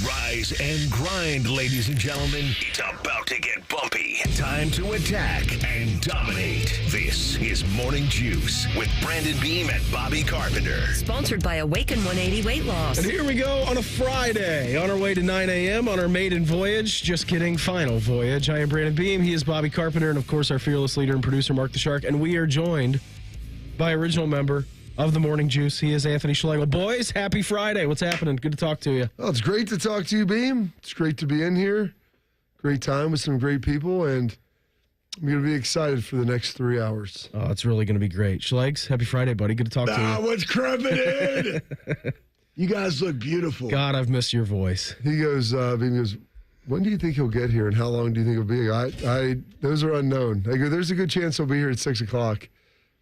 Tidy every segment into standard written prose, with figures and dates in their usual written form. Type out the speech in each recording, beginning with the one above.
Rise and grind, ladies and gentlemen. It's about to get bumpy. Time to attack and dominate. This is Morning Juice with Brandon Beam and Bobby Carpenter. Sponsored by Awaken 180 Weight Loss. And here we go on a Friday, on our way to 9 a.m. on our maiden voyage. Just kidding, final voyage. I am Brandon Beam. He is Bobby Carpenter, and of course our fearless leader and producer, Mark the Shark. And we are joined by original member of the Morning Juice. He is Anthony Schlegel. Boys, happy Friday. What's happening? Good to talk to you. Well, it's great to talk to you, Beam. It's great to be in here. Great time with some great people, and I'm going to be excited for the next 3 hours. Oh, it's really going to be great. Schlegs, happy Friday, buddy. Good to talk to you. What's crumping in? You guys look beautiful. God, I've missed your voice. He goes, Beam goes, when do you think he'll get here, and how long do you think he'll be? Those are unknown. I go, there's a good chance he'll be here at 6 o'clock.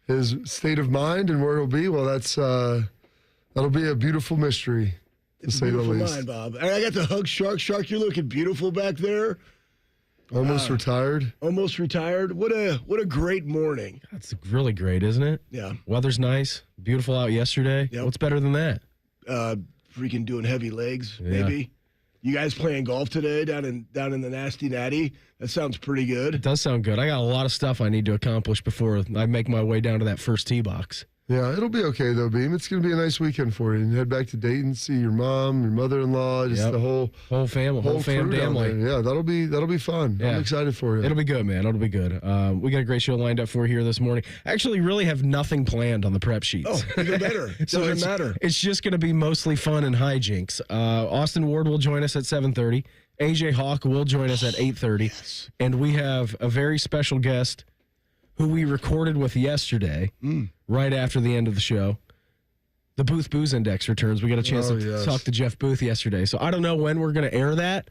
His state of mind and where he'll be, well, that'll be a beautiful mystery, to say the least. Mind, Bob. And I got to hug Shark. Shark, you're looking beautiful back there. Almost retired. Almost retired. What a great morning. That's really great, isn't it? Yeah. Weather's nice. Beautiful out yesterday. Yep. What's better than that? Freaking doing heavy legs, Yeah. maybe. You guys playing golf today down in the Nasty Natty? That sounds pretty good. It does sound good. I got a lot of stuff I need to accomplish before I make my way down to that first tee box. Yeah, it'll be okay, though, Beam. It's going to be a nice weekend for you. And head back to Dayton, see your mom, your mother-in-law, just the whole family, whole crew down family. there. Yeah, that'll be fun. Yeah. I'm excited for you. It'll be good, man. It'll be good. We got a great show lined up for you here this morning. Actually, really have nothing planned on the prep sheets. Oh, even better. Doesn't matter. It's just going to be mostly fun and hijinks. Austin Ward will join us at 7:30. AJ Hawk will join us at 8:30. Yes. And we have a very special guest who we recorded with yesterday, right after the end of the show. The Booth Booze Index returns. We got a chance to talk to Jeff Booth yesterday. So I don't know when we're going to air that,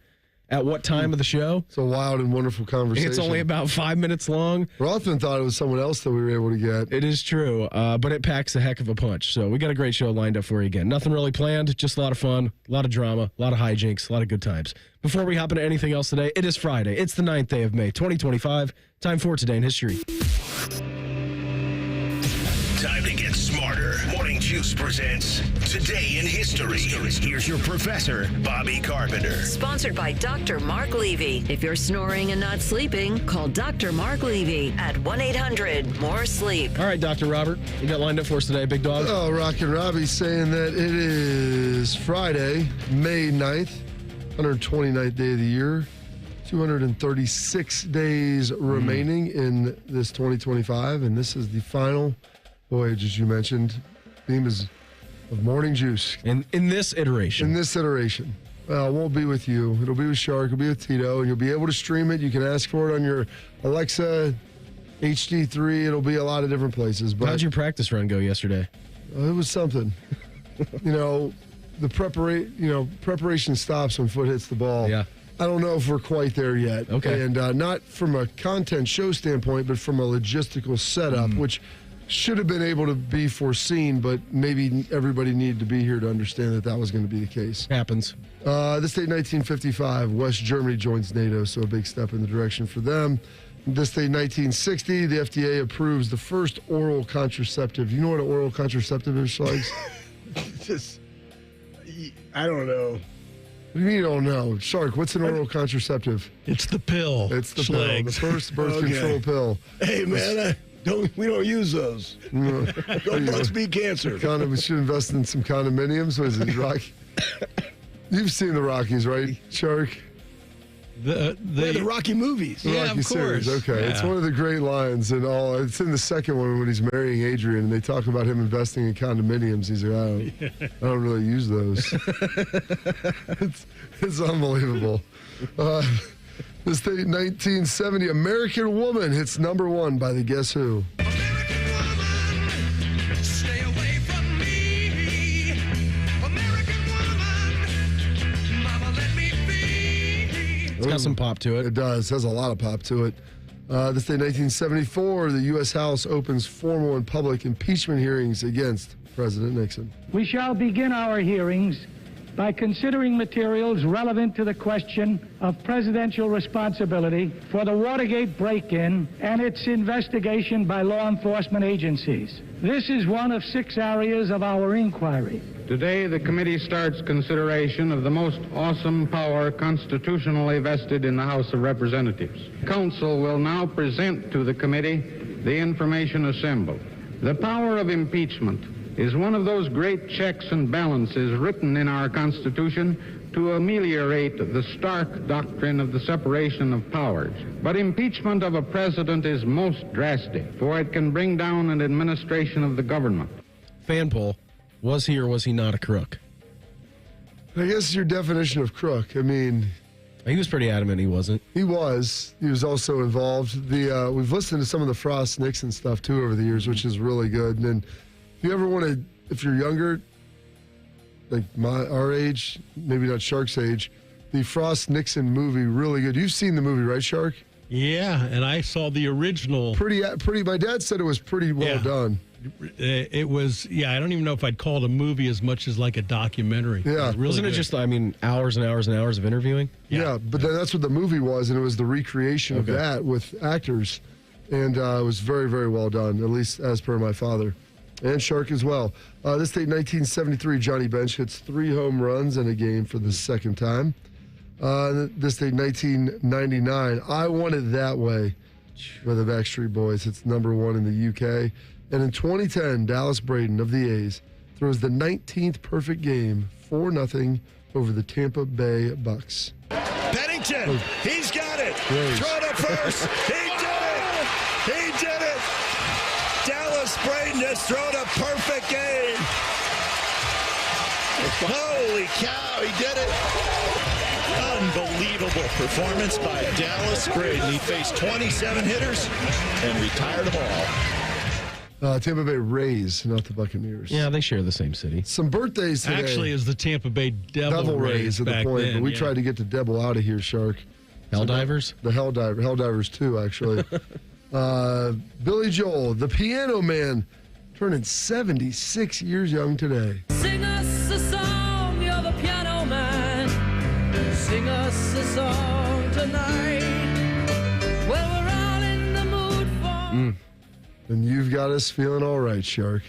at what time of the show. It's a wild and wonderful conversation. It's only about 5 minutes long. Rothman thought it was someone else that we were able to get. It is true, but it packs a heck of a punch. So we got a great show lined up for you again. Nothing really planned, just a lot of fun, a lot of drama, a lot of hijinks, a lot of good times. Before we hop into anything else today, it is Friday. It's the 9th day of May, 2025. Time for Today in History. Time to get smarter. Morning Juice presents Today in History. Here's your professor, Bobby Carpenter. Sponsored by Dr. Mark Levy. If you're snoring and not sleeping, call Dr. Mark Levy at 1-800-MORE-SLEEP. All right, Dr. Robert, you got lined up for us today, big dog? Oh, Rockin' Robbie's saying that it is Friday, May 9th, 129th day of the year. 236 days remaining in this 2025, and this is the final voyage, as you mentioned. Theme is of Morning Juice. In this iteration. In this iteration. Well, it won't be with you. It'll be with Shark. It'll be with Tito, and you'll be able to stream it. You can ask for it on your Alexa, HD3. It'll be a lot of different places. But how'd your practice run go yesterday? it was something. The preparation stops when foot hits the ball. Yeah. I don't know if we're quite there yet. Okay. And not from a content show standpoint, but from a logistical setup, which should have been able to be foreseen, but maybe everybody needed to be here to understand that that was going to be the case. Happens. This date, 1955, West Germany joins NATO, so a big step in the direction for them. This date, 1960, the FDA approves the first oral contraceptive. You know what an oral contraceptive is, Schlegs? I don't know. What do you mean you don't know? Shark, what's an oral contraceptive? It's the pill. It's the Schlegs. pill, the first birth control pill. Hey, man, we don't use those. Don't bust me cancer. We should invest in some condominiums. What is it, Rocky? You've seen the Rockies, right, Shark? The Rocky movies. The Rocky of course. series. Okay, Yeah. It's one of the great lines in all. It's in the second one when he's marrying Adrian, and they talk about him investing in condominiums. He's like, I don't really use those. it's unbelievable. This date, 1970, American Woman hits #1 by the Guess Who. American woman, stay away from me. American woman, mama, let me be. It's got some pop to it. It does. Has a lot of pop to it. This day, 1974, the U.S. House opens formal and public impeachment hearings against President Nixon. We shall begin our hearings by considering materials relevant to the question of presidential responsibility for the Watergate break-in and its investigation by law enforcement agencies. This is one of 6 areas of our inquiry. Today, the committee starts consideration of the most awesome power constitutionally vested in the House of Representatives. Council will now present to the committee the information assembled. The power of impeachment is one of those great checks and balances written in our Constitution to ameliorate the stark doctrine of the separation of powers. But impeachment of a president is most drastic, for it can bring down an administration of the government. Fan poll. Was he or was he not a crook? I guess your definition of crook. I mean, He was pretty adamant he wasn't. he was. He was also involved. We've listened to some of the Frost Nixon stuff too over the years, which is really good. And then, if you ever want to, if you're younger, like our age, maybe not Shark's age, the Frost Nixon movie, really good. You've seen the movie, right, Shark? Yeah, and I saw the original. Pretty. My dad said it was pretty well done. It was, I don't even know if I'd call it a movie as much as like a documentary. Yeah. Wasn't it just, hours and hours and hours of interviewing? Yeah, but then that's what the movie was, and it was the recreation of that with actors. And it was very, very well done, at least as per my father. And Shark as well. This date, 1973, Johnny Bench hits 3 home runs in a game for the second time. This date, 1999, I Want It That Way by the Backstreet Boys. It's number 1 in the UK. And in 2010, Dallas Braden of the A's throws the 19th perfect game, 4-0 over the Tampa Bay Bucks. Pennington, he's got it. Throw to first. He did it. He did it. Dallas Braden has thrown a perfect game. Holy cow, he did it. Unbelievable performance by Dallas Braden. He faced 27 hitters and retired them all. Tampa Bay Rays, not the Buccaneers. Yeah, they share the same city. Some birthdays today. Actually, is the Tampa Bay Devil Rays at the back point, then. but we tried to get the devil out of here, Shark. Helldivers? The Helldivers too, actually. Billy Joel, the Piano Man, turning 76 years young today. Sing us a song, you're the piano man. Sing us a song tonight. Well, we're all in the mood for... And you've got us feeling all right, Shark.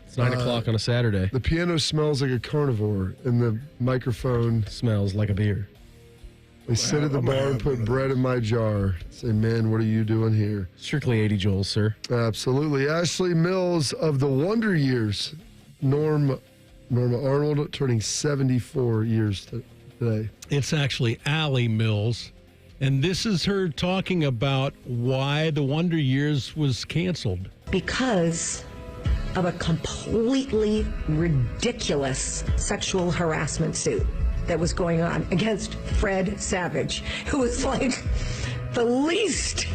It's 9 o'clock on a Saturday. The piano smells like a carnivore, and the microphone smells like a beer. They sit at the bar and put bread in my jar. Say, man, what are you doing here? Strictly 80 Joel, sir. Absolutely. Ashley Mills of the Wonder Years. Norma Arnold turning 74 years today. It's actually Allie Mills. And this is her talking about why the Wonder Years was canceled. Because of a completely ridiculous sexual harassment suit that was going on against Fred Savage, who was like the least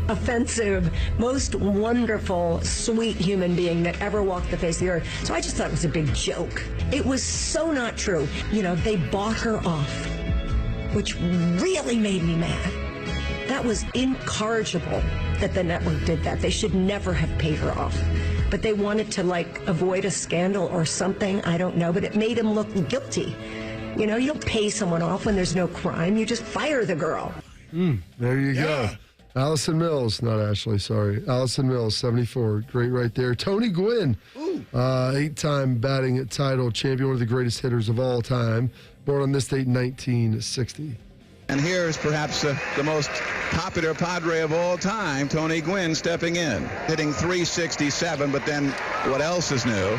offensive, most wonderful, sweet human being that ever walked the face of the earth. So I just thought it was a big joke. It was so not true. You know, they bought her off, which really made me mad. That was incorrigible that the network did that. They should never have paid her off. But they wanted to, avoid a scandal or something. I don't know. But it made him look guilty. You know, you don't pay someone off when there's no crime. You just fire the girl. There you go. Allison Mills, not Ashley, sorry. Allison Mills, 74. Great right there. Tony Gwynn, 8-time batting title champion, one of the greatest hitters of all time. Born on this date, 1960. And here's perhaps the most popular Padre of all time, Tony Gwynn, stepping in, hitting .367, but then what else is new?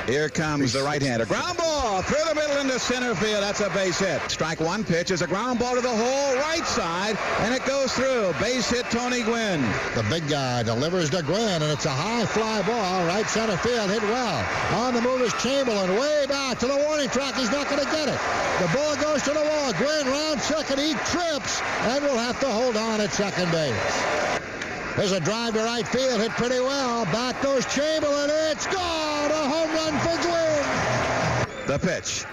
Here comes the right-hander. Ground ball through the middle into center field. That's a base hit. Strike one pitch is a ground ball to the whole right side, and it goes through. Base hit, Tony Gwynn. The big guy delivers to Gwynn, and it's a high fly ball. Right center field, hit well. On the move is Chamberlain, way back to the warning track. He's not going to get it. The ball goes to the wall. Gwynn round second. He trips, and will have to hold on at second base. There's a drive to right field, hit pretty well. Back goes Chamberlain. It's gone. A home run for Gwynn. The pitch.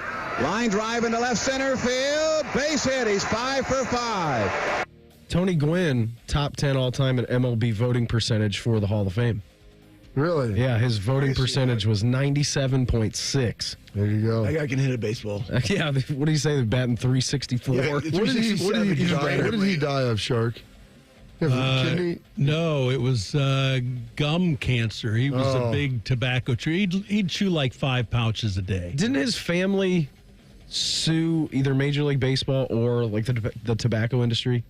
Line drive into left center field. Base hit. He's 5 for 5. Tony Gwynn, top 10 all-time in MLB voting percentage for the Hall of Fame. Really? Yeah, his voting percentage was 97.6. There you go. That guy can hit a baseball. Yeah, what do you say? They're batting .364. Yeah, What did he die of, Shark? Kidney? No, it was gum cancer. He was a big tobacco chewer. He'd chew like 5 pouches a day. Didn't his family sue either Major League Baseball or like the tobacco industry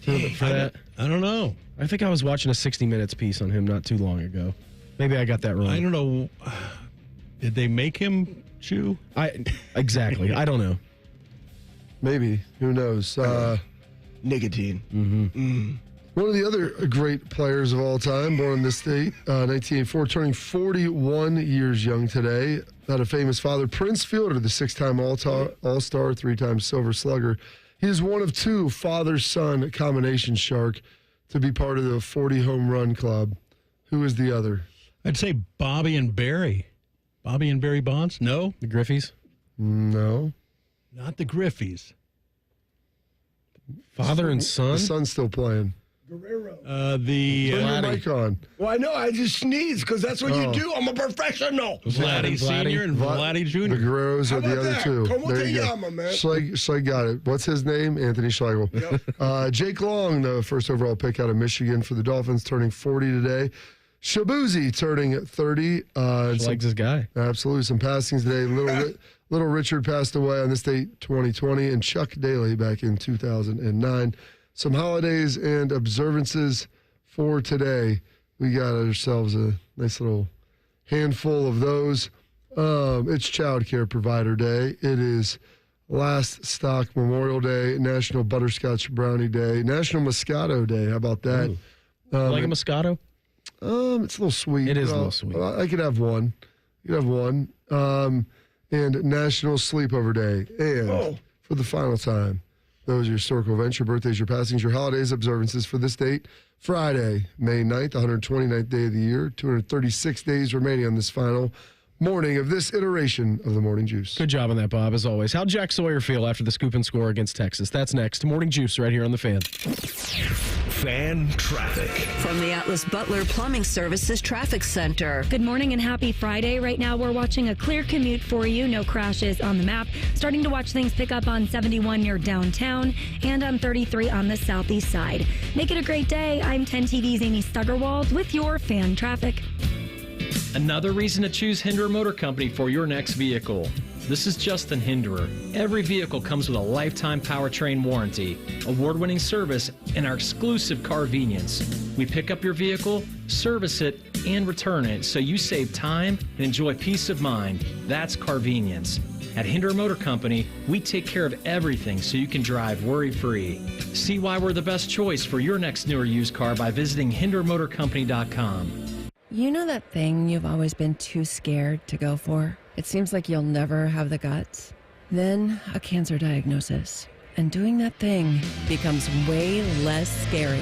for that? I don't know. I think I was watching a 60 Minutes piece on him not too long ago. Maybe I got that wrong. I don't know. Did they make him chew? Exactly. I don't know. Maybe. Who knows? Nicotine. One of the other great players of all time, born in this state, 1984, turning 41 years young today. Had a famous father, Prince Fielder, the 6-time All-Star, 3-time Silver Slugger. He is one of 2 father-son combination Shark to be part of the 40 home run club. Who is the other? I'd say Bobby and Barry. Bobby and Barry Bonds? No. The Griffies? No. Not the Griffies. Father and son? The son's still playing. Guerrero. Turn your mic on. Well, I know. I just sneezed because that's what you do. I'm a professional. Vladdy Sr. and Vladdy Jr. The Guerreros are the other 2. There you go. Man. Schleg got it. What's his name? Anthony Schlegel. Yep. Jake Long, the first overall pick out of Michigan for the Dolphins, turning 40 today. Shabuzi turning 30. Schleg's his guy. Absolutely. Some passings today. Little Richard passed away on this date, 2020, and Chuck Daly back in 2009. Some holidays and observances for today. We got ourselves a nice little handful of those. It's Child Care Provider Day. It is Last Stock Memorial Day, National Butterscotch Brownie Day, National Moscato Day. How about that? Like a Moscato? It's a little sweet. It is a little sweet. I could have one. And National Sleepover Day. And for the final time, those are your historical events, your birthdays, your passings, your holidays, observances for this date. Friday, May 9th, 129th day of the year, 236 days remaining on this final morning of this iteration of the Morning Juice. Good job on that, Bob, as always. How'd Jack Sawyer feel after the scoop and score against Texas? That's next. Morning Juice right here on The Fan. Fan traffic. From the Atlas Butler Plumbing Services Traffic Center. Good morning and happy Friday. Right now we're watching a clear commute for you. No crashes on the map. Starting to watch things pick up on 71 near downtown and on 33 on the southeast side. Make it a great day. I'm 10 TV's Amy Stuggerwald with your fan traffic. Another reason to choose Hinderer Motor Company for your next vehicle. This is Justin Hinderer. Every vehicle comes with a lifetime powertrain warranty, award-winning service, and our exclusive Carvenience. We pick up your vehicle, service it, and return it so you save time and enjoy peace of mind. That's Carvenience. At Hinderer Motor Company, we take care of everything so you can drive worry-free. See why we're the best choice for your next new or used car by visiting HindererMotorCompany.com. You know that thing you've always been too scared to go for? It seems like you'll never have the guts. Then a cancer diagnosis. And doing that thing becomes way less scary.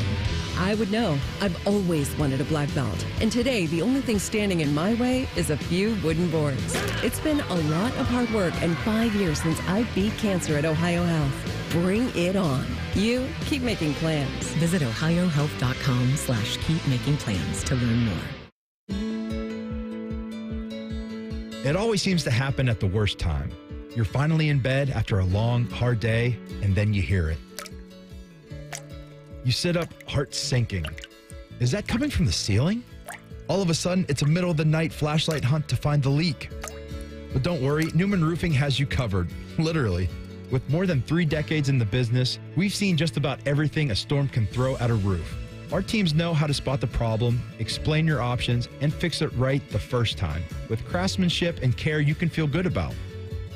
I would know. I've always wanted a black belt. And today, the only thing standing in my way is a few wooden boards. It's been a lot of hard work and 5 years since I beat cancer at Ohio Health. Bring it on. You keep making plans. Visit ohiohealth.com/keep making plans to learn more. It always seems to happen at the worst time. You're finally in bed after a long, hard day, and then you hear it. You sit up, heart sinking. Is that coming from the ceiling? All of a sudden, it's a middle-of-the-night flashlight hunt to find the leak. But don't worry, Newman Roofing has you covered, literally. With more than 3 decades in the business, we've seen just about everything a storm can throw at a roof. Our teams know how to spot the problem, explain your options, and fix it right the first time with craftsmanship and care you can feel good about.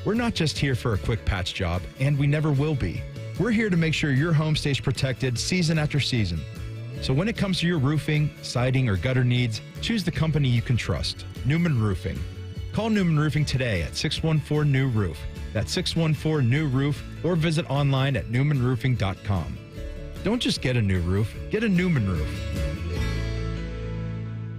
We're not just here for a quick patch job, and we never will be. We're here to make sure your home stays protected season after season. So when it comes to your roofing, siding, or gutter needs, choose the company you can trust, Newman Roofing. Call Newman Roofing today at 614-NEW-ROOF. That's 614-NEW-ROOF, or visit online at newmanroofing.com. Don't just get a new roof, get a Newman roof.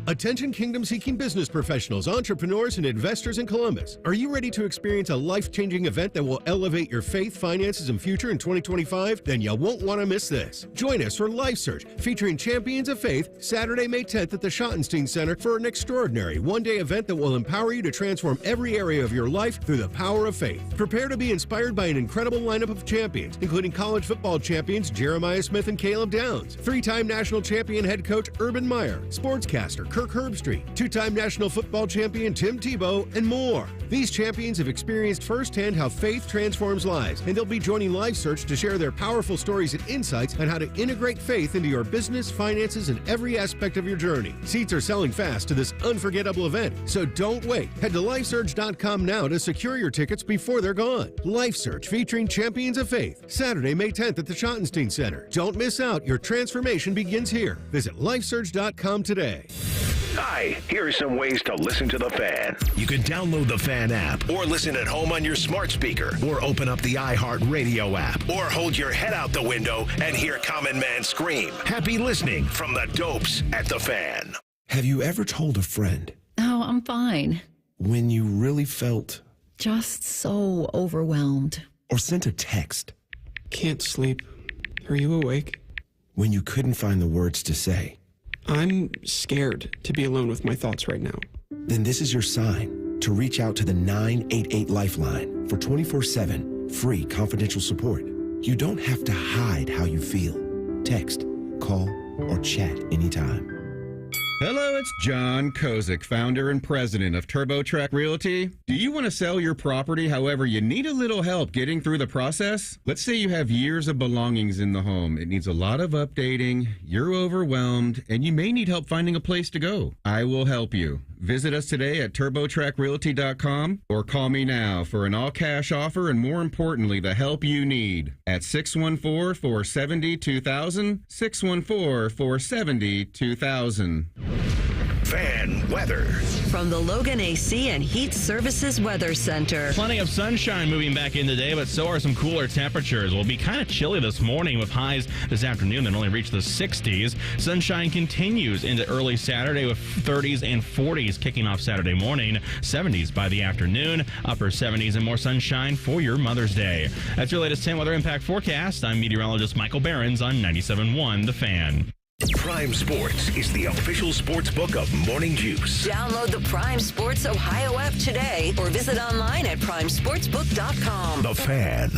Attention kingdom-seeking business professionals, entrepreneurs, and investors in Columbus. Are you ready to experience a life-changing event that will elevate your faith, finances, and future in 2025? Then you won't want to miss this. Join us for Life Search, featuring Champions of Faith, Saturday, May 10th at the Schottenstein Center for an extraordinary one-day event that will empower you to transform every area of your life through the power of faith. Prepare to be inspired by an incredible lineup of champions, including college football champions Jeremiah Smith and Caleb Downs, three-time national champion head coach Urban Meyer, sportscaster Kirk Herbstreit, two-time national football champion Tim Tebow, and more. These champions have experienced firsthand how faith transforms lives, and they'll be joining Life Search to share their powerful stories and insights on how to integrate faith into your business, finances, and every aspect of your journey. Seats are selling fast to this unforgettable event, so don't wait. Head to lifesearch.com now to secure your tickets before they're gone. Life Search featuring Champions of Faith, Saturday, May 10th at the Schottenstein Center. Don't miss out. Your transformation begins here. Visit lifesearch.com today. Hi, here are some ways to listen to The Fan. You can download the Fan app, or listen at home on your smart speaker, or open up the iHeartRadio app, or hold your head out the window and hear Common Man scream. Happy listening from the Dopes at The Fan. Have you ever told a friend? Oh, I'm fine. When you really felt? Just so overwhelmed. Or sent a text? Can't sleep. Are you awake? When you couldn't find the words to say? I'm scared to be alone with my thoughts right now. Then this is your sign to reach out to the 988 Lifeline for 24/7 free confidential support. You don't have to hide how you feel. Text, call, or chat anytime. Hello, it's John Kozik, founder and president of TurboTrack Realty. Do you want to sell your property, however, you need a little help getting through the process? Let's say you have years of belongings in the home. It needs a lot of updating, you're overwhelmed, and you may need help finding a place to go. I will help you. Visit us today at TurboTrackRealty.com or call me now for an all-cash offer and, more importantly, the help you need at 614-470-2000, 614-470-2000. Fan weather. From the Logan AC and Heat Services Weather Center. Plenty of sunshine moving back in today, but so are some cooler temperatures. We'll be kind of chilly this morning with highs this afternoon that only reach the 60s. Sunshine continues into early Saturday with 30s and 40s kicking off Saturday morning. 70s by the afternoon. Upper 70s and more sunshine for your Mother's Day. That's your latest 10 weather impact forecast. I'm meteorologist Michael Behrens on 97.1 The Fan. Prime Sports is the official sports book of Morning Juice. Download the Prime Sports Ohio app today or visit online at primesportsbook.com. The Fan.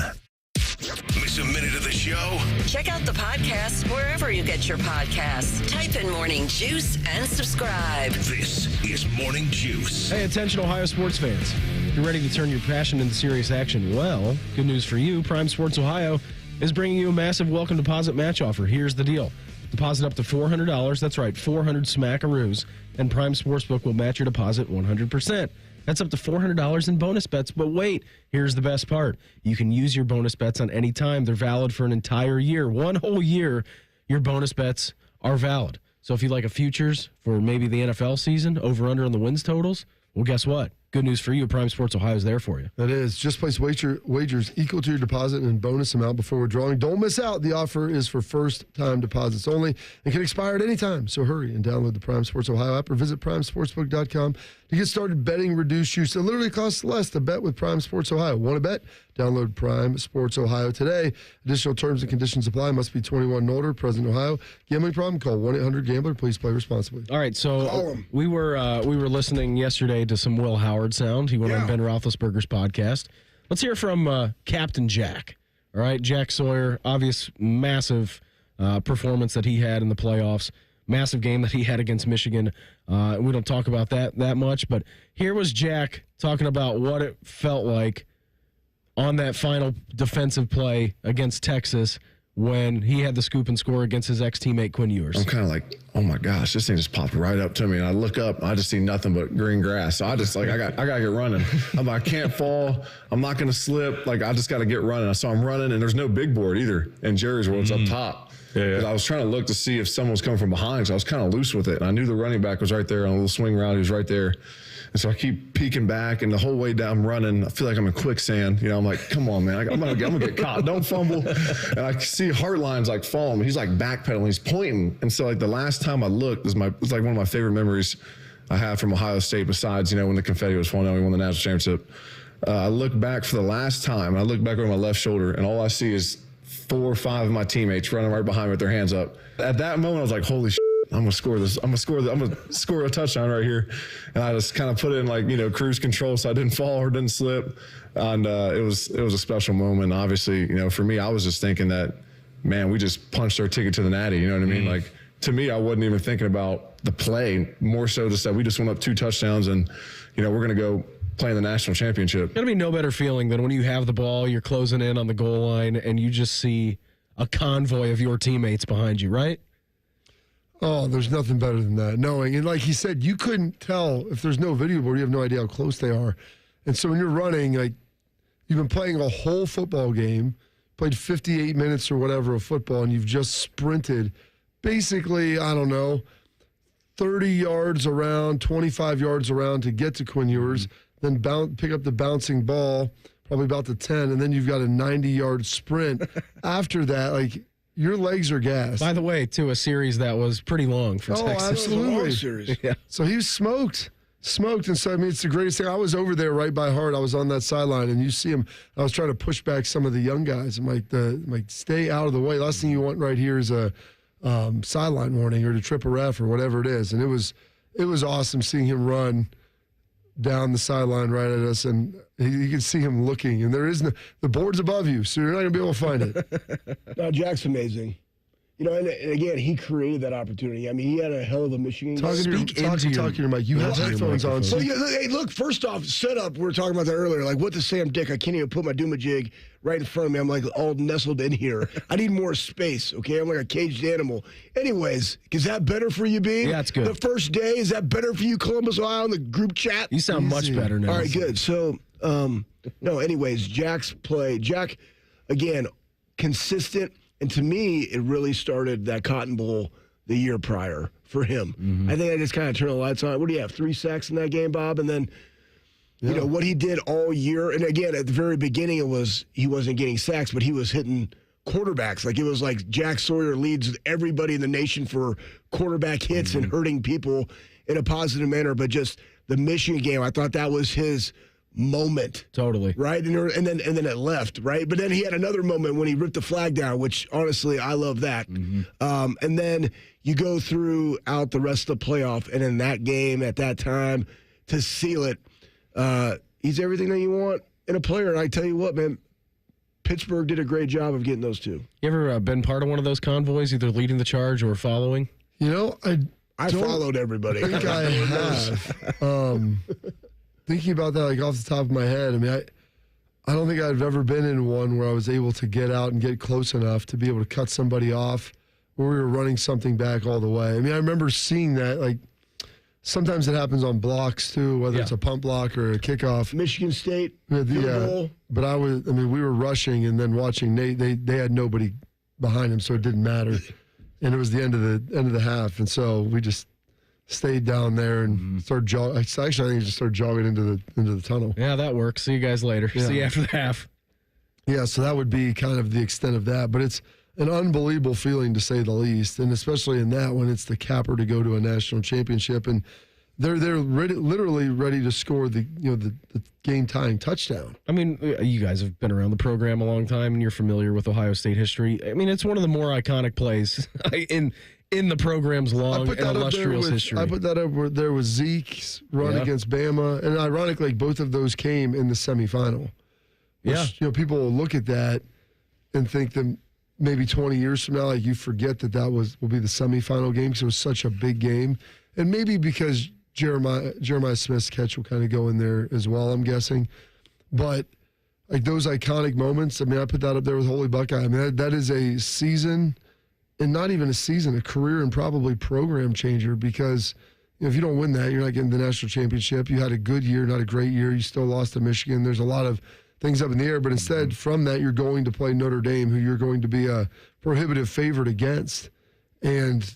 Miss a minute of the show? Check out the podcast wherever you get your podcasts. Type in Morning Juice and subscribe. This is Morning Juice. Hey, attention Ohio sports fans. If you're ready to turn your passion into serious action, well, good news for you. Prime Sports Ohio is bringing you a massive welcome deposit match offer. Here's the deal. Deposit up to $400. That's right, 400 smackaroos. And Prime Sportsbook will match your deposit 100%. That's up to $400 in bonus bets. But wait, here's the best part. You can use your bonus bets on any time. They're valid for an entire year. One whole year, your bonus bets are valid. So if you like a futures for maybe the NFL season, over under on the wins totals, well, guess what? Good news for you. Prime Sports Ohio is there for you. That is. Just place wagers equal to your deposit and bonus amount before withdrawing. Don't miss out. The offer is for first-time deposits only and can expire at any time. So hurry and download the Prime Sports Ohio app or visit primesportsbook.com to get started betting reduced juice. It literally costs less to bet with Prime Sports Ohio. Want to bet? Download Prime Sports Ohio today. Additional terms and conditions apply. Must be 21 and older. Present in Ohio. Gambling problem? Call 1-800-GAMBLER. Please play responsibly. All right, so we were listening yesterday to some Will Howard sound. He went on Ben Roethlisberger's podcast. Let's hear from Captain Jack. All right, Jack Sawyer, obvious massive performance that he had in the playoffs. Massive game that he had against Michigan. We don't talk about that much, but here was Jack talking about what it felt like on that final defensive play against Texas when he had the scoop and score against his ex-teammate Quinn Ewers. I'm kind of like, oh my gosh, this thing just popped right up to me. And I look up, I just see nothing but green grass. So I just like, I got to get running. I'm like, I can't fall. I'm not going to slip. Like, I just got to get running. So I'm running, and there's no big board either in Jerry's world. It's up top. Yeah. I was trying to look to see if someone was coming from behind, so I was kind of loose with it. And I knew the running back was right there on a little swing route. He was right there. And so I keep peeking back, and the whole way down running, I feel like I'm in quicksand. I'm like, come on, man, I'm gonna get caught. Don't fumble. And I see Hartline's like following. He's like backpedaling. He's pointing. And so like the last time I looked, it's like one of my favorite memories I have from Ohio State. Besides, when the confetti was falling down, we won the national championship. I look back for the last time, and I look back over my left shoulder, and all I see is 4 or 5 of my teammates running right behind me with their hands up. At that moment, I was like, holy shit. I'm gonna score this. I'm gonna score a touchdown right here, and I just kind of put it in like cruise control so I didn't fall or didn't slip, and it was a special moment. Obviously, for me, I was just thinking that, man, we just punched our ticket to the Natty. You know what I mean? Like to me, I wasn't even thinking about the play. More so, just that we just went up 2 touchdowns, and we're gonna go play in the national championship. Gotta be no better feeling than when you have the ball, you're closing in on the goal line, and you just see a convoy of your teammates behind you, right? Oh, there's nothing better than that. Knowing, and like he said, you couldn't tell if there's no video board, you have no idea how close they are. And so when you're running, like you've been playing a whole football game, played 58 minutes or whatever of football, and you've just sprinted basically, 30 yards around, 25 yards around to get to Quinn Ewers, then pick up the bouncing ball, probably about the 10, and then you've got a 90-yard sprint. After that, like, your legs are gassed. By the way, too, a series that was pretty long for Texas. Absolutely. Long series. Yeah. So he was smoked. And so, it's the greatest thing. I was over there right by Hart. I was on that sideline, and you see him. I was trying to push back some of the young guys. I'm like, stay out of the way. Last thing you want right here is a sideline warning or to trip a ref or whatever it is. And it was awesome seeing him run down the sideline right at us, and you can see him looking, and the board's above you, so you're not going to be able to find it. No, Jack's amazing. And again, he created that opportunity. I mean, he had a hell of a Michigan game. Talking to your mic. You have headphones on. So, hey, look, first off, setup, we were talking about that earlier. Like, what the Sam Dick? I can't even put my Doomajig right in front of me. I'm like all nestled in here. I need more space, okay? I'm like a caged animal. Anyways, is that better for you, Bean? Yeah, it's good. The first day, is that better for you, Columbus, Ohio, in the group chat? You sound much better now. All right, good. So, anyways, Jack's play. Jack, again, consistent. And to me, it really started that Cotton Bowl the year prior for him. Mm-hmm. I think I just kind of turned the lights on. What do you have, 3 sacks in that game, Bob? And then, what he did all year. And again, at the very beginning, he wasn't getting sacks, but he was hitting quarterbacks. Like, it was like Jack Sawyer leads everybody in the nation for quarterback hits and hurting people in a positive manner. But just the Michigan game, I thought that was his moment. Totally. Right? And then it left, right? But then he had another moment when he ripped the flag down, which honestly, I love that. Mm-hmm. And then you go throughout the rest of the playoff, and in that game at that time to seal it, he's everything that you want in a player. And I tell you what, man, Pittsburgh did a great job of getting those two. You ever been part of one of those convoys, either leading the charge or following? I followed everybody. I think I have. Thinking about that, like off the top of my head, I don't think I've ever been in one where I was able to get out and get close enough to be able to cut somebody off where we were running something back all the way. I remember seeing that, like, sometimes it happens on blocks too, whether it's a punt block or a kickoff. Michigan State, but we were rushing and then watching Nate. They had nobody behind him, so it didn't matter. And it was the end of the half, and so we just stayed down there and started jogging. Actually, I think just started jogging into the tunnel. Yeah, that works. See you guys later. Yeah. See you after the half. Yeah, so that would be kind of the extent of that. But it's an unbelievable feeling, to say the least, and especially in that when it's the capper to go to a national championship, and they're literally ready to score the game-tying touchdown. You guys have been around the program a long time, and you're familiar with Ohio State history. It's one of the more iconic plays in the program's long and illustrious history. I put that up there with Zeke's run against Bama, and ironically, both of those came in the semifinal. Which, people will look at that and think that maybe 20 years from now, like, you forget that will be the semifinal game because it was such a big game, and maybe because Jeremiah Smith's catch will kind of go in there as well, I'm guessing. But like those iconic moments, I put that up there with Holy Buckeye. That is a season. And not even a season, a career and probably program changer, because if you don't win that, you're not getting the national championship. You had a good year, not a great year. You still lost to Michigan. There's a lot of things up in the air, but instead from that, you're going to play Notre Dame, who you're going to be a prohibitive favorite against. And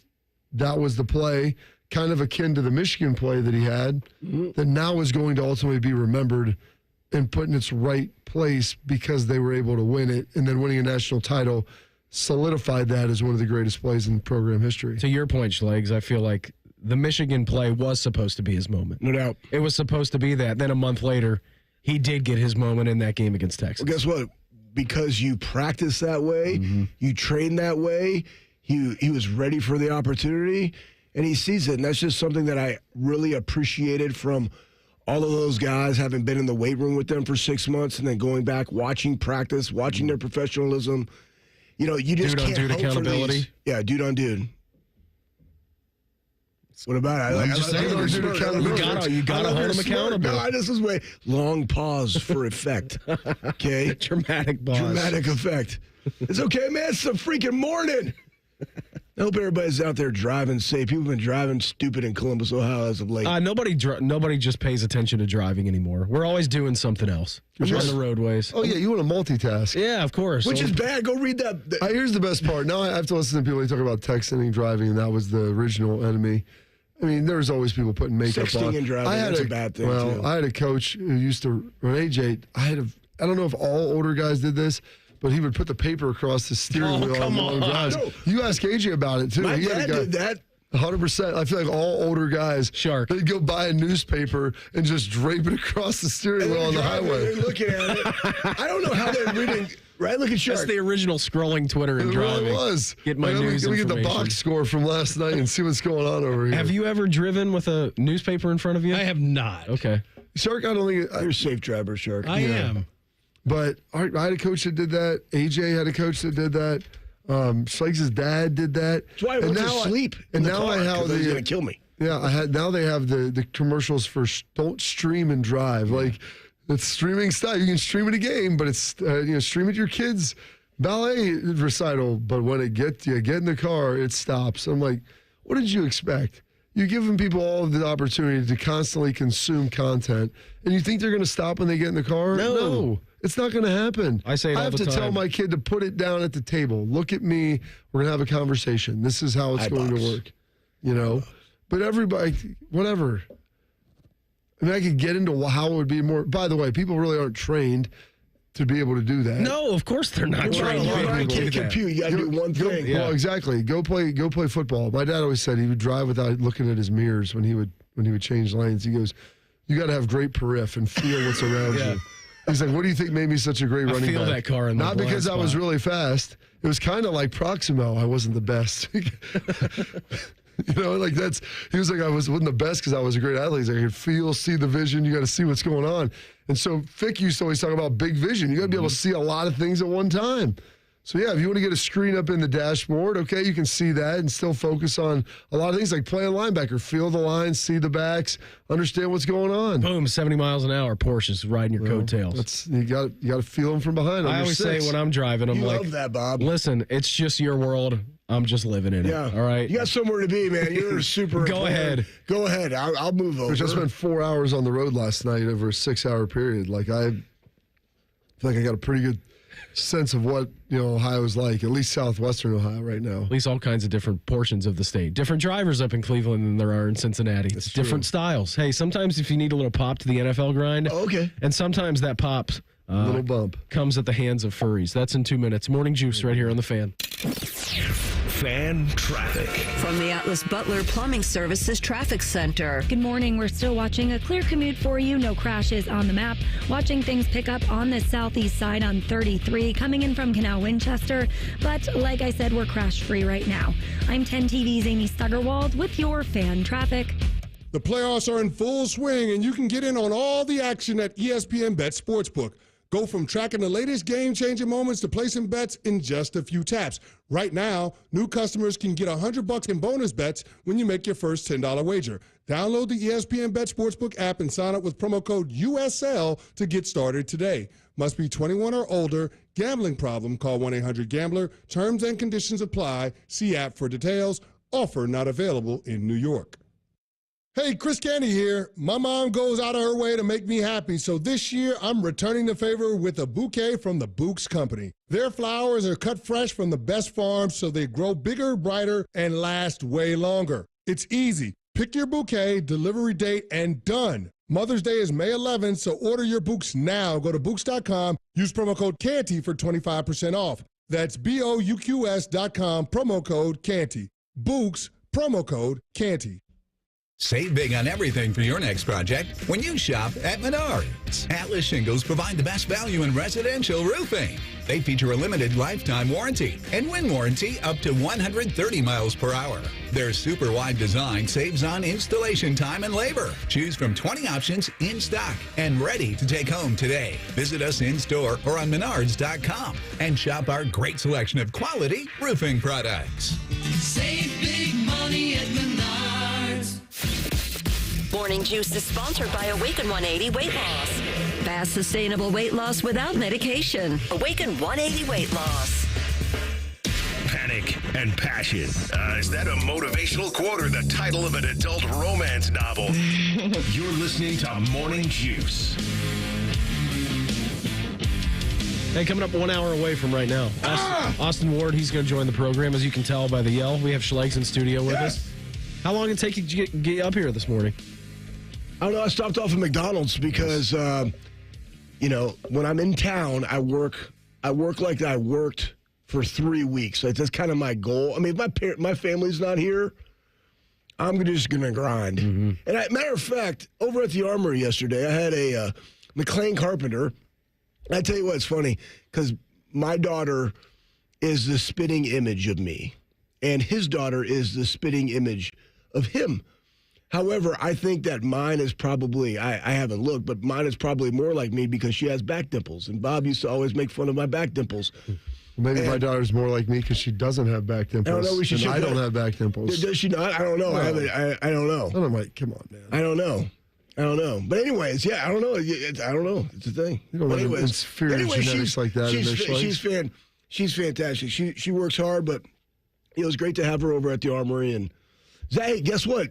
that was the play. kind of akin to the Michigan play that he had, that now is going to ultimately be remembered and put in its right place because they were able to win it, and then winning a national title solidified that as one of the greatest plays in program history. To your point, Schlegs, I feel like the Michigan play was supposed to be his moment. No doubt. It was supposed to be that. Then a month later, he did get his moment in that game against Texas. Well, guess what? Because you practice that way, you train that way, he was ready for the opportunity, and he sees it. And that's just something that I really appreciated from all of those guys, having been in the weight room with them for 6 months and then going back, watching practice, watching their professionalism. You know, you just can't dude hope accountability. For these. Yeah, dude on dude. What about it? I'm just saying, you gotta hold him accountable. No, this is way long pause for effect. Okay, dramatic pause. Dramatic effect. It's okay, man. It's a freaking morning. I hope everybody's out there driving safe. People have been driving stupid in Columbus, Ohio as of late. Nobody just pays attention to driving anymore. We're always doing something else on the roadways. Oh, yeah, you want to multitask. Yeah, of course. Which is bad. Go read that. Here's the best part. Now I have to listen to people who talk about texting and driving, and that was the original enemy. I mean, there's always people putting makeup Sexting on. and driving, that's a bad thing, well, too. I had a coach who used to run AJ. I don't know if all older guys did this, but he would put the paper across the steering wheel on long drives. No. You ask AJ about it, too. My He had dad a guy, did that. 100%. I feel like all older guys, they'd go buy a newspaper and just drape it across the steering wheel on the highway. They're looking at it. I don't know how they're reading. Right, look at Shark. That's the original scrolling Twitter and It driving. really was. Get my news Let me get the information. box score from last night and see what's going on over here. Have you ever driven with a newspaper in front of you? I have not. Okay. Shark, I don't think... You're a safe driver, Shark. I am. But I had a coach that did that. AJ had a coach that did that. Schlegs' dad did that. That's why I went to sleep in the car, 'cause they was going to kill me. Yeah, now they have the commercials for don't stream and drive. Like, it's streaming style. You can stream at a game, but it's stream at your kids' ballet recital. But when you get in the car, it stops. I'm like, what did you expect? You're giving people all the opportunity to constantly consume content, and you think they're going to stop when they get in the car? No. It's not going to happen. I say it all have the to time. tell my kid to put it down at the table. Look at me. We're going to have a conversation. This is how it's going to work. But everybody, whatever. I mean, I could get into how it would be more. By the way, people really aren't trained to be able to do that. No, of course they're not trained. You can't compute. You got to do one thing. Well, exactly. Go play football. My dad always said he would drive without looking at his mirrors when he would change lanes. He goes, "You got to have great periph and feel what's around you." He's like, "What do you think made me such a great running back?" I feel that car in the Not blind because I was spot. really fast. It was kind of like Proximo. I wasn't the best. He was like, I wasn't the best because I was a great athlete. He's like, I could feel, see the vision. You got to see what's going on. And so Fick used to always talk about big vision. You got to be able to see a lot of things at one time. So yeah, if you want to get a screen up in the dashboard, okay, you can see that and still focus on a lot of things like playing linebacker, feel the lines, see the backs, understand what's going on. Boom, 70 miles an hour, Porsches riding your coattails. You got to feel them from behind. I always say when I'm driving, I'm You like, love that, Bob. listen, it's just your world. I'm just living in it. Yeah. All right. You got somewhere to be, man. You're super. Go ahead. Go ahead. I'll move over. Which I spent 4 hours on the road last night over a 6-hour period. Like I feel like I got a pretty good sense of what Ohio's like, at least southwestern Ohio right now. At least all kinds of different portions of the state. Different drivers up in Cleveland than there are in Cincinnati. It's different styles. Hey, sometimes if you need a little pop to the NFL grind, okay. And sometimes that pop little bump comes at the hands of furries. That's in 2 minutes. Morning Juice right here on the Fan. Fan traffic. From the Atlas Butler Plumbing Services Traffic Center. Good morning. We're still watching a clear commute for you. No crashes on the map. Watching things pick up on the southeast side on 33, coming in from Canal Winchester. But like I said, we're crash free right now. I'm 10 TV's Amy Stuggerwald with your Fan traffic. The playoffs are in full swing, and you can get in on all the action at ESPN Bet Sportsbook. Go from tracking the latest game-changing moments to placing bets in just a few taps. Right now, new customers can get $100 in bonus bets when you make your first $10 wager. Download the ESPN Bet Sportsbook app and sign up with promo code USL to get started today. Must be 21 or older. Gambling problem? Call 1-800-GAMBLER. Terms and conditions apply. See app for details. Offer not available in New York. Hey, Chris Candy here. My mom goes out of her way to make me happy, so this year I'm returning the favor with a bouquet from the Books Company. Their flowers are cut fresh from the best farms, so they grow bigger, brighter, and last way longer. It's easy. Pick your bouquet, delivery date, and done. Mother's Day is May 11th, so order your bouquets now. Go to Bouqs.com. Use promo code Canty for 25% off. That's BOUQS.com, promo code Canty. Bouqs, promo code Canty. Save big on everything for your next project when you shop at Menards. Atlas Shingles provide the best value in residential roofing. They feature a limited lifetime warranty and wind warranty up to 130 miles per hour. Their super wide design saves on installation time and labor. Choose from 20 options in stock and ready to take home today. Visit us in store or on Menards.com and shop our great selection of quality roofing products. Save big money at Menards. Morning Juice is sponsored by Awaken 180 Weight Loss. Fast, sustainable weight loss without medication. Awaken 180 Weight Loss. Panic and passion. Is that a motivational quote or the title of an adult romance novel? You're listening to Morning Juice. Hey, coming up 1 hour away from right now. Austin Ward, he's going to join the program. As you can tell by the yell, we have Schlegs in studio with us. How long did it take you to get up here this morning? I don't know. I stopped off at McDonald's because, when I'm in town, I work like I worked for 3 weeks. That's kind of my goal. I mean, if my family's not here, I'm just going to grind. Mm-hmm. And matter of fact, over at the Armory yesterday, I had a McLean Carpenter. I tell you what, it's funny because my daughter is the spitting image of me, and his daughter is the spitting image of him. However, I think that mine is probably, I haven't looked, but mine is probably more like me because she has back dimples. And Bob used to always make fun of my back dimples. Maybe my daughter's more like me because she doesn't have back dimples. I don't have back dimples. Does she not? I don't know. I don't know. I'm like, come on, man. I don't know. But anyways, yeah, I don't know. I don't know. It's a thing. You don't have inferior genetics like that. She's fantastic. She works hard, but it was great to have her over at the Armory. And hey, guess what?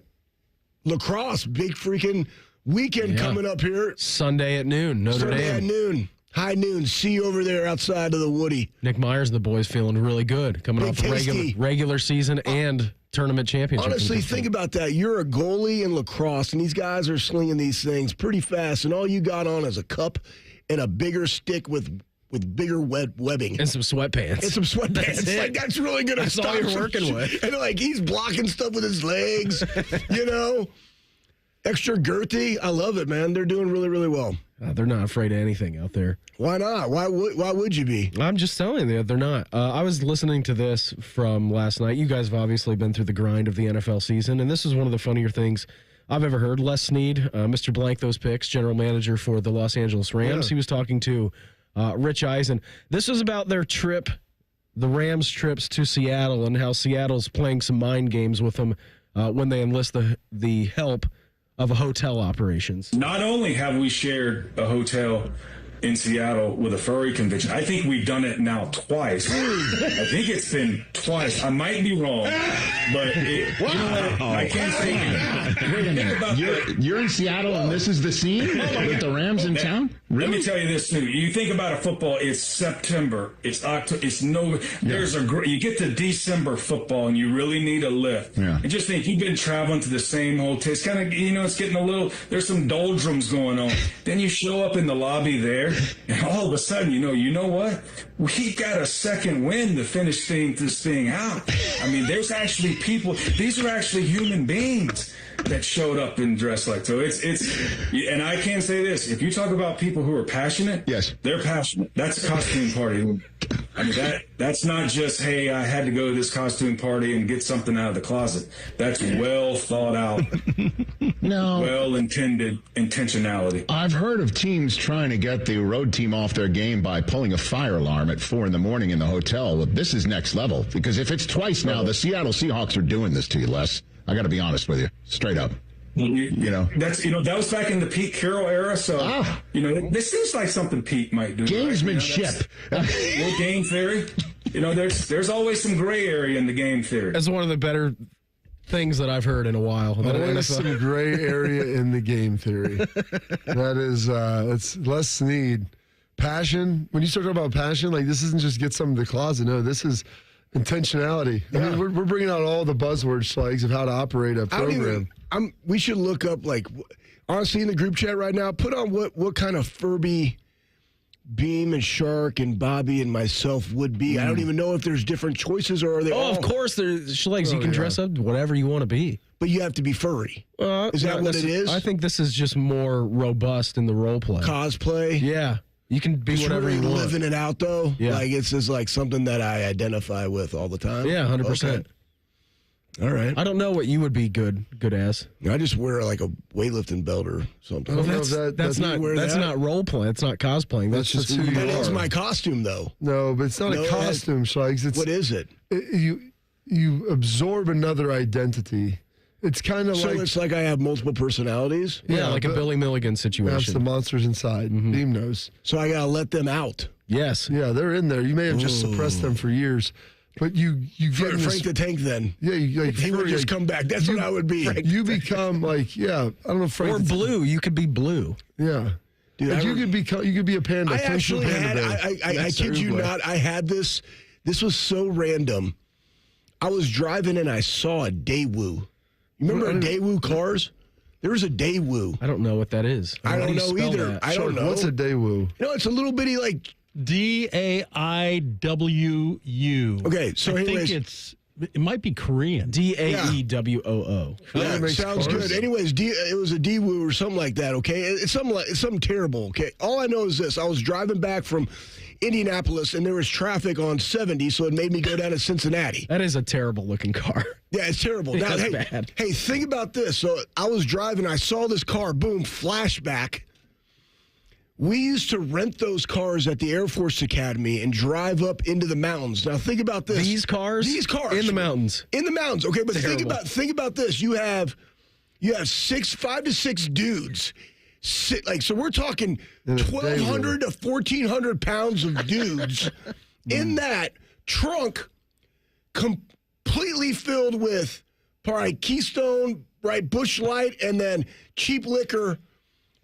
Lacrosse, big freaking weekend coming up here. Sunday at noon, Notre Dame. Sunday at noon. High noon. See you over there outside of the Woody. Nick Myers and the boys feeling really good. Coming off a regular season and tournament championship. Honestly, think about that. You're a goalie in lacrosse, and these guys are slinging these things pretty fast, and all you got on is a cup and a bigger stick with bigger webbing. And some sweatpants. That's really good. That's all you're working with. And he's blocking stuff with his legs, Extra girthy. I love it, man. They're doing really, really well. They're not afraid of anything out there. Why not? Why would you be? I'm just telling you, they're not. I was listening to this from last night. You guys have obviously been through the grind of the NFL season, and this is one of the funnier things I've ever heard. Les Snead, Mr. Blank Those Picks, general manager for the Los Angeles Rams. He was talking to Rich Eisen. This was about their trip, the Rams' trips to Seattle, and how Seattle's playing some mind games with them when they enlist the help of hotel operations. Not only have we shared a hotel in Seattle with a furry convention, I think we've done it now twice. I think it's been twice. I might be wrong, but I can't say it. Wait a minute. You're in Seattle and this is the scene with the Rams in town? Really? Let me tell you this too. You think about a football, it's September, it's October, it's November. You get to December football and you really need a lift. Yeah. And just think, you've been traveling to the same hotel. It's kind of, it's getting a little, there's some doldrums going on. Then you show up in the lobby there and all of a sudden, you know what? We got a second win to finish this thing out. I mean, there's actually people, these are actually human beings that showed up and dressed like. So it's and I can say this, if you talk about people who are passionate, yes, they're passionate. That's a costume party. I mean, that's not just, hey, I had to go to this costume party and get something out of the closet. That's well thought out, well intended intentionality. I've heard of teams trying to get the road team off their game by pulling a fire alarm at 4 a.m. in the hotel. Well, this is next level, because if it's twice now, the Seattle Seahawks are doing this to you, Les. I got to be honest with you, straight up. That's that was back in the Pete Carroll era. So this seems like something Pete might do. Gamesmanship, little game theory. There's always some gray area in the game theory. That's one of the better things that I've heard in a while. There's some gray area in the game theory. That is, it's Les Snead. Passion. When you start talking about passion, like, this isn't just get something to the closet. No, this is intentionality. I mean, we're bringing out all the buzzword Schlegs of how to operate a program. We should look up, like, honestly, in the group chat right now, put on what kind of Furby Beam and Shark and Bobby and myself would be. I don't even know if there's different choices, or are they all? Of course, there's Schlegs. You can dress up whatever you want to be. But you have to be furry. Is that what it is? I think this is just more robust in the role play. Cosplay? Yeah. You can be whatever really you want. living it out, though? Yeah. Like, it's just like something that I identify with all the time? Yeah, 100%. Okay. All right. I don't know what you would be good as. I just wear like a weightlifting belt or something. Well, that's not role play. It's not cosplaying. That's just who you are. That is my costume, though. No, but it's not a costume, Schlegs. What is it? You absorb another identity. It's kind of like... So it's like I have multiple personalities? Yeah, like a Billy Milligan situation. That's the monsters inside. Beam knows. So I got to let them out. Yes. Yeah, they're in there. You may have just suppressed them for years. But you get Frank the Tank, then. Yeah, he would just come back. That's what I would be. You become like, I don't know, Frank. Or blue. You could be blue. Yeah. Dude, you could be a panda. I actually had, I kid you not, I had this. This was so random. I was driving and I saw a Daewoo. You remember Daewoo cars? There was a Daewoo. I don't know what that is. I don't know either. I don't know. What's a Daewoo? It's a little bitty like... D-A-I-W-U. Okay, so I anyways, think it might be Korean. D-A-E-W-O-O. Yeah, sounds good. Anyways, it was a Daewoo or something like that, okay? It's something terrible, okay? All I know is this. I was driving back from Indianapolis, and there was traffic on 70, so it made me go down to Cincinnati. That is a terrible-looking car. Yeah, it's terrible. Yeah, now, that's bad. Hey, think about this. So I was driving. I saw this car, boom, flashback. We used to rent those cars at the Air Force Academy and drive up into the mountains. Now think about this. These cars? These cars. In the mountains. In the mountains. Okay, but think about this. You have 5 to 6 dudes. So we're talking 1,200 to 1,400 pounds of dudes in that trunk, completely filled with probably Keystone, right, Busch Light, and then cheap liquor.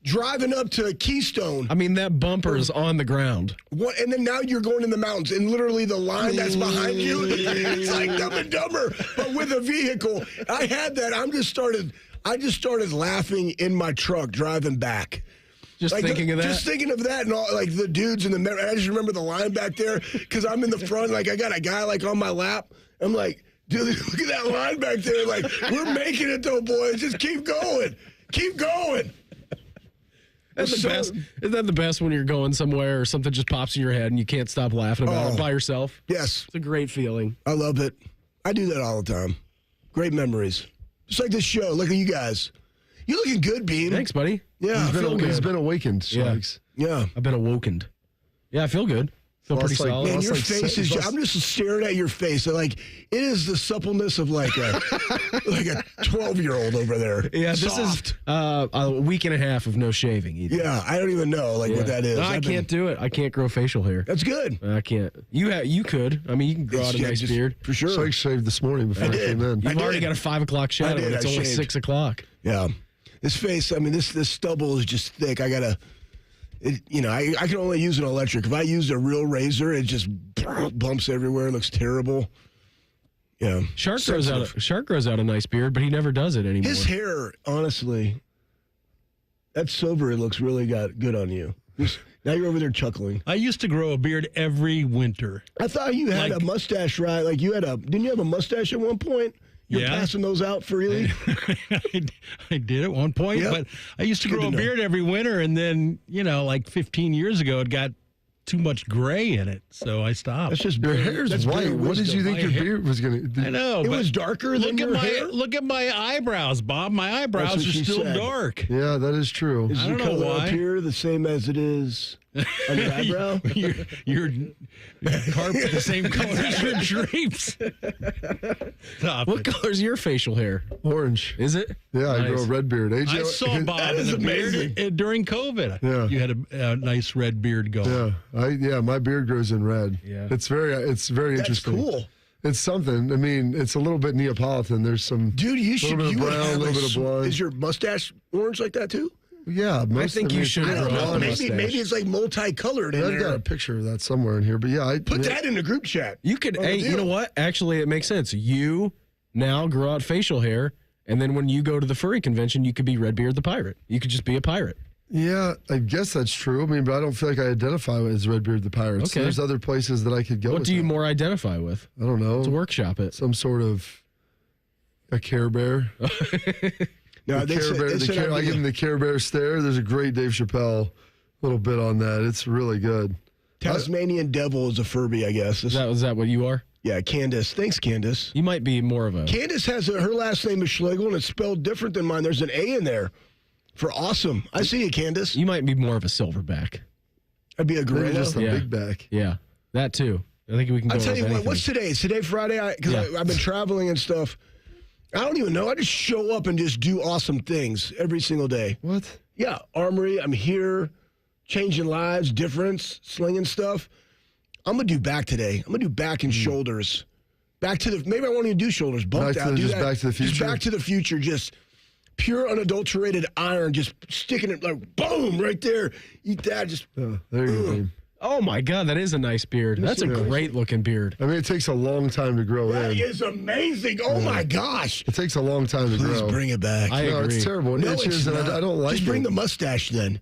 Driving up to Keystone. I mean, that bumper is on the ground. And then now you're going in the mountains, and literally the line that's behind you, it's like Dumb and Dumber, but with a vehicle. I had that. I just started laughing in my truck driving back. Just thinking of that? Just thinking of that and all, like the dudes in the mirror. I just remember the line back there because I'm in the front, like I got a guy like on my lap. I'm like, dude, look at that line back there. Like, we're making it though, boys. Just keep going. Keep going. That's the best. Isn't that the best when you're going somewhere or something just pops in your head and you can't stop laughing about it by yourself? Yes. It's a great feeling. I love it. I do that all the time. Great memories. Just like this show. Look at you guys. You're looking good, Bean. Thanks, buddy. Yeah, he's been awakened, Schlegs. Yeah. I've been awakened. Yeah, I feel good. Feel pretty solid. Man, your face is. I'm just staring at your face. Like it is the suppleness of like a 12-year-old over there. Yeah, Soft. this is a week and a half of no shaving. Either. Yeah, I don't even know what that is. No, I can't do it. I can't grow facial hair. That's good. I can't. You could. I mean, you can grow out a nice beard for sure. Schlegs shaved this morning before I came in. You've already got a 5 o'clock shadow. And it's only 6 o'clock. Yeah, this face. I mean, this stubble is just thick. I gotta. I can only use an electric. If I used a real razor, it just bumps everywhere. It looks terrible. Yeah. Shark grows out a nice beard, but he never does it anymore. His hair, honestly, that silver, it looks really good on you. Now you're over there chuckling. I used to grow a beard every winter. I thought you had a mustache, right? Like didn't you have a mustache at one point? You're passing those out freely? I did at one point, but I used to grow a beard every winter, and then, like 15 years ago, it got too much gray in it, so I stopped. That's just your hair's white. What did you think your beard was going to do? I know. It was darker than your hair? Look at my eyebrows, Bob. My eyebrows are still dark. Yeah, that is true. Is your color up here the same as it is on your eyebrow? Your carpet the same color as your drapes. What color's your facial hair? Orange. Is it? Yeah, I grow a red beard. AJ, I saw Bob in a beard during COVID. Yeah. You had a nice red beard going. Yeah, my beard grows in red. Yeah. It's very interesting. That's cool. It's something. I mean, it's a little bit Neapolitan. There's some little bit of brown, a little bit of blonde. Is your mustache orange like that too? Yeah, I think you should. Maybe it's like multicolored in there. I've got a picture of that somewhere in here, but yeah, put that in the group chat. You could. Hey, you know what? Actually, it makes sense. You now grow out facial hair, And then when you go to the furry convention, you could be Redbeard the pirate. You could just be a pirate. Yeah, I guess that's true. I mean, but I don't feel like I identify as Redbeard the pirate. Okay. So there's other places that I could go. What with do you that. more identify with? I don't know. Let's workshop it. Some sort of a Care Bear. No, I give him the Care Bear stare. There's a great Dave Chappelle little bit on that. It's really good. Tasmanian Devil is a Furby, I guess. Is that what you are? Yeah, Candace. Thanks, Candace. You might be more of a... Candace has her last name is Schlegel, and it's spelled different than mine. There's an A in there for awesome. I see you, Candace. You might be more of a silverback. I'd be a gorilla. Maybe just a big back. Yeah, that too. I think we can go I'll tell you with what, anything. what's today? Is today Friday? Because I've been traveling and stuff. I don't even know. I just show up and just do awesome things every single day. What? Yeah, Armory. I'm here, changing lives, difference, slinging stuff. I'm going to do back today. I'm going to do back and shoulders. Maybe I won't even do shoulders. Bump Back out. to Back to the Future? Just Back to the Future. Just pure unadulterated iron. Just sticking it like, boom, right there. Eat that. Just. There you go, babe. Oh, my God. That is a nice beard. That's a great-looking beard. I mean, it takes a long time to grow That in. is amazing. Oh, my gosh. It takes a long time to Please grow. bring it back. I agree. It's terrible. It No, itches, it's and not. I don't like Just bring it. the mustache then.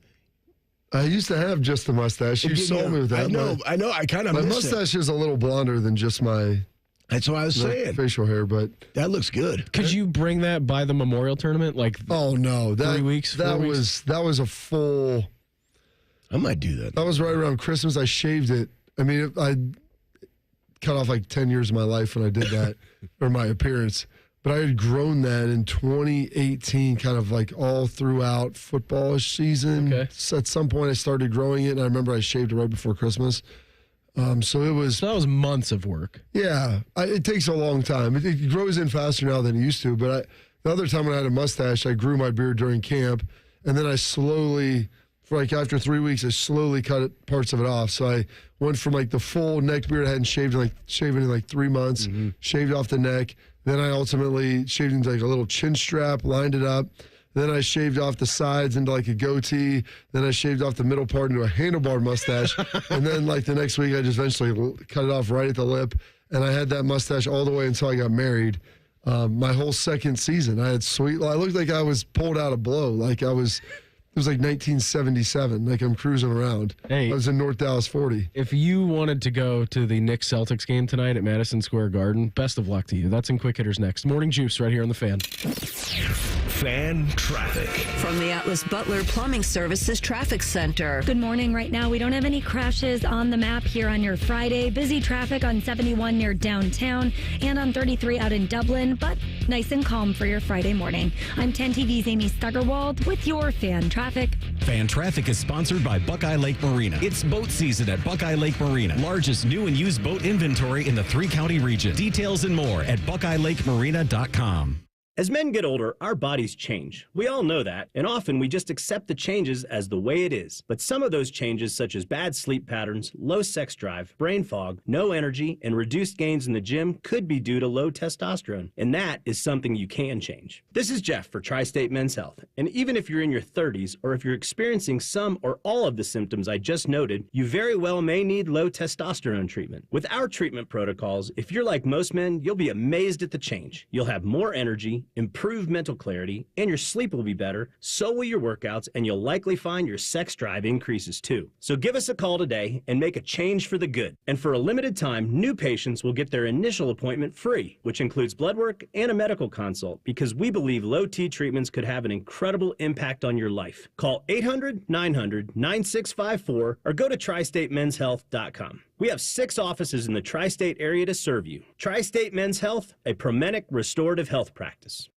I used to have just the mustache. You saw me with that. I know. I kind of My miss mustache is a little blonder than just my That's what I was saying. facial hair, but That looks good. Could you bring that by the Memorial Tournament? Like, oh no, 3 weeks? 4 weeks? That was a full. I might do that. That was right around Christmas. I shaved it. I mean, I cut off like 10 years of my life when I did that, or my appearance. But I had grown that in 2018, kind of like all throughout football-ish season. Okay. So at some point, I started growing it, and I remember I shaved it right before Christmas. So it was. So that was months of work. Yeah, it takes a long time. It grows in faster now than it used to. But the other time when I had a mustache, I grew my beard during camp, and then I slowly, after 3 weeks, I slowly cut parts of it off. So I went from like the full neck beard I hadn't shaved in like 3 months, shaved off the neck. Then I ultimately shaved into like a little chin strap, lined it up. Then I shaved off the sides into like a goatee. Then I shaved off the middle part into a handlebar mustache. And then like the next week, I just eventually cut it off right at the lip. And I had that mustache all the way until I got married. My whole second season, I had I looked like I was pulled out of blow. Like it was like 1977. Like I'm cruising around. Hey, I was in North Dallas 40. If you wanted to go to the Knicks Celtics game tonight at Madison Square Garden, best of luck to you. That's in Quick Hitters next. Morning Juice right here on the Fan. Fan traffic. From the Atlas Butler Plumbing Services Traffic Center. Good morning. Right now, we don't have any crashes on the map here on your Friday. Busy traffic on 71 near downtown and on 33 out in Dublin, but nice and calm for your Friday morning. I'm 10 TV's Amy Stuggerwald with your Fan Traffic. Fan Traffic is sponsored by Buckeye Lake Marina. It's boat season at Buckeye Lake Marina. Largest new and used boat inventory in the 3-county region. Details and more at BuckeyeLakeMarina.com. As men get older, our bodies change. We all know that, and often we just accept the changes as the way it is. But some of those changes, such as bad sleep patterns, low sex drive, brain fog, no energy, and reduced gains in the gym, could be due to low testosterone. And that is something you can change. This is Jeff for Tri-State Men's Health. And even if you're in your 30s, or if you're experiencing some or all of the symptoms I just noted, you very well may need low testosterone treatment. With our treatment protocols, if you're like most men, you'll be amazed at the change. You'll have more energy, improved mental clarity, and your sleep will be better, so will your workouts, and you'll likely find your sex drive increases too. So give us a call today and make a change for the good. And for a limited time, new patients will get their initial appointment free, which includes blood work and a medical consult, because we believe low T treatments could have an incredible impact on your life. Call 800-900-9654 or go to tristatemenshealth.com. We have 6 offices in the tri-state area to serve you. Tri-State Men's Health, a Promenic restorative health practice.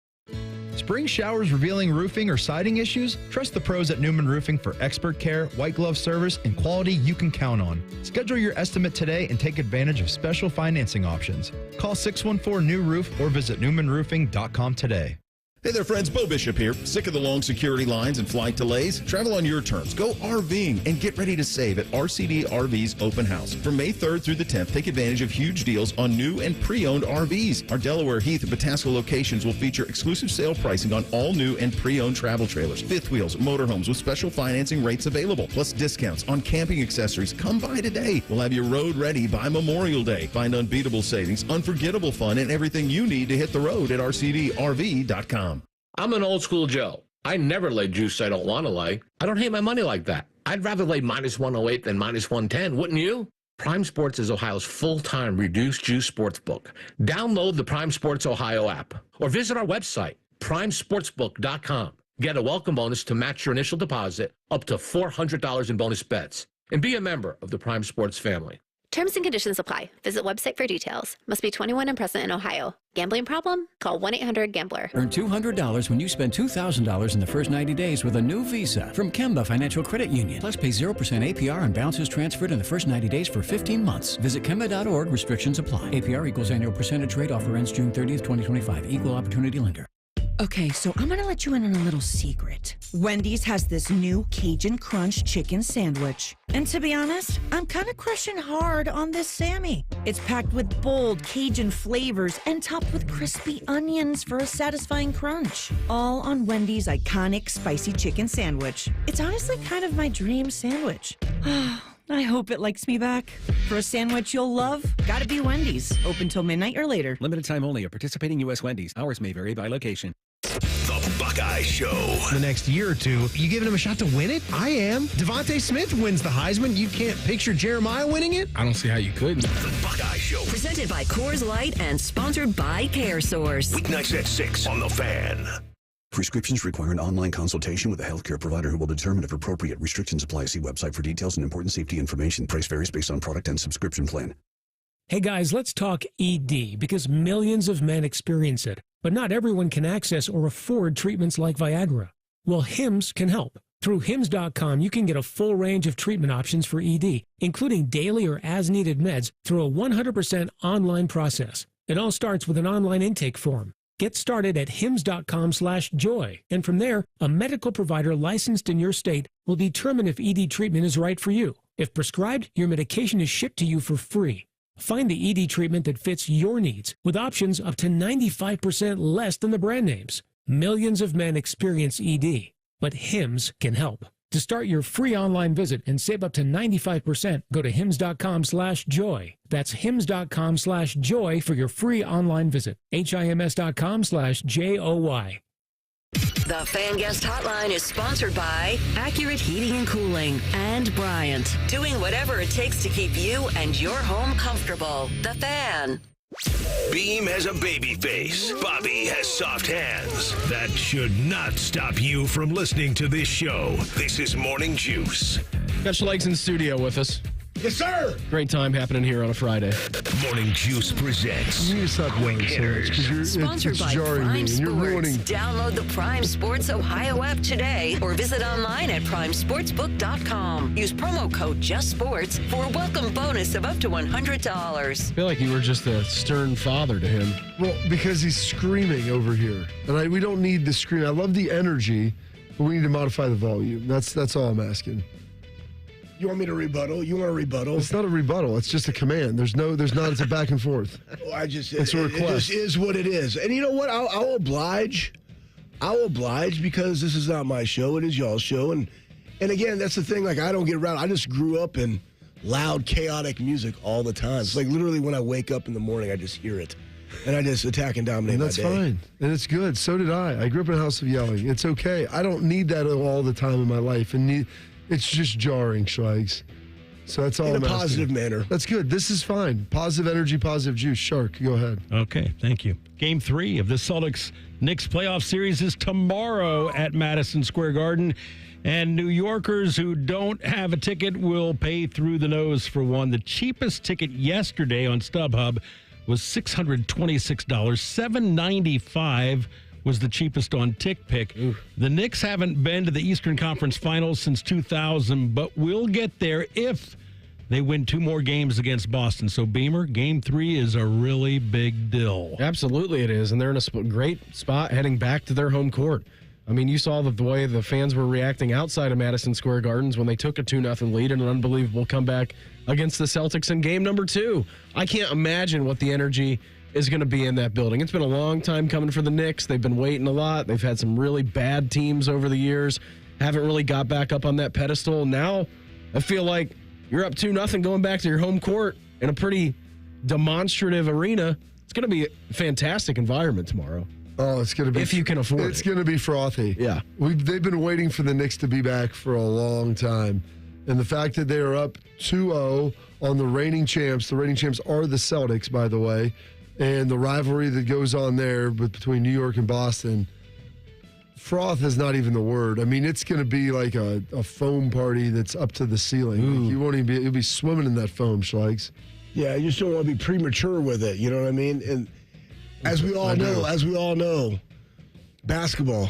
Spring showers revealing roofing or siding issues? Trust the pros at Newman Roofing for expert care, white glove service, and quality you can count on. Schedule your estimate today and take advantage of special financing options. Call 614-NEW-ROOF or visit newmanroofing.com today. Hey there, friends. Bo Bishop here. Sick of the long security lines and flight delays? Travel on your terms. Go RVing and get ready to save at RCD RV's Open House. From May 3rd through the 10th, take advantage of huge deals on new and pre-owned RVs. Our Delaware, Heath, and Patasko locations will feature exclusive sale pricing on all new and pre-owned travel trailers, fifth wheels, motorhomes with special financing rates available, plus discounts on camping accessories. Come by today. We'll have your road ready by Memorial Day. Find unbeatable savings, unforgettable fun, and everything you need to hit the road at RCDRV.com. I'm an old school Joe. I never lay juice I don't want to lay. I don't hate my money like that. I'd rather lay minus 108 than minus 110, wouldn't you? Prime Sports is Ohio's full-time reduced juice sportsbook. Download the Prime Sports Ohio app or visit our website, primesportsbook.com. Get a welcome bonus to match your initial deposit up to $400 in bonus bets. And be a member of the Prime Sports family. Terms and conditions apply. Visit website for details. Must be 21 and present in Ohio. Gambling problem? Call 1-800-GAMBLER. Earn $200 when you spend $2,000 in the first 90 days with a new Visa from Kemba Financial Credit Union. Plus, pay 0% APR on balances transferred in the first 90 days for 15 months. Visit Kemba.org. Restrictions apply. APR equals annual percentage rate. Offer ends June 30th, 2025. Equal opportunity lender. Okay, so I'm gonna let you in on a little secret. Wendy's has this new Cajun Crunch chicken sandwich. And to be honest, I'm kind of crushing hard on this Sammy. It's packed with bold Cajun flavors and topped with crispy onions for a satisfying crunch. All on Wendy's iconic spicy chicken sandwich. It's honestly kind of my dream sandwich. I hope it likes me back. For a sandwich you'll love, gotta be Wendy's. Open till midnight or later. Limited time only at participating U.S. Wendy's. Hours may vary by location. The Buckeye Show. The next year or two, you giving him a shot to win it? I am. Devontae Smith wins the Heisman. You can't picture Jeremiah winning it? I don't see how you could. The Buckeye Show. Presented by Coors Light and sponsored by CareSource. Weeknights at 6 on The Fan. Prescriptions require an online consultation with a healthcare provider who will determine if appropriate. Restrictions apply. See website for details and important safety information. Price varies based on product and subscription plan. Hey guys, let's talk ED because millions of men experience it, but not everyone can access or afford treatments like Viagra. Well, Hims can help. Through Hims.com, you can get a full range of treatment options for ED, including daily or as-needed meds through a 100% online process. It all starts with an online intake form. Get started at hims.com/joy, and from there, a medical provider licensed in your state will determine if ED treatment is right for you. If prescribed, your medication is shipped to you for free. Find the ED treatment that fits your needs with options up to 95% less than the brand names. Millions of men experience ED, but Hims can help. To start your free online visit and save up to 95%, go to hims.com/joy. That's hims.com/joy for your free online visit. HIMS.com/JOY. The Fan Guest Hotline is sponsored by Accurate Heating and Cooling and Bryant, doing whatever it takes to keep you and your home comfortable. The Fan. Beam has a baby face. Bobby has soft hands. That should not stop you from listening to this show. This is Morning Juice. Got Schlegs in studio with us. Yes, sir. Great time happening here on a Friday. Morning Juice presents You need to stop yelling so much because Sponsored it's by jarring Prime me and you're Sports. ruining. Download the Prime Sports Ohio app today or visit online at primesportsbook.com. Use promo code JUSTSPORTS for a welcome bonus of up to $100. I feel like you were just a stern father to him. Well, because he's screaming over here. And we don't need the scream. I love the energy, but we need to modify the volume. That's all I'm asking. You want me to rebuttal? You want a rebuttal? It's not a rebuttal. It's just a command. There's not. It's a back and forth. It's a request. It just is what it is. And you know what? I'll oblige. I'll oblige because this is not my show. It is y'all's show. And again, that's the thing. Like, I don't get around. I just grew up in loud, chaotic music all the time. It's like literally when I wake up in the morning, I just hear it. And I just attack and dominate and that's my day. Fine. And it's good. So did I. I grew up in a house of yelling. It's okay. I don't need that all the time in my life. And it's just jarring, Schlegs. So that's all in I'm a positive asking. manner. That's good. This is fine. Positive energy, positive juice. Shark, go ahead. Okay, thank you. Game 3 of the Celtics-Knicks playoff series is tomorrow at Madison Square Garden. And New Yorkers who don't have a ticket will pay through the nose for one. The cheapest ticket yesterday on StubHub was $626. $795 was the cheapest on TickPick. The Knicks haven't been to the Eastern Conference Finals since 2000, but will get there if they win 2 more games against Boston. So, Beamer, Game 3 is a really big deal. Absolutely it is, and they're in a great spot heading back to their home court. I mean, you saw the way the fans were reacting outside of Madison Square Gardens when they took a 2-0 lead in an unbelievable comeback against the Celtics in game number 2. I can't imagine what the energy is going to be in that building. It's been a long time coming for the Knicks. They've been waiting a lot. They've had some really bad teams over the years. Haven't really got back up on that pedestal. Now, I feel like you're up 2-0 going back to your home court in a pretty demonstrative arena. It's going to be a fantastic environment tomorrow. Oh, it's going to be. If you can afford it. It's going to be frothy. Yeah. They've been waiting for the Knicks to be back for a long time. And the fact that they are up 2-0 on the reigning champs are the Celtics, by the way, and the rivalry that goes on there between New York and Boston, froth is not even the word. I mean, it's going to be like a foam party that's up to the ceiling. Like you won't even you'll be swimming in that foam, Schlegs. Yeah, you just don't want to be premature with it. You know what I mean? And as we all know, basketball,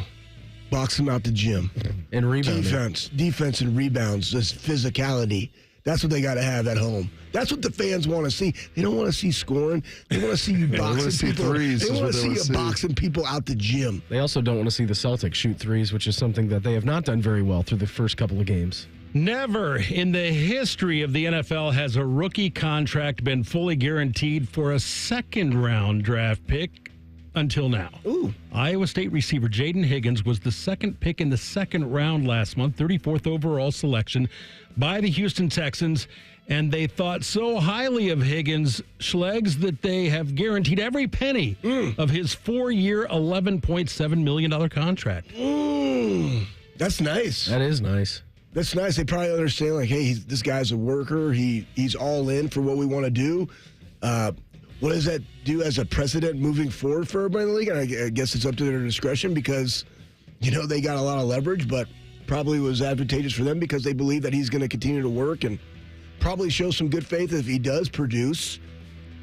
boxing out the gym. And rebounding. Defense and rebounds, just physicality. That's what they got to have at home. That's what the fans want to see. They don't want to see scoring. They want to see you boxing people. Threes they want to see you boxing people out the gym. They also don't want to see the Celtics shoot threes, which is something that they have not done very well through the first couple of games. Never in the history of the NFL has a rookie contract been fully guaranteed for a second-round draft pick until now. Ooh. Iowa State receiver Jaden Higgins was the second pick in the second round last month, 34th overall selection by the Houston Texans, and they thought so highly of Higgins, Schlegs, that they have guaranteed every penny of his 4-year, $11.7 million contract. That's nice. That is nice. That's nice. They probably understand, like, hey, this guy's a worker. He's all in for what we want to do. What does that do as a precedent moving forward for everybody in the league? And I guess it's up to their discretion because, they got a lot of leverage, but probably was advantageous for them because they believe that he's going to continue to work and probably show some good faith if he does produce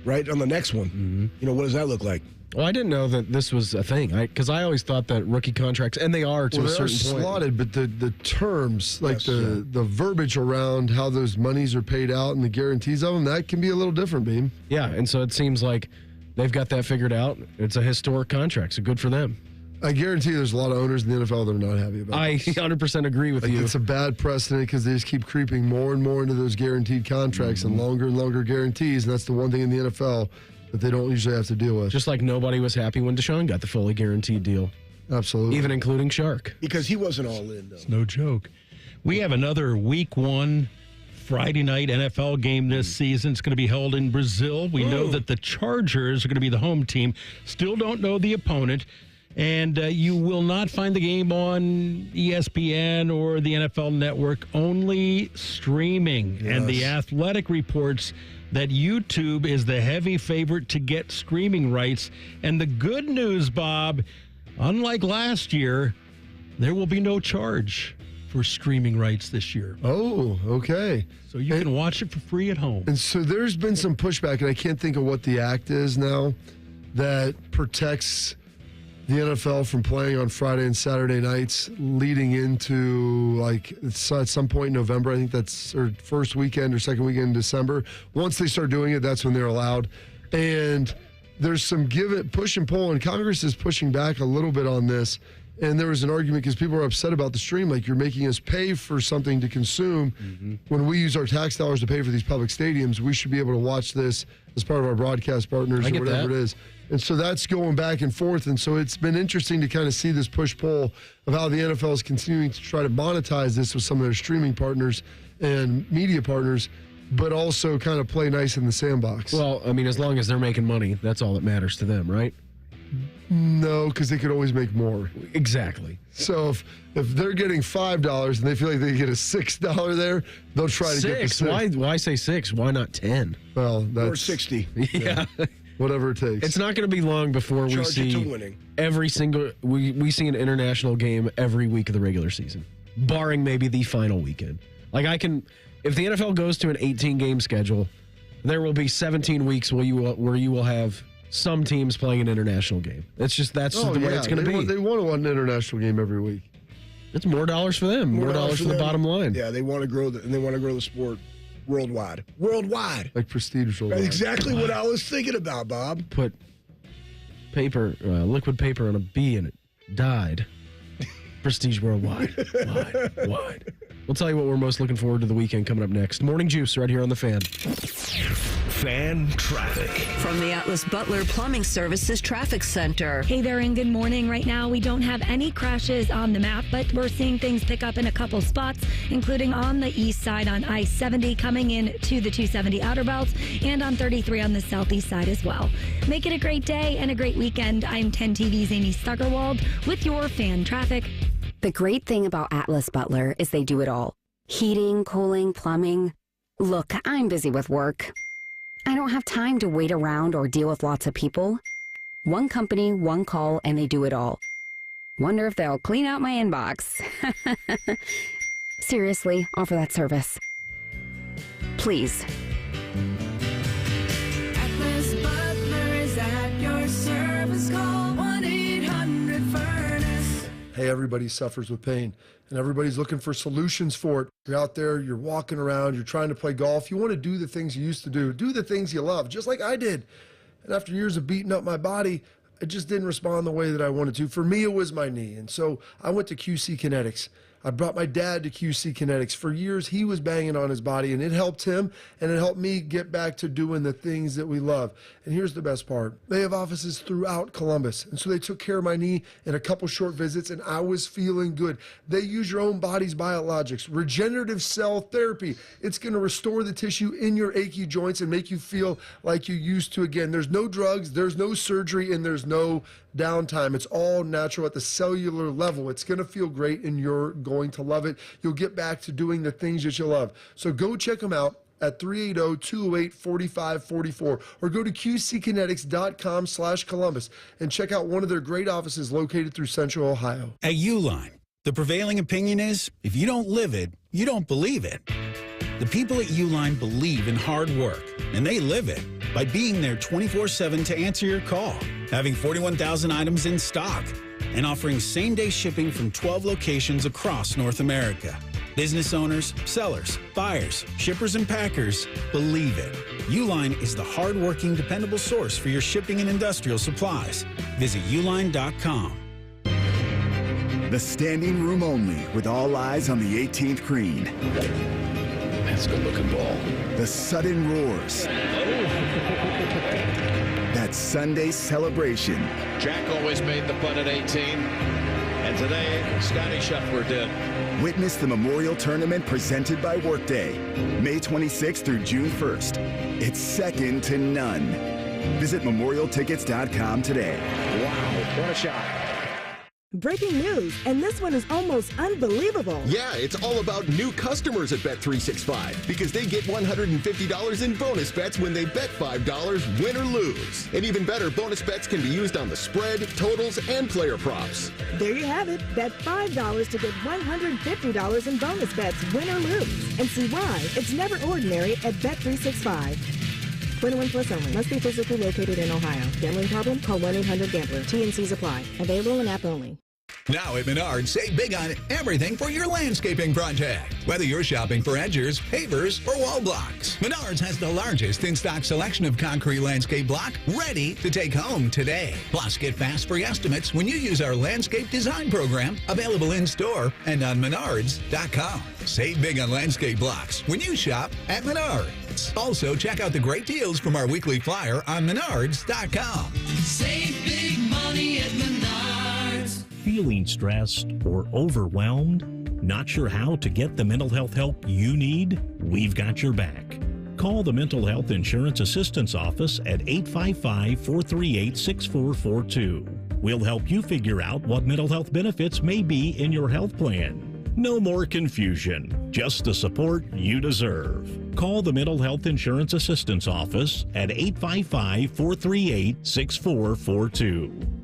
right on the next one. Mm-hmm. What does that look like? Well, I didn't know that this was a thing because I always thought that rookie contracts, and they are to a certain point. They're slotted, but the terms, like the verbiage around how those monies are paid out and the guarantees of them, that can be a little different, Beam. Yeah, and so it seems like they've got that figured out. It's a historic contract, so good for them. I guarantee there's a lot of owners in the NFL that are not happy about it. I 100% agree with you. It's a bad precedent because they just keep creeping more and more into those guaranteed contracts and longer guarantees, and that's the one thing in the NFL that they don't usually have to deal with. Just like nobody was happy when Deshaun got the fully guaranteed deal. Absolutely. Even including Shark. Because he wasn't all in, though. It's no joke. We have another Week 1 Friday night NFL game this season. It's going to be held in Brazil. We know that the Chargers are going to be the home team. Still don't know the opponent. And you will not find the game on ESPN or the NFL Network, only streaming. Yes. And The Athletic reports that YouTube is the heavy favorite to get streaming rights. And the good news, Bob, unlike last year, there will be no charge for streaming rights this year. Oh, okay. So you can watch it for free at home. And so there's been some pushback, and I can't think of what the act is now that protects the NFL from playing on Friday and Saturday nights leading into at some point in November. I think that's or first weekend or second weekend in December. Once they start doing it, that's when they're allowed. And there's some push and pull, and Congress is pushing back a little bit on this. And there was an argument because people are upset about the stream, like you're making us pay for something to consume. Mm-hmm. When we use our tax dollars to pay for these public stadiums, we should be able to watch this as part of our broadcast partners or whatever it is. And so that's going back and forth. And so it's been interesting to kind of see this push-pull of how the NFL is continuing to try to monetize this with some of their streaming partners and media partners, but also kind of play nice in the sandbox. Well, I mean, as long as they're making money, that's all that matters to them, right? No, because they could always make more. Exactly. So if they're getting $5 and they feel like they get a $6 there, they'll try to get the $6. Why say 6? Why not 10? Well, that's or 60. Yeah. Whatever it takes. It's not going to be long before we see every single we see an international game every week of the regular season, barring maybe the final weekend. Like if the NFL goes to an 18-game schedule, there will be 17 weeks where you will have some teams playing an international game. That's the way it's going to be. They want an international game every week. It's more dollars for them. More dollars for the bottom line. Yeah, they want to grow the sport worldwide. Like prestige worldwide. That's exactly what I was thinking about, Bob. Put liquid paper on a bee and it died. Prestige worldwide. Wide. We'll tell you what we're most looking forward to the weekend coming up next. Morning Juice right here on The Fan. Fan Traffic. From the Atlas Butler Plumbing Services Traffic Center. Hey there, and good morning. Right now, we don't have any crashes on the map, but we're seeing things pick up in a couple spots, including on the east side on I-70 coming in to the 270 Outer Belts and on 33 on the southeast side as well. Make it a great day and a great weekend. I'm 10 TV's Amy Stuggerwald with your Fan Traffic. The great thing about Atlas Butler is they do it all. Heating, cooling, plumbing. Look, I'm busy with work. I don't have time to wait around or deal with lots of people. One company, one call, and they do it all. Wonder if they'll clean out my inbox. Seriously, offer that service. Please. Atlas Butler is at your service. Call 1-800-FURNACE. Hey, everybody suffers with pain, and everybody's looking for solutions for it. You're out there, you're walking around, you're trying to play golf. You want to do the things you used to do the things you love, just like I did. And after years of beating up my body, it just didn't respond the way that I wanted to. For me, it was my knee. And so I went to QC Kinetics. I brought my dad to QC Kinetics. For years, he was banging on his body, and it helped him, and it helped me get back to doing the things that we love. And here's the best part. They have offices throughout Columbus, and so they took care of my knee in a couple short visits, and I was feeling good. They use your own body's biologics, regenerative cell therapy. It's going to restore the tissue in your achy joints and make you feel like you used to again. There's no drugs, there's no surgery, and there's no downtime. It's all natural at the cellular level. It's going to feel great, and you're going to love it. You'll get back to doing the things that you love. So go check them out at 380-208-4544 or go to qckinetics.com/Columbus and check out one of their great offices located through Central Ohio. At Uline, the prevailing opinion is if you don't live it, you don't believe it. The people at Uline believe in hard work, and they live it by being there 24/7 to answer your call, having 41,000 items in stock, and offering same-day shipping from 12 locations across North America. Business owners, sellers, buyers, shippers, and packers believe it. Uline is the hard-working, dependable source for your shipping and industrial supplies. Visit uline.com. The standing room only, with all eyes on the 18th green. That's a good-looking ball. The sudden roars. That Sunday celebration. Jack always made the putt at 18, and today Scotty Scheffler did. Witness the Memorial Tournament presented by Workday, May 26th through June 1st. It's second to none. Visit memorialtickets.com today. Wow, what a shot. Breaking news, and this one is almost unbelievable. Yeah, it's all about new customers at Bet365 because they get $150 in bonus bets when they bet $5, win or lose. And even better, bonus bets can be used on the spread, totals, and player props. There you have it. Bet $5 to get $150 in bonus bets, win or lose. And see why it's never ordinary at Bet365. 21 plus only. Must be physically located in Ohio. Gambling problem? Call 1-800-GAMBLER. T&Cs apply. Available in app only. Now at Menards, save big on everything for your landscaping project. Whether you're shopping for edgers, pavers, or wall blocks, Menards has the largest in-stock selection of concrete landscape block ready to take home today. Plus, get fast free estimates when you use our landscape design program, available in-store and on Menards.com. Save big on landscape blocks when you shop at Menards. Also, check out the great deals from our weekly flyer on Menards.com. Save big money at Menards. Feeling stressed or overwhelmed? Not sure how to get the mental health help you need? We've got your back. Call the Mental Health Insurance Assistance Office at 855-438-6442. We'll help you figure out what mental health benefits may be in your health plan. No more confusion, just the support you deserve. Call the Mental Health Insurance Assistance Office at 855-438-6442.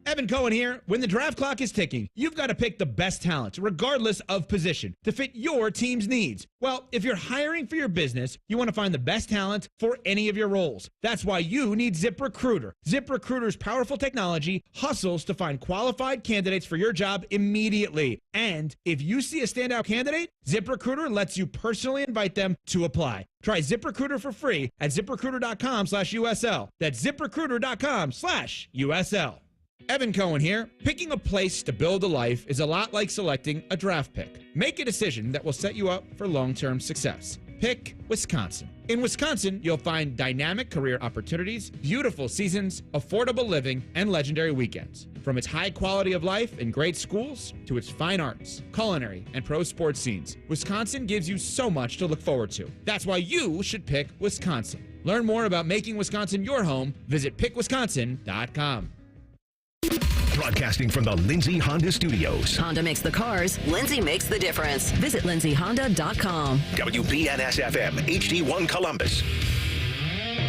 Evan Cohen here. When the draft clock is ticking, you've got to pick the best talent, regardless of position, to fit your team's needs. Well, if you're hiring for your business, you want to find the best talent for any of your roles. That's why you need ZipRecruiter. ZipRecruiter's powerful technology hustles to find qualified candidates for your job immediately. And if you see a standout candidate, ZipRecruiter lets you personally invite them to apply. Try ZipRecruiter for free at ZipRecruiter.com/USL. That's ZipRecruiter.com/USL. Evan Cohen here. Picking a place to build a life is a lot like selecting a draft pick. Make a decision that will set you up for long-term success. Pick Wisconsin. In Wisconsin, you'll find dynamic career opportunities, beautiful seasons, affordable living, and legendary weekends. From its high quality of life and great schools to its fine arts, culinary, and pro sports scenes, Wisconsin gives you so much to look forward to. That's why you should pick Wisconsin. Learn more about making Wisconsin your home. Visit pickwisconsin.com. Broadcasting from the Lindsay Honda Studios. Honda makes the cars, Lindsay makes the difference. Visit lindsayhonda.com. WBNS-FM, HD1 Columbus.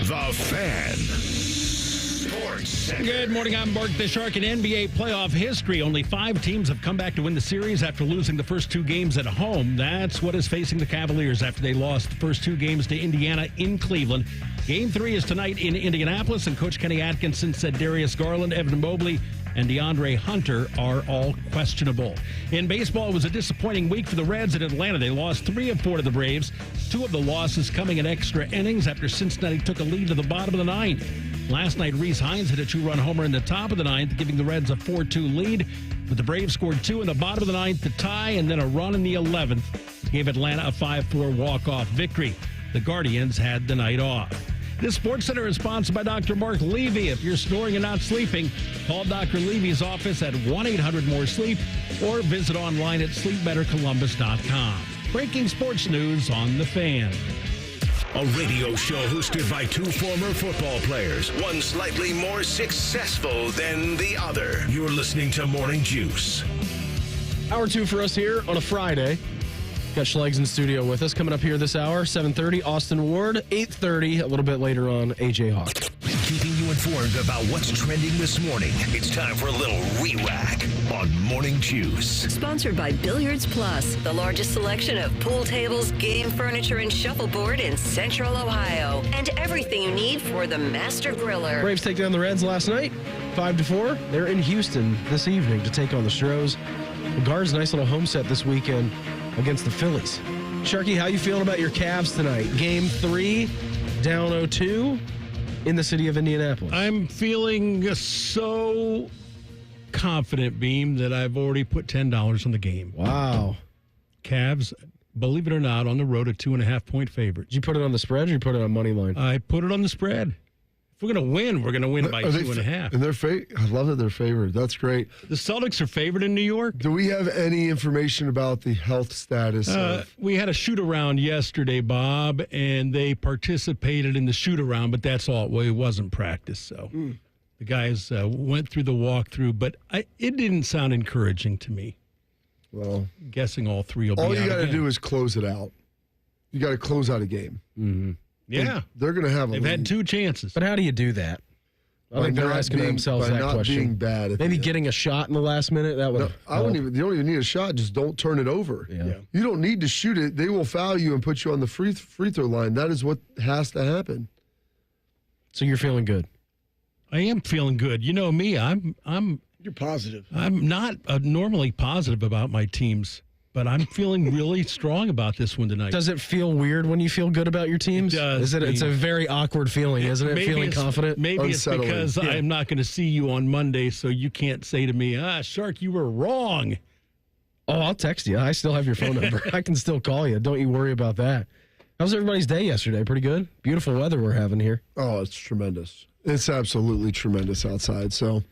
The Fan. Sports Center. Good morning, I'm Mark the Shark. In NBA playoff history, only 5 teams have come back to win the series after losing the first 2 games at home. That's what is facing the Cavaliers after they lost the first 2 games to Indiana in Cleveland. Game 3 is tonight in Indianapolis, and Coach Kenny Atkinson said Darius Garland, Evan Mobley, and DeAndre Hunter are all questionable. In baseball, it was a disappointing week for the Reds in Atlanta. They lost 3 of 4 to the Braves, 2 of the losses coming in extra innings after Cincinnati took a lead to the bottom of the 9th. Last night, Rhys Hines hit a 2-run homer in the top of the 9th, giving the Reds a 4-2 lead. But the Braves scored 2 in the bottom of the 9th to tie, and then a run in the 11th gave Atlanta a 5-4 walk-off victory. The Guardians had the night off. This Sports Center is sponsored by Dr. Mark Levy. If you're snoring and not sleeping, call Dr. Levy's office at 1-800-MORE-SLEEP or visit online at sleepbettercolumbus.com. Breaking sports news on The Fan. A radio show hosted by 2 former football players, one slightly more successful than the other. You're listening to Morning Juice. Hour 2 for us here on a Friday. Got Schlegs in the studio with us. Coming up here this hour, 7:30, Austin Ward. 8:30, a little bit later on, AJ Hawk. Keeping you informed about what's trending this morning. It's time for a little re-rack on Morning Juice. Sponsored by Billiards Plus, the largest selection of pool tables, game furniture, and shuffleboard in Central Ohio. And everything you need for the master griller. Braves take down the Reds last night, 5-4. They're in Houston this evening to take on the Stros. The Guards, nice little home set this weekend against the Phillies. Sharky, how you feeling about your Cavs tonight? Game 3, down 0-2 in the city of Indianapolis. I'm feeling so confident, Beam, that I've already put $10 on the game. Wow. Cavs, believe it or not, on the road, a 2.5-point favorite. Did you put it on the spread or you put it on money line? I put it on the spread. If we're going to win by 2.5. And I love that they're favored. That's great. The Celtics are favored in New York. Do we have any information about the health status of... We had a shoot-around yesterday, Bob, and they participated in the shoot-around, but that's all. Well, it wasn't practice, so the guys went through the walkthrough, but it didn't sound encouraging to me. Well, I'm guessing all 3 will be out. All you got to again. do is close it out. You got to close out a game. Mm-hmm. Yeah. They're going to have a They've had 2 chances. But how do you do that? I think they're asking themselves that question. Being bad. Maybe getting a shot in the last minute. That would. You don't even need a shot. Just don't turn it over. Yeah. You don't need to shoot it. They will foul you and put you on the free throw line. That is what has to happen. So you're feeling good. I am feeling good. You know me. You're positive. I'm not normally positive about my teams, but I'm feeling really strong about this one tonight. Does it feel weird when you feel good about your teams? It does. It's a very awkward feeling, isn't it? Feeling confident? Maybe Unsettling. It's because I'm not going to see you on Monday, so you can't say to me, Shark, you were wrong. Oh, I'll text you. I still have your phone number. I can still call you. Don't you worry about that. How was everybody's day yesterday? Pretty good? Beautiful weather we're having here. Oh, it's tremendous. It's absolutely tremendous outside. So,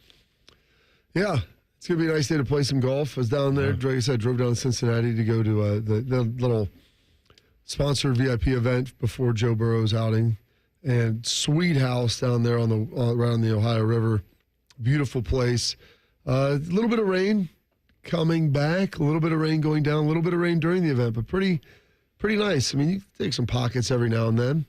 yeah. It's going to be a nice day to play some golf. I was down there. Like I said, drove down to Cincinnati to go to the little sponsored VIP event before Joe Burrow's outing. And sweet house down there around the Ohio River. Beautiful place. A little bit of rain coming back. A little bit of rain going down. A little bit of rain during the event. But pretty nice. I mean, you take some pockets every now and then.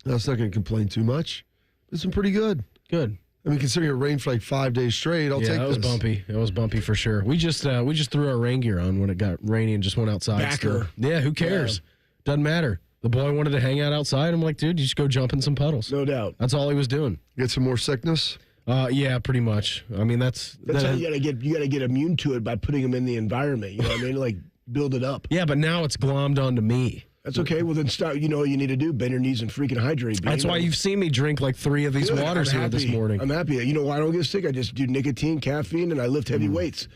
That's not going to complain too much. It's been pretty good. Good. I mean, considering it rained for like 5 days straight, I'll take this. It was bumpy. It was bumpy for sure. We just threw our rain gear on when it got rainy and just went outside. Backer. Yeah, who cares? Yeah. Doesn't matter. The boy wanted to hang out outside. I'm like, dude, you just go jump in some puddles. No doubt. That's all he was doing. Get some more sickness? Yeah, pretty much. I mean, that's how you gotta get immune to it by putting them in the environment. You know what I mean? Like build it up. Yeah, but now it's glommed onto me. That's okay. Well, then start. You know what you need to do? Bend your knees and freaking hydrate. That's why you've seen me drink like 3 of these waters here this morning. I'm happy. You know why I don't get sick? I just do nicotine, caffeine, and I lift heavy weights.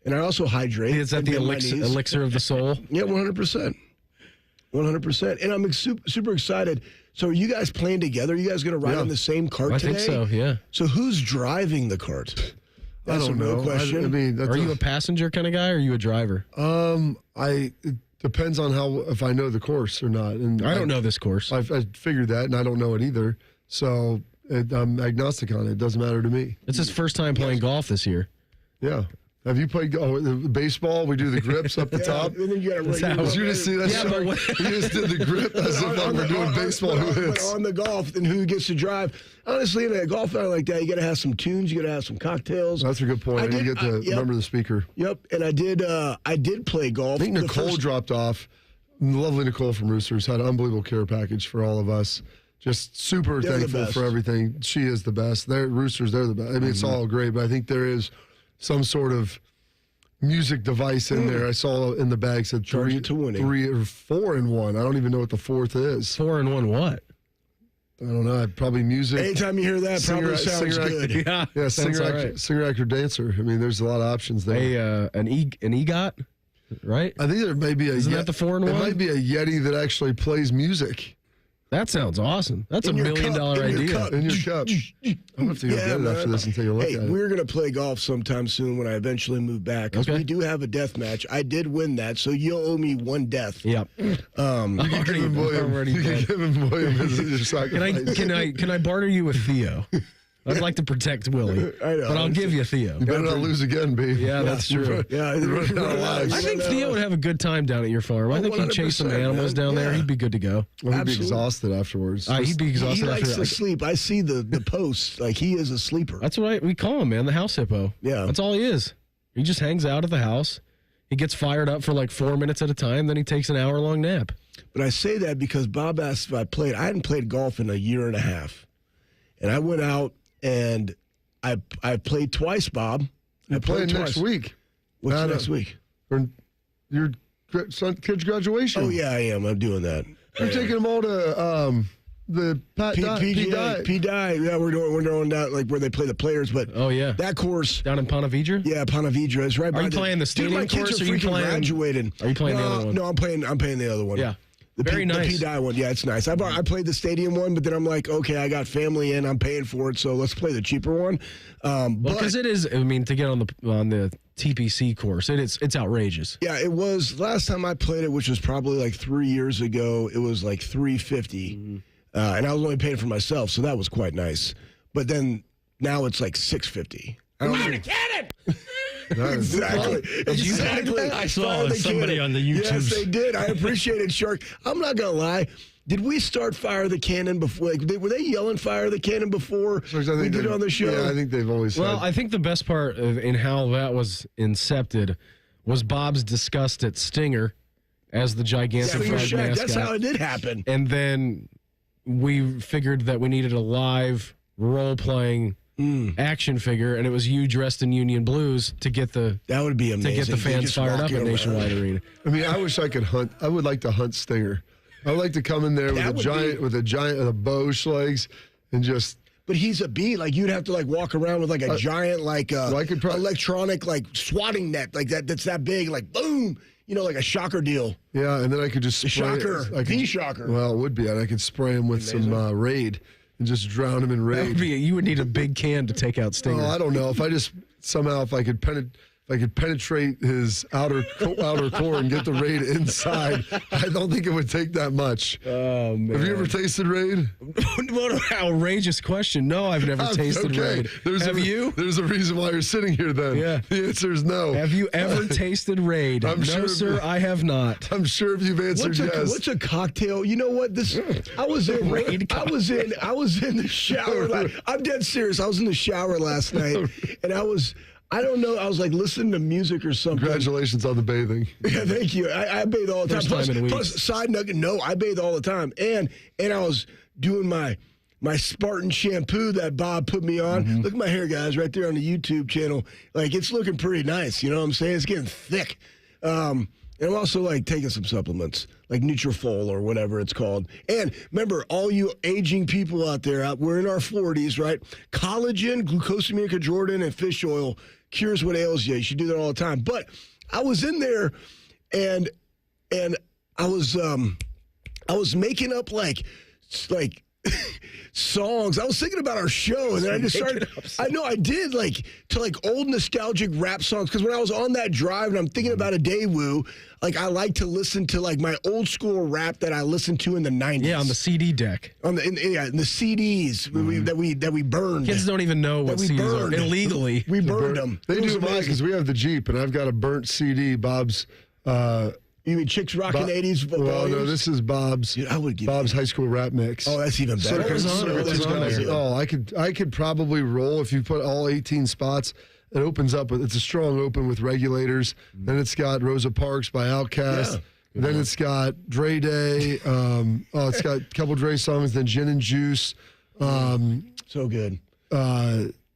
And I also hydrate. Is that the elixir of the soul? Yeah, 100%. 100%. And I'm super excited. So are you guys playing together? Are you guys going to ride in the same cart today? I think so, yeah. So who's driving the cart? That's I don't know. Question. I mean, are you a passenger kind of guy or are you a driver? It depends on if I know the course or not. And I don't know this course. I figured that, and I don't know it either. So I'm agnostic on it. It doesn't matter to me. It's his first time playing golf this year. Yeah. Have you played baseball? We do the grips up the top. And then you got you just see that? Yeah, we just did the grip as if we're doing baseball. But on the golf, then who gets to drive? Honestly, in a golf outing like that, you got to have some tunes. You got to have some cocktails. That's a good point. You get to remember the speaker. Yep, and I did play golf. I think Nicole dropped off. Lovely Nicole from Roosters had an unbelievable care package for all of us. Just super thankful for everything. She is the best. Roosters, they're the best. I mean, it's all great, but I think there is some sort of music device in there. I saw in the bag said 3 or 4 in 1. I don't even know what the fourth is. 4 in 1 what? I don't know. Probably music. Anytime you hear that, probably sounds good. Yeah, singer, actor, dancer. I mean, there's a lot of options there. An EGOT, right? I think there may be Isn't that the 4 in 1? It might be a Yeti that actually plays music. That sounds awesome. That's $1 million idea. In your cup. I'm going to have to go get it after this and take a look at it. We're going to play golf sometime soon when I eventually move back. Because we do have a death match. I did win that, so you'll owe me 1 death. Yep. You can give him his sacrifice. Can I barter you with Theo? I'd like to protect Willie, but I'll give you Theo. You better not lose again, babe. Yeah, that's true. I think Theo would have a good time down at your farm. I think he'd chase some animals down there. He'd be good to go. Well, he'd be exhausted afterwards. He'd be exhausted. He likes to sleep. I see the posts. Like, he is a sleeper. That's what we call him, man. The house hippo. Yeah. That's all he is. He just hangs out at the house. He gets fired up for like 4 minutes at a time. Then he takes an hour-long nap. But I say that because Bob asked if I played. I hadn't played golf in a year and a half. And I went out and I played twice, Bob. You're playing next week. What's next week? For your kid's graduation. Oh, yeah, I am. I'm doing that. You're taking them all to the P-Dye. Yeah, we're doing that, like where they play the players. But that course down in Ponte Vedra. Yeah, Ponte Vedra is right. Are you playing the stadium course? Or are you playing? Graduated. Are you playing the other one? No, I'm playing the other one. Yeah. Very nice. The P-Dye one, yeah, it's nice. I played the stadium one, but then I'm like, okay, I got family in, I'm paying for it, so let's play the cheaper one. Because it is, I mean, to get on the TPC course, it's outrageous. Yeah, it was. Last time I played it, which was probably like 3 years ago, it was like $350, and I was only paying for myself, so that was quite nice. But then now it's like $650. Cannon! Exactly. I saw somebody on the YouTube. Yes, they did. I appreciate it, Shark. I'm not going to lie. Did we start Fire the Cannon before? Like, were they yelling Fire the Cannon before we did it on the show? Yeah, I think they've always Well, I think the best part in how that was incepted was Bob's disgust at Stinger as the gigantic frog mascot. That's how it did happen. And then we figured that we needed a live role-playing action figure, and it was you dressed in Union Blues to get the that would be amazing. To get the fans fired up at Nationwide Arena. I mean, I wish I could hunt. I would like to hunt Stinger. I would like to come in there with a bow, Schlegs, and just. But he's a bee. Like, you'd have to like walk around with like a giant electronic like swatting net like that. That's that big. Like boom. You know, like a shocker deal. Yeah, and then I could just spray the shocker. Well, it would be, and I could spray him with some Raid. And just drown him in Raid. You would need a big can to take out Stinger. Oh, I don't know. If I just if I could penetrate his outer core and get the Raid inside, I don't think it would take that much. Oh, man. Have you ever tasted Raid? What an outrageous question. No, I've never tasted Raid. Have you? There's a reason why you're sitting here then. Yeah. The answer is no. Have you ever tasted Raid? No, sir, I have not. I'm sure if you've answered yes. What's a cocktail? You know what? I was in the shower. I'm dead serious. I was in the shower last night, and I don't know. I was like listening to music or something. Congratulations on the bathing. Yeah, thank you. I bathe all the time. Plus, side nugget, no, I bathe all the time. And I was doing my Spartan shampoo that Bob put me on. Mm-hmm. Look at my hair, guys, right there on the YouTube channel. Like, it's looking pretty nice. You know what I'm saying? It's getting thick. And I'm also like taking some supplements, like Nutrafol or whatever it's called. And remember, all you aging people out there, we're in our 40s, right? Collagen, glucosamine, Jordan, and fish oil cures what ails you. You should do that all the time. But I was in there, and I was I was making up like songs. I was thinking about our show, and then I just started. I know I did to old nostalgic rap songs, because when I was on that drive and I'm thinking about a Daewoo, I like to listen to my old school rap that I listened to in the 90s. Yeah, on the CD deck. In the CDs that we burned. Kids don't even know what CDs are illegally. We burned them. They do mine because we have the Jeep, and I've got a burnt CD. Bob's. You mean Chicks Rockin' 80s? Well, no, this is Bob's. Dude, I would give Bob's high school rap mix. Oh, that's even better. I could probably roll if you put all 18 spots. It opens up. It's a strong open with Regulators. Then it's got Rosa Parks by Outkast. Yeah. Then it's got Dre Day. It's got a couple Dre songs. Then Gin and Juice. So good.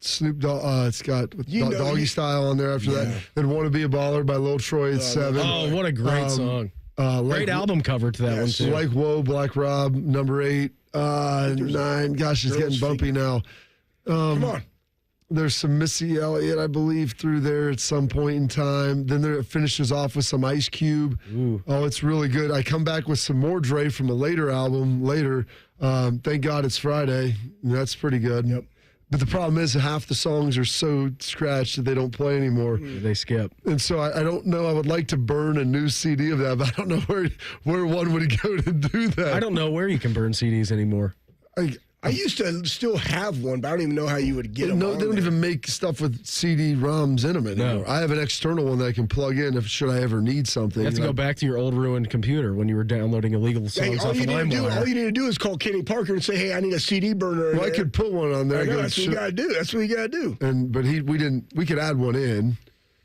Snoop Dogg. It's got Doggy Style on there after that. Then "Wanna Be a Baller" by Lil Troy at 7. Oh, what a great song! Great album cover to that one too. Like Whoa, Black Rob, number 8, 9. Gosh, it's getting bumpy now. Come on. There's some Missy Elliott, I believe, through there at some point in time. Then there finishes off with some Ice Cube. Ooh. Oh, it's really good. I come back with some more Dre from a later album later. Thank God It's Friday. That's pretty good. Yep. But the problem is half the songs are so scratched that they don't play anymore. They skip. And so I don't know. I would like to burn a new CD of that, but I don't know where one would go to do that. I don't know where you can burn CDs anymore. I used to still have one, but I don't even know how you would get them. No, they don't even make stuff with CD-ROMs in them anymore. No. I have an external one that I can plug in should I ever need something. You have to go back to your old ruined computer when you were downloading illegal songs off of LimeWire. All you need to do is call Kenny Parker and say, "Hey, I need a CD burner." Well, I could put one on there. That's what you got to do. That's what you got to do. But we could add one in.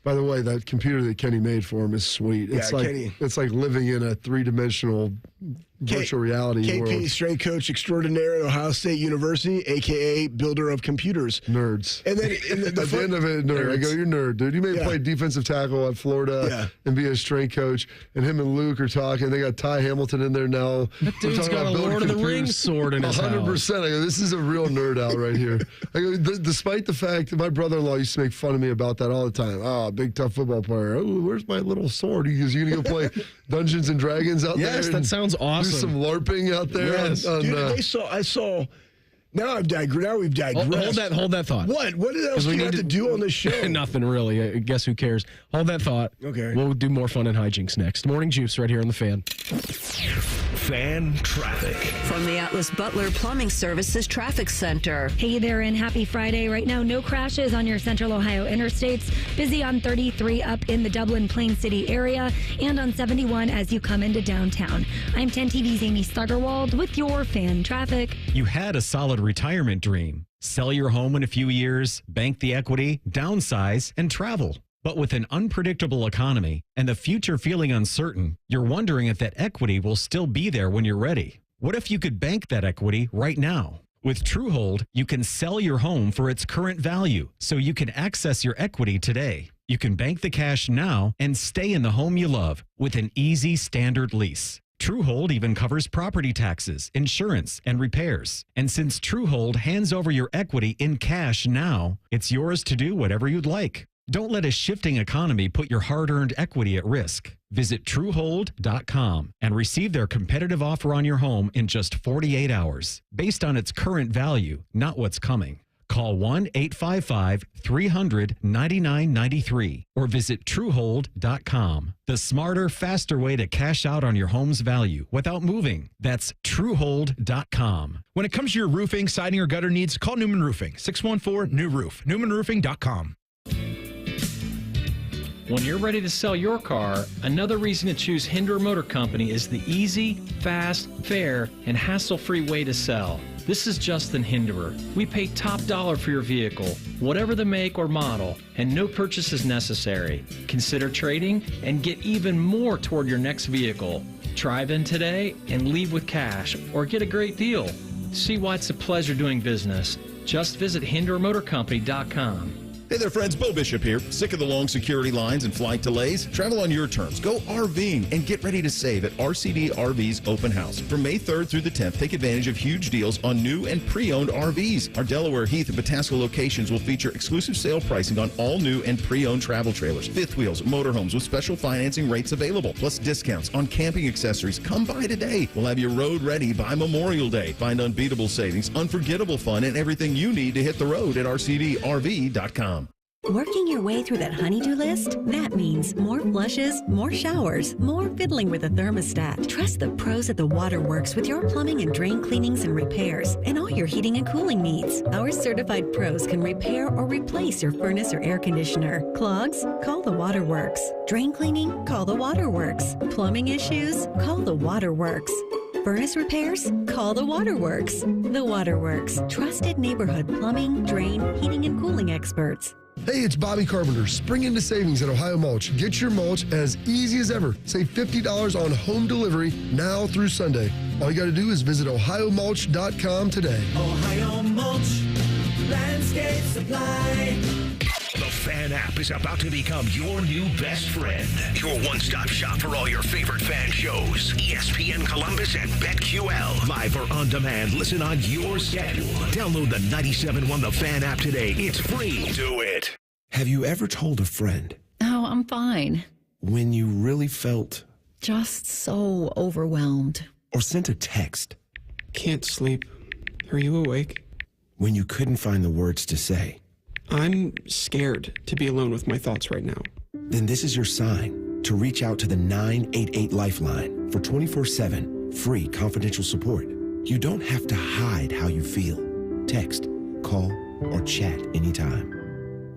By the way, that computer that Kenny made for him is sweet. It's like living in a 3-dimensional virtual reality world. KP, strength coach extraordinaire at Ohio State University, a.k.a. builder of computers. Nerds. And then at the end of it, nerd. I go, you're nerd, dude. You may play defensive tackle at Florida and be a strength coach. And him and Luke are talking. They got Ty Hamilton in there now. That dude's got a Lord of the Rings sword in his 100%. I go, this is a real nerd out right here. I go, despite the fact that my brother-in-law used to make fun of me about that all the time. Oh, big, tough football player. Oh, where's my little sword? Because you're going to go play Dungeons and Dragons out there? Yes, that sounds awesome. Do some LARPing out there. Yes. Dude, I saw. Now we've digressed. Hold that thought. What else do we have to do on this show? Nothing really. I guess who cares? Hold that thought. Okay. We'll do more fun and hijinks next. Morning Juice right here on the Fan. Fan traffic. From the Atlas Butler Plumbing Services Traffic Center. Hey there, and happy Friday. Right now, no crashes on your Central Ohio interstates. Busy on 33 up in the Dublin Plain City area and on 71 as you come into downtown. I'm 10 TV's Amy Steigerwald with your Fan traffic. You had a solid retirement dream. Sell your home in a few years, bank the equity, downsize, and travel. But with an unpredictable economy and the future feeling uncertain, you're wondering if that equity will still be there when you're ready. What if you could bank that equity right now? With TrueHold, you can sell your home for its current value, so you can access your equity today. You can bank the cash now and stay in the home you love with an easy standard lease. TrueHold even covers property taxes, insurance, and repairs. And since TrueHold hands over your equity in cash now, it's yours to do whatever you'd like. Don't let a shifting economy put your hard-earned equity at risk. Visit TrueHold.com and receive their competitive offer on your home in just 48 hours, based on its current value, not what's coming. Call 1-855-300-9993 or visit TrueHold.com. The smarter, faster way to cash out on your home's value without moving. That's TrueHold.com. When it comes to your roofing, siding, or gutter needs, call Newman Roofing. 614-NEW-ROOF. NewmanRoofing.com. When you're ready to sell your car, another reason to choose Hinderer Motor Company is the easy, fast, fair, and hassle-free way to sell. This is Justin Hinderer. We pay top dollar for your vehicle, whatever the make or model, and no purchase is necessary. Consider trading and get even more toward your next vehicle. Drive in today and leave with cash or get a great deal. See why it's a pleasure doing business. Just visit HindererMotorCompany.com. Hey there, friends. Bo Bishop here. Sick of the long security lines and flight delays? Travel on your terms. Go RVing and get ready to save at RCD RV's Open House. From May 3rd through the 10th, take advantage of huge deals on new and pre-owned RVs. Our Delaware, Heath, and Pataska locations will feature exclusive sale pricing on all new and pre-owned travel trailers, fifth wheels, motorhomes with special financing rates available, plus discounts on camping accessories. Come by today. We'll have your road ready by Memorial Day. Find unbeatable savings, unforgettable fun, and everything you need to hit the road at RCDRV.com. Working your way through that honey-do list? That means more flushes, more showers, more fiddling with the thermostat. Trust the pros at the Waterworks with your plumbing and drain cleanings and repairs and all your heating and cooling needs. Our certified pros can repair or replace your furnace or air conditioner. Clogs? Call the Waterworks. Drain cleaning? Call the Waterworks. Plumbing issues? Call the Waterworks. Furnace repairs? Call the Waterworks. The Waterworks. Trusted neighborhood plumbing, drain, heating, and cooling experts. Hey, it's Bobby Carpenter. Spring into savings at Ohio Mulch. Get your mulch as easy as ever. Save $50 on home delivery now through Sunday. All you got to do is visit ohiomulch.com today. Ohio Mulch, Landscape Supply. The Fan app is about to become your new best friend. Your one-stop shop for all your favorite fan shows. ESPN Columbus and BetQL. Live or on demand. Listen on your schedule. Download the 97.1 The Fan app today. It's free. Do it. Have you ever told a friend Oh, I'm fine. when you really felt Just so overwhelmed. or sent a text Can't sleep. Are you awake? when you couldn't find the words to say? I'm scared to be alone with my thoughts right now. Then this is your sign to reach out to the 988 Lifeline for 24/7 free confidential support. You don't have to hide how you feel. Text, call, or chat anytime.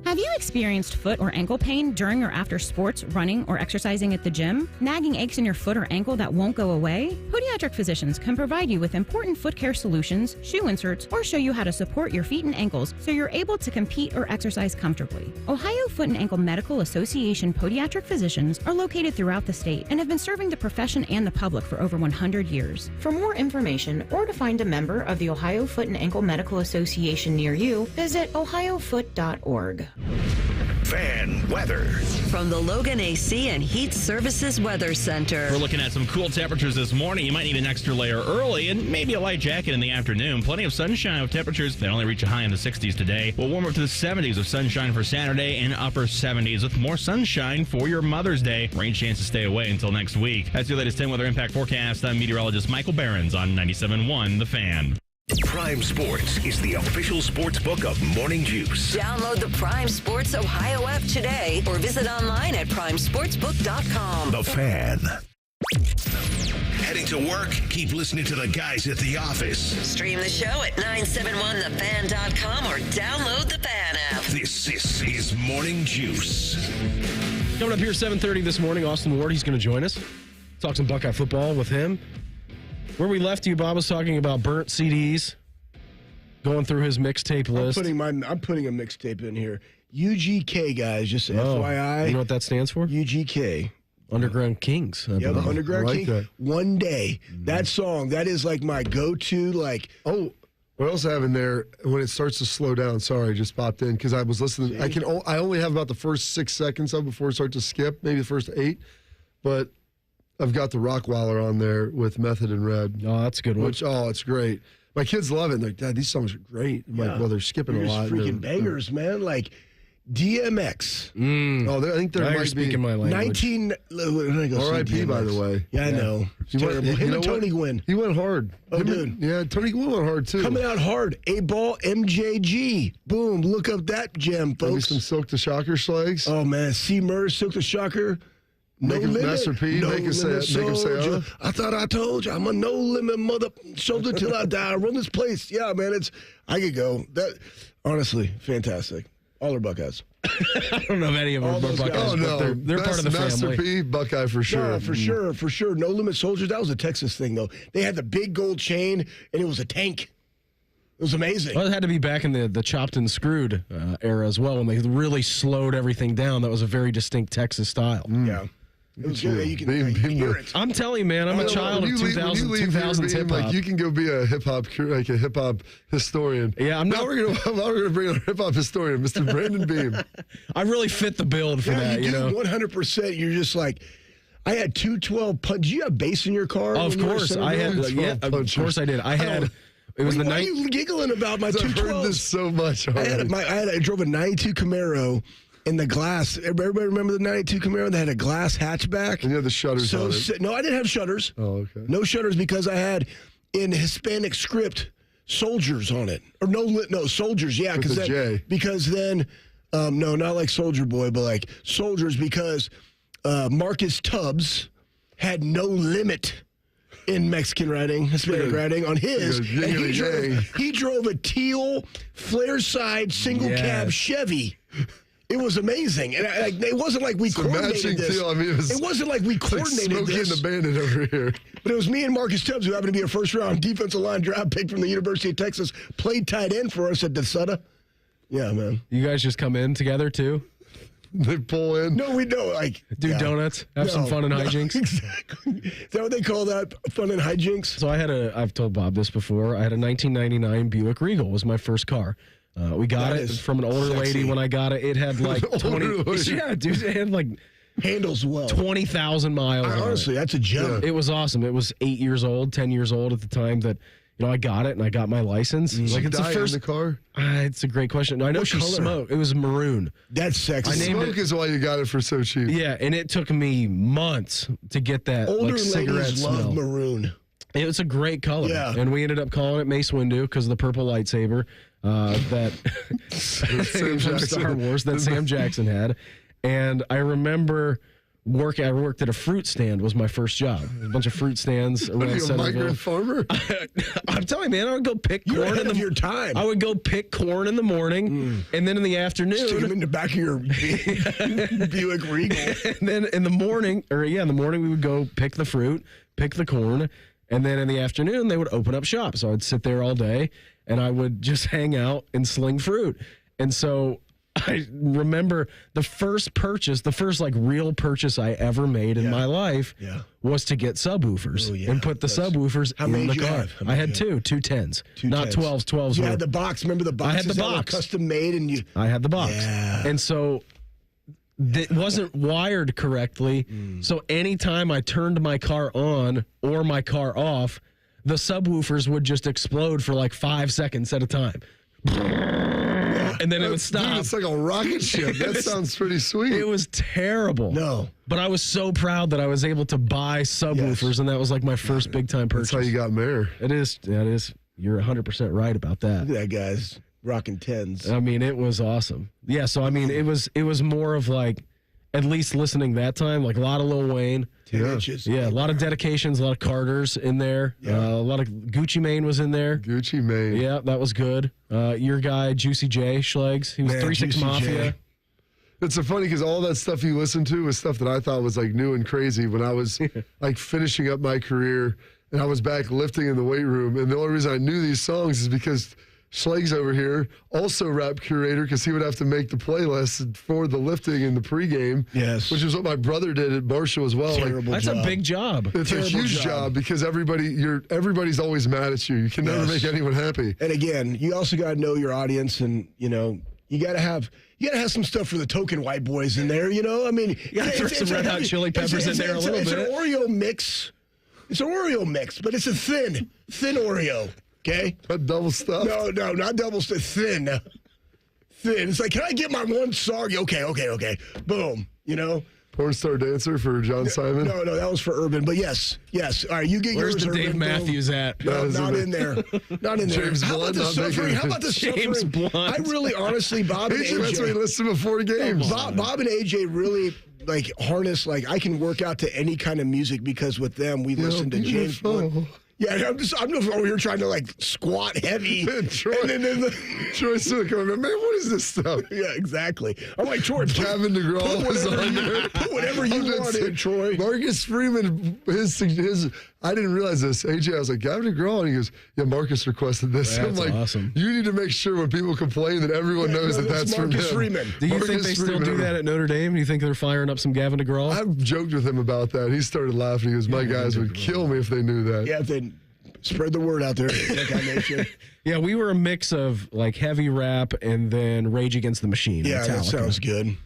Have you experienced foot or ankle pain during or after sports, running, or exercising at the gym? Nagging aches in your foot or ankle that won't go away? Podiatric physicians can provide you with important foot care solutions, shoe inserts, or show you how to support your feet and ankles so you're able to compete or exercise comfortably. Ohio Foot and Ankle Medical Association podiatric physicians are located throughout the state and have been serving the profession and the public for over 100 years. For more information or to find a member of the Ohio Foot and Ankle Medical Association near you, visit ohiofoot.org. Fan weather. From the Logan AC and Heat Services Weather Center. We're looking at some cool temperatures this morning. You might need an extra layer early and maybe a light jacket in the afternoon. Plenty of sunshine with temperatures that only reach a high in the 60s today. We'll warm up to the 70s with sunshine for Saturday and upper 70s with more sunshine for your Mother's Day. Rain chances stay away until next week. That's your latest 10 weather impact forecast. I'm meteorologist Michael Behrens on 97.1 The Fan. Prime Sports is the official sports book of Morning Juice. Download the Prime Sports Ohio app today or visit online at primesportsbook.com. The Fan. Heading to work? Keep listening to the guys at the office. Stream the show at 971thefan.com or download the Fan app. This is Morning Juice. Coming up here 7:30 this morning, Austin Ward, he's going to join us. Talk some Buckeye football with him. Where we left you, Bob was talking about burnt CDs, going through his mixtape list. I'm putting a mixtape in here. UGK, guys, just FYI. You know what that stands for? UGK. Underground Kings. Yeah, the Underground King. That. One Day. That song, that is like my go-to, like... Oh, what else I have in there when it starts to slow down? Sorry, I just popped in because I was listening. I only have about the first 6 seconds of before it starts to skip, maybe the first 8. But I've got the Rockwaller on there with Method and Red. Oh, that's a good one. It's great. My kids love it. They're like, Dad, these songs are great. I'm like, well, they're skipping a lot. Freaking bangers, man. Like DMX. Oh, I think there might be my language. R.I.P. by the way. Yeah, I know. It's terrible. Him and Tony Gwynn. He went hard. Oh, dude. Yeah, Tony Gwynn went hard too. Coming out hard. A-Ball, MJG. Boom. Look up that gem, folks. Maybe some Silk the Shocker Schlegs. Oh, man. C. Murs, Silk the Shocker. No limit. Master P. No Make him say soldier. I thought I told you I'm a no limit mother soldier till I die. I run this place. Yeah, man. I could go. That honestly, fantastic. All our Buckeyes. I don't know if any of them are Buckeyes. Oh, no. But they're part of the Master family. P, Buckeye for sure. No, for sure. No Limit Soldiers. That was a Texas thing, though. They had the big gold chain, and it was a tank. It was amazing. Well, it had to be back in the chopped and screwed era as well, when they really slowed everything down. That was a very distinct Texas style. Yeah. It was good. You can Beam, hear it. I'm telling you, man, I'm a child of 2000s hip hop. Like, you can go be a hip hop historian. Yeah, now we're gonna bring our hip hop historian, Mr. Brandon Beam. I really fit the build for that. You know, 100%. You're just like, I had 212 punch. Do you have bass in your car? Of course, I had. Yeah, of course I did. I had. It was the Why night. are you giggling about my 212? I've heard this so much already. I drove a 92 Camaro. In the glass, everybody remember the 92 Camaro that had a glass hatchback? And you had the shutters on it. No, I didn't have shutters. Oh, okay. No shutters because I had, in Hispanic script, soldiers on it. Or no, soldiers, yeah. With a J. Because then, no, not like Soldier Boy, but like soldiers because Marcus Tubbs had no limit in Mexican writing, Hispanic writing on his. And he drove a teal flare-side single-cab Chevy. It was amazing, and it wasn't like we coordinated this. Deal. I mean, it wasn't like we coordinated like this. Smokey and the Bandit over here. But it was me and Marcus Tubbs, who happened to be a first-round defensive line draft pick from the University of Texas, played tight end for us at DeSoto. Yeah, man. You guys just come in together too? They pull in. No, we don't. Like do donuts, have some fun and hijinks. Exactly. Is that what they call that? Fun and hijinks. So I've told Bob this before. I had a 1999 Buick Regal. Was my first car. We got it from an older lady. When I got it, it had like 20. Yeah, dude, it had like handles well 20,000 miles. Honestly, that's a gem. It was awesome. It was 10 years old at the time that I got it and I got my license. Like it's the first in the car. It's a great question. I know she smoked. It was maroon. That's sexy. Smoke is why you got it for so cheap. Yeah, and it took me months to get that. Older cigarette ladies smell. love maroon. It was a great color. Yeah. And we ended up calling it Mace Windu because of the purple lightsaber that from Star Wars that Sam Jackson had. And I remember I worked at a fruit stand was my first job. A bunch of fruit stands around Are you a Centerville. migrant farmer? I'm telling you, man, I would go pick corn in your time. I would go pick corn in the morning, and then in the afternoon, stick them in the back of your Buick Regal. And then in the morning, we would go pick the fruit, pick the corn, and then in the afternoon they would open up shop. So I'd sit there all day, and I would just hang out and sling fruit. And so I remember the first like real purchase I ever made in my life was to get subwoofers and put the subwoofers in the car. I had two 10s, not 12s. 12s. You had the box. Remember the box? I had the box. Custom made, and I had the box. Yeah. And so it wasn't wired correctly. So anytime I turned my car on or my car off, the subwoofers would just explode for like 5 seconds at a time. And then it would stop. Dude, it's like a rocket ship. That sounds pretty sweet. It was terrible. No. But I was so proud that I was able to buy subwoofers, and that was like my first big time purchase. That's how you got mayor. It is. You're 100% right about that. Look at that guy's rocking 10s. I mean, it was awesome. Yeah, so I mean, it was more of like, at least listening that time, like a lot of Lil Wayne. 10 inches. Yeah, a lot of dedications, a lot of Carters in there. Yeah. A lot of Gucci Mane was in there. Gucci Mane. Yeah, that was good. Your guy, Juicy J, Schlegs. He was 3-6 Mafia. It's so funny because all that stuff you listened to was stuff that I thought was like new and crazy when I was like finishing up my career and I was back lifting in the weight room. And the only reason I knew these songs is because Schlegs over here, also rap curator, because he would have to make the playlist for the lifting and the pregame. Yes. Which is what my brother did at Marshall as well. That's a big job. It's a huge job because everybody's always mad at you. You can never make anyone happy. And again, you also got to know your audience, and you got to have some stuff for the token white boys in there. I mean, you got to throw some Red Hot Chili Peppers in there a little bit. It's an Oreo mix. It's an Oreo mix, but it's a thin Oreo. Okay? Not double stuff? No, not double stuff. Thin. It's like, can I get my one song? Okay. Boom. Porn star dancer for John Simon? No, that was for Urban. But yes. All right, you get Where's yours. Where's the Dave Urban, Matthews at? No, not in there. Not in there. James How Blunt, about the suffering? How about the James suffering? Blunt. I really, honestly, Bob and AJ. That's what he listened to before games. Bob and AJ really harness. I can work out to any kind of music because with them we listen to James Blunt. Yeah, I'm just over here trying to squat heavy. Troy, and then Troy's still coming, man, what is this stuff? Yeah, exactly. I'm like, Troy, Kevin DeGraw was on there. Put whatever you want in, Troy. Marcus Freeman, his I didn't realize this. AJ, I was like, Gavin DeGraw, and he goes, yeah, Marcus requested this. That's I'm like, awesome. You need to make sure when people complain that everyone knows that that's from Marcus him. Freeman. Do you Marcus think they still Freeman. do that at Notre Dame? Do you think they're firing up some Gavin DeGraw? I've joked with him about that. He started laughing. He goes, my guys would kill me if they knew that. Yeah, if they spread the word out there. Yeah, we were a mix of like heavy rap and then Rage Against the Machine. Yeah, that Metallica. sounds good.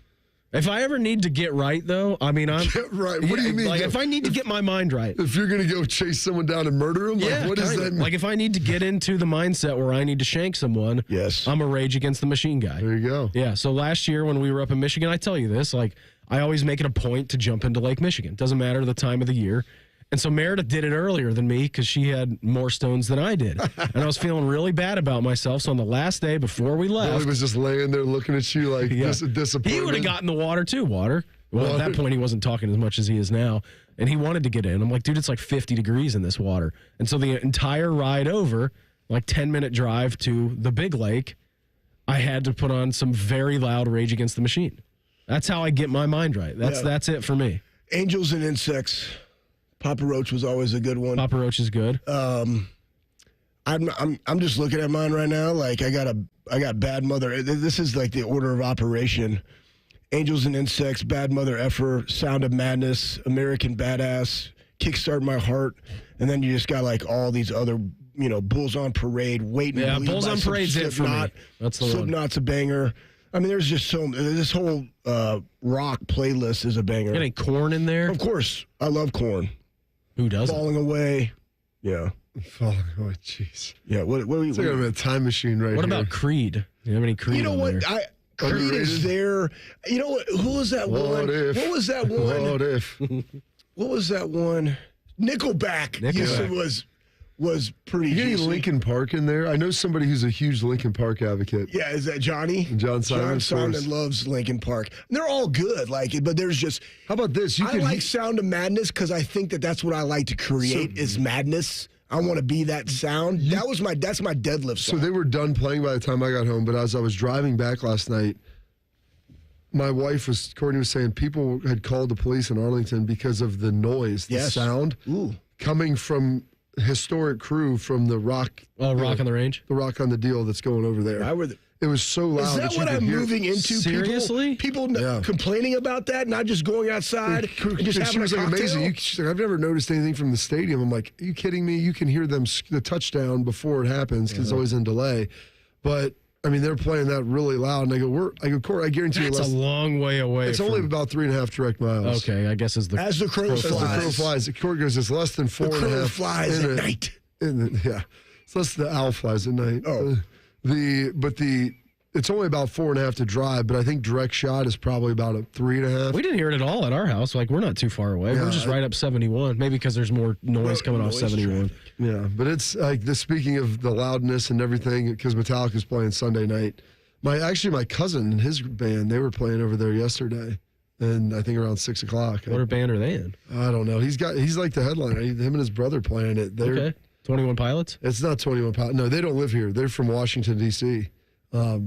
If I ever need to get right, though, I mean, I'm Get right. What do you mean? Like, if I need to get my mind right, If you're going to go chase someone down and murder him, yeah, like, what does kinda. that mean? Like if I need to get into the mindset where I need to shank someone, yes, I'm a Rage Against the Machine guy. There you go. Yeah. So last year when we were up in Michigan, I tell you this, like I always make it a point to jump into Lake Michigan. Doesn't matter the time of the year. And so Meredith did it earlier than me because she had more stones than I did. And I was feeling really bad about myself. So on the last day before we left, Billy was just laying there looking at you like disappointed. he would have gotten the water too, Well, at that point, he wasn't talking as much as he is now. And he wanted to get in. I'm like, dude, it's like 50 degrees in this water. And so the entire ride over, like 10-minute drive to the big lake, I had to put on some very loud Rage Against the Machine. That's how I get my mind right. That's it for me. Angels and Insects. Papa Roach was always a good one. Papa Roach is good. I'm just looking at mine right now. Like I got Bad Mother. This is like the order of operation. Angels and Insects, Bad Mother Effer, Sound of Madness, American Badass, Kickstart My Heart, and then you just got like all these other, Bulls on Parade, Wait and Yeah, Bleed Bulls by on some Parade's it for me. Slipknot. That's the one. Slipknot's a banger. I mean, there's just this whole rock playlist is a banger. Any Korn in there? Of course. I love Korn. Who doesn't? Falling Away. Yeah. Falling Away, jeez. Yeah, what are you? It's like I'm in a time machine right What here. about Creed? Do you have any Creed? You know on what? there? Creed is there. You know what? Who was that one? What if? What was that one? What if? What was that one? Nickelback. Was pretty. You got any juicy. Linkin Park in there? I know somebody who's a huge Linkin Park advocate. Yeah, is that Johnny? John Simon. John Simon loves Linkin Park. They're all good, but there's just. How about this? I like Sound of Madness because I think that's what I like to create is madness. I want to be that sound. That's my deadlift song. So they were done playing by the time I got home, but as I was driving back last night, my wife Courtney was saying people had called the police in Arlington because of the noise, the sound coming from historic crew from the Rock. Oh, Rock on the Range? The Rock on the Deal that's going over there. It was so loud. Is that you what could I'm hear. moving into? Seriously? People complaining about that, not just going outside and just having She was a like cocktail? amazing. She's like, I've never noticed anything from the stadium. I'm like, are you kidding me? You can hear them the touchdown before it happens because it's always in delay. But I mean, they're playing that really loud, and I go, Court, I guarantee you, That's a long way away. It's only about 3.5 direct miles. Okay, I guess as the crow flies. The Court goes, it's less than 4.5. The crow flies at night. Yeah, it's less than the owl flies at night. Oh, it's only about 4.5 to drive, but I think direct shot is probably about a 3.5. We didn't hear it at all at our house. Like, we're not too far away. Yeah, we're just right up 71. Maybe because there's more noise coming off 71. Yeah, but it's like speaking of the loudness and everything, because Metallica's playing Sunday night. My cousin and his band, they were playing over there yesterday, and I think around 6 o'clock. What band are they in? I don't know. He's like the headliner. Him and his brother playing it. Okay. 21 Pilots? It's not 21 Pilots. No, they don't live here. They're from Washington, D.C. Oh,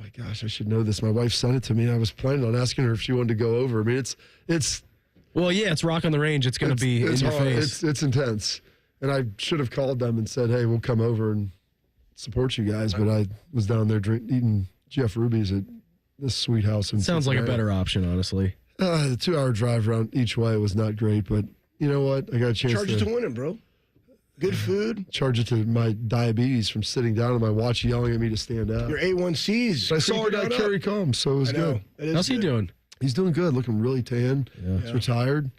my gosh, I should know this. My wife sent it to me. I was planning on asking her if she wanted to go over. I mean, it's Well, yeah, it's Rock on the Range. It's going to be in your hard. face. It's intense. And I should have called them and said, hey, we'll come over and support you guys. But I was down there eating Jeff Ruby's at this sweet house. In Sounds like a Cincinnati. better option, honestly. The 2-hour drive around each way was not great, but you know what? I got a chance Charge it to winning, bro. Good food. Charge it to my diabetes from sitting down and my watch yelling at me to stand up. Your A1Cs. I saw a guy creeping on carry up. Combs, so it was I know. good. It is How's he good. doing? He's doing good, looking really tan. Yeah. He's retired.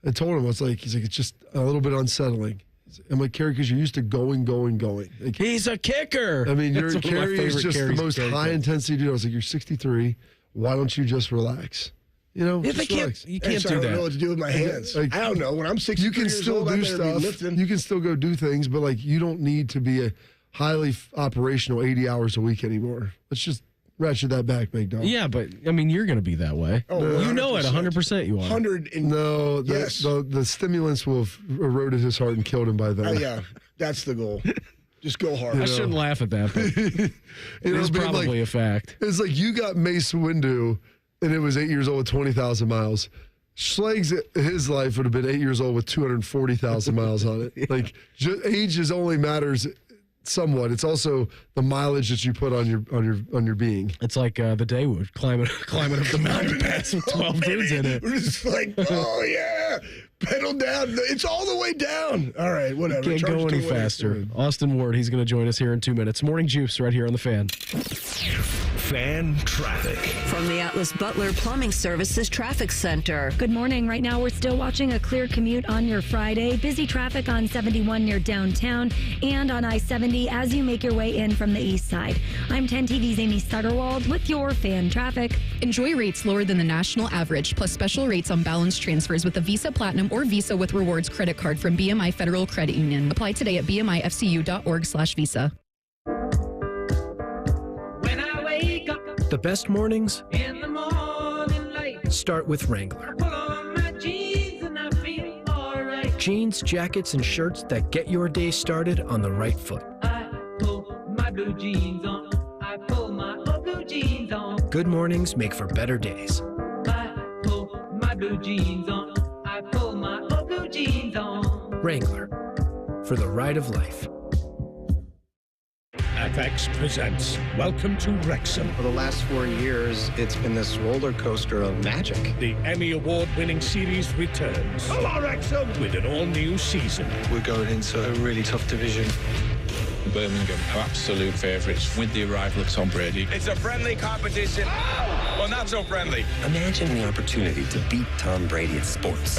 I told him, he's like, it's just a little bit unsettling. I'm like, Kerry, because you're used to going. Like, He's a kicker. I mean, That's one of my Kerry is favorite just the Kerry's most character. high intensity dude. I was like, you're 63. Why don't you just relax? You know, Yeah, just they can't- relax. you can't I do don't that. know what to do with my hands. Like, I don't know. When I'm 63 You can years still old, I do better be stuff. lifting. You can still go do things, but like you don't need to be a highly operational 80 hours a week anymore. Let's just ratchet that back, big dog. Yeah, but I mean, you're going to be that way. Oh, you know it 100%. 100% you are. 100 and No, Yes. the stimulants will have eroded his heart and killed him by then. oh, yeah, that's the goal. Just go hard. I shouldn't laugh at that, but You know, it's being probably like, a fact. it's like you got Mace Windu, and it was 8 years old with 20,000 miles. Schlegs, his life would have been 8 years old with 240,000 miles on it. Like, age is only matters somewhat. It's also the mileage that you put on your being. It's like the Daywood climbing up the mountain pass with 12 dudes in it. We're just like, oh yeah, pedal down. It's all the way down. All right, whatever. Can't Charge go any to win. faster. Austin Ward, he's going to join us here in 2 minutes. Morning Juice right here on the Fan. Fan traffic. From the Atlas Butler Plumbing Services Traffic Center. Good morning. Right now, we're still watching a clear commute on your Friday. Busy traffic on 71 near downtown and on I-70 as you make your way in from the east side. I'm 10 TV's Amy Stutterwald with your Fan traffic. Enjoy rates lower than the national average, plus special rates on balance transfers with a Visa Platinum or Visa with Rewards credit card from BMI Federal Credit Union. Apply today at bmifcu.org/visa. The best mornings In the morning light, start with Wrangler. pull on my jeans and I feel alright. Jeans, jackets, and shirts that get your day started on the right foot. I pull my blue jeans on. I pull my old blue jeans on. Good mornings make for better days. I pull my blue jeans on. I pull my old blue jeans on. Wrangler, for the ride of life. FX presents Welcome to Wrexham. For the last 4 years, it's been this roller coaster of magic. The Emmy Award-winning series returns. Hello, Wrexham! With an all-new season. We're going into a really tough division. Birmingham are absolute favourites with the arrival of Tom Brady. It's a friendly competition. Well, not so friendly. Imagine the opportunity to beat Tom Brady at sports.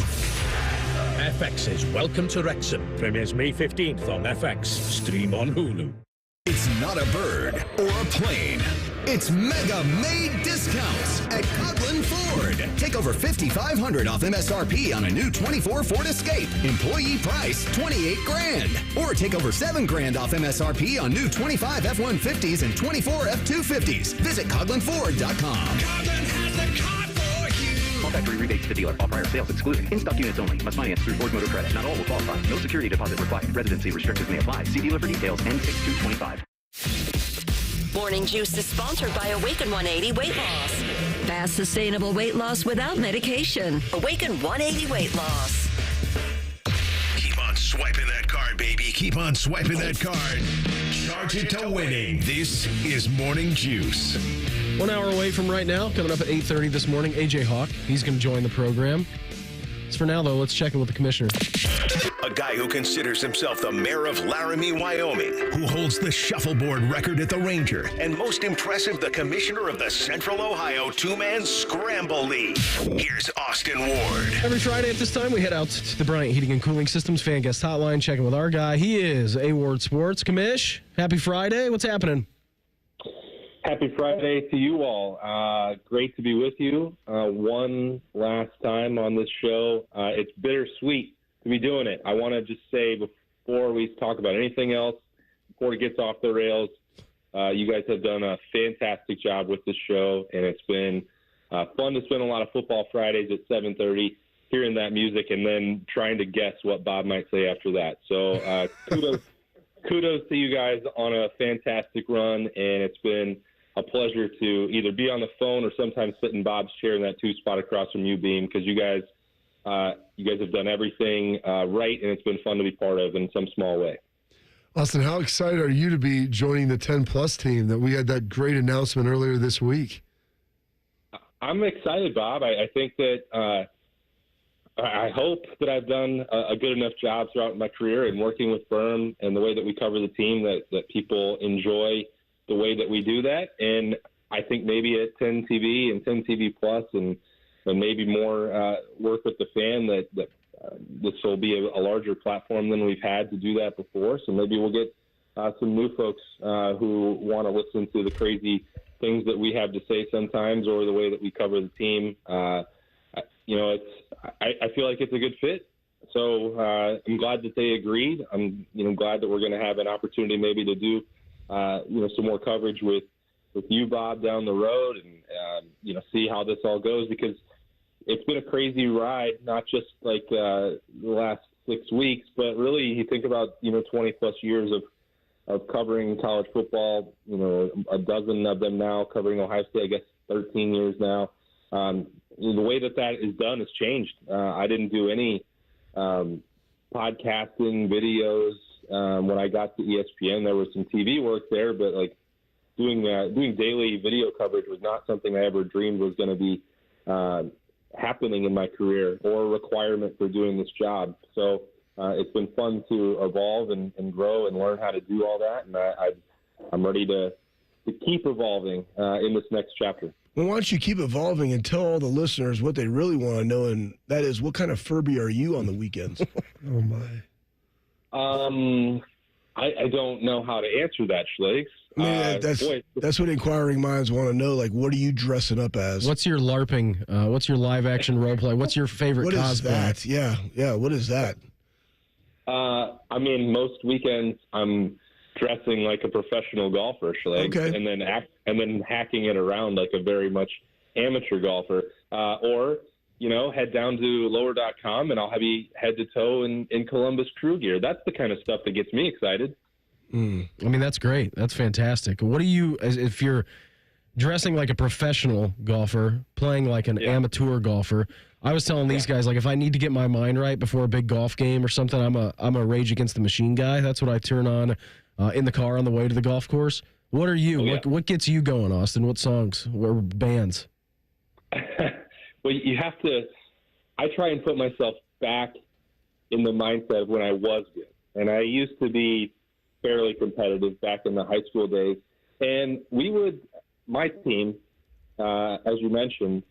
FX's Welcome to Wrexham premieres May 15th on FX. Stream on Hulu. It's not a bird or a plane. It's Mega May discounts at Coughlin Ford. Take over $5,500 off MSRP on a new 24 Ford Escape. Employee price $28 grand. Or take over $7 grand off MSRP on new 25 F-150s and 24 F-250s. Visit CoughlinFord.com. Coughlin has the car for you. All factory rebates to dealer. All prior sales excluded. In-stock units only. Must finance through Ford Motor Credit. Not all will qualify. No security deposit required. Residency restrictions may apply. See dealer for details. N6225. Morning Juice is sponsored by Awaken 180 Weight Loss. Fast, sustainable weight loss without medication. Awaken 180 Weight Loss. Keep on swiping that card, baby. Keep on swiping that card. Charge it to winning. This is Morning Juice. 1 hour away from right now, coming up at 8:30 this morning, AJ Hawk. He's going to join the program. As for now, though, let's check in with the commissioner. A guy who considers himself the mayor of Laramie, Wyoming, who holds the shuffleboard record at the Ranger, and most impressive, the commissioner of the Central Ohio Two-Man Scramble League. Here's Austin Ward. Every Friday at this time, we head out to the Bryant Heating and Cooling Systems Fan Guest Hotline, checking with our guy. He is A. Ward Sports. Commish, happy Friday. What's happening? Happy Friday to you all. Great to be with you one last time on this show. It's bittersweet to be doing it. I want to just say before we talk about anything else, before it gets off the rails, you guys have done a fantastic job with this show, and it's been fun to spend a lot of football Fridays at 7:30 hearing that music and then trying to guess what Bob might say after that. So kudos to you guys on a fantastic run, and it's been a pleasure to either be on the phone or sometimes sit in Bob's chair in that 2 spot across from you, Beam, because you guys have done everything right, and it's been fun to be part of in some small way. Austin, how excited are you to be joining the 10-plus team that we had that great announcement earlier this week? I'm excited, Bob. I think that I hope that I've done a good enough job throughout my career in working with Berm and the way that we cover the team that people enjoy the way that we do that. And I think maybe at 10 TV and 10 TV Plus and maybe more work with the fan that this will be a larger platform than we've had to do that before. So maybe we'll get some new folks who want to listen to the crazy things that we have to say sometimes or the way that we cover the team. I feel like it's a good fit. So I'm glad that they agreed. I'm glad that we're going to have an opportunity maybe to do some more coverage with you, Bob, down the road and see how this all goes, because it's been a crazy ride, not just like the last 6 weeks, but really you think about 20 plus years of covering college football, a dozen of them now covering Ohio State, I guess 13 years now. the way that is done has changed. I didn't do any podcasting videos when I got to ESPN. There was some TV work there, but like doing daily video coverage was not something I ever dreamed was going to be happening in my career or a requirement for doing this job. So it's been fun to evolve and grow and learn how to do all that, and I'm ready to keep evolving in this next chapter. Well, why don't you keep evolving and tell all the listeners what they really want to know, and that is, what kind of Furby are you on the weekends? Oh, my. I don't know how to answer that, Schlegs. That's what inquiring minds want to know. Like, what are you dressing up as? What's your LARPing? What's your live action role play? What's your favorite what cosplay? Is that? Yeah. What is that? I mean, most weekends I'm dressing like a professional golfer, Schlegs, okay. and then hacking it around like a very much amateur golfer, or head down to lower.com and I'll have you head to toe in Columbus crew gear. That's the kind of stuff that gets me excited. I mean, that's great. That's fantastic. What do you, if you're dressing like a professional golfer, playing like an amateur golfer, I was telling these guys, like, if I need to get my mind right before a big golf game or something, I'm a Rage Against the Machine guy. That's what I turn on in the car on the way to the golf course. What are you? What gets you going, Austin? What songs? What bands? Well, you have to – I try and put myself back in the mindset of when I was good. And I used to be fairly competitive back in the high school days. And my team, as you mentioned,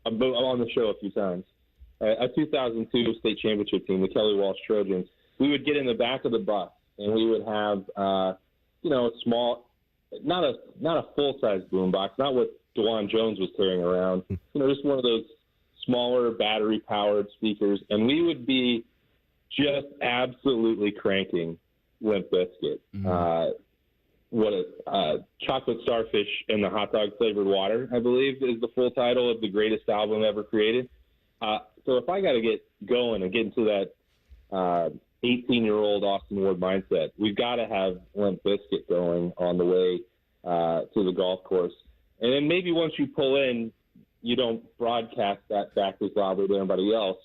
I'm on the show a few times, a 2002 state championship team, the Kelly Walsh Trojans, we would get in the back of the bus and we would have, a small – not a full-size boombox, not what DeJuan Jones was carrying around, just one of those smaller battery-powered speakers, and we would be just absolutely cranking Limp Bizkit. Chocolate Starfish and the Hot Dog Flavored Water, I believe, is the full title of the greatest album ever created. So if I got to get going and get into that 18-year-old Austin Ward mindset, we've got to have Limp Bizkit going on the way to the golf course. And then maybe once you pull in, you don't broadcast that back as loudly to everybody else,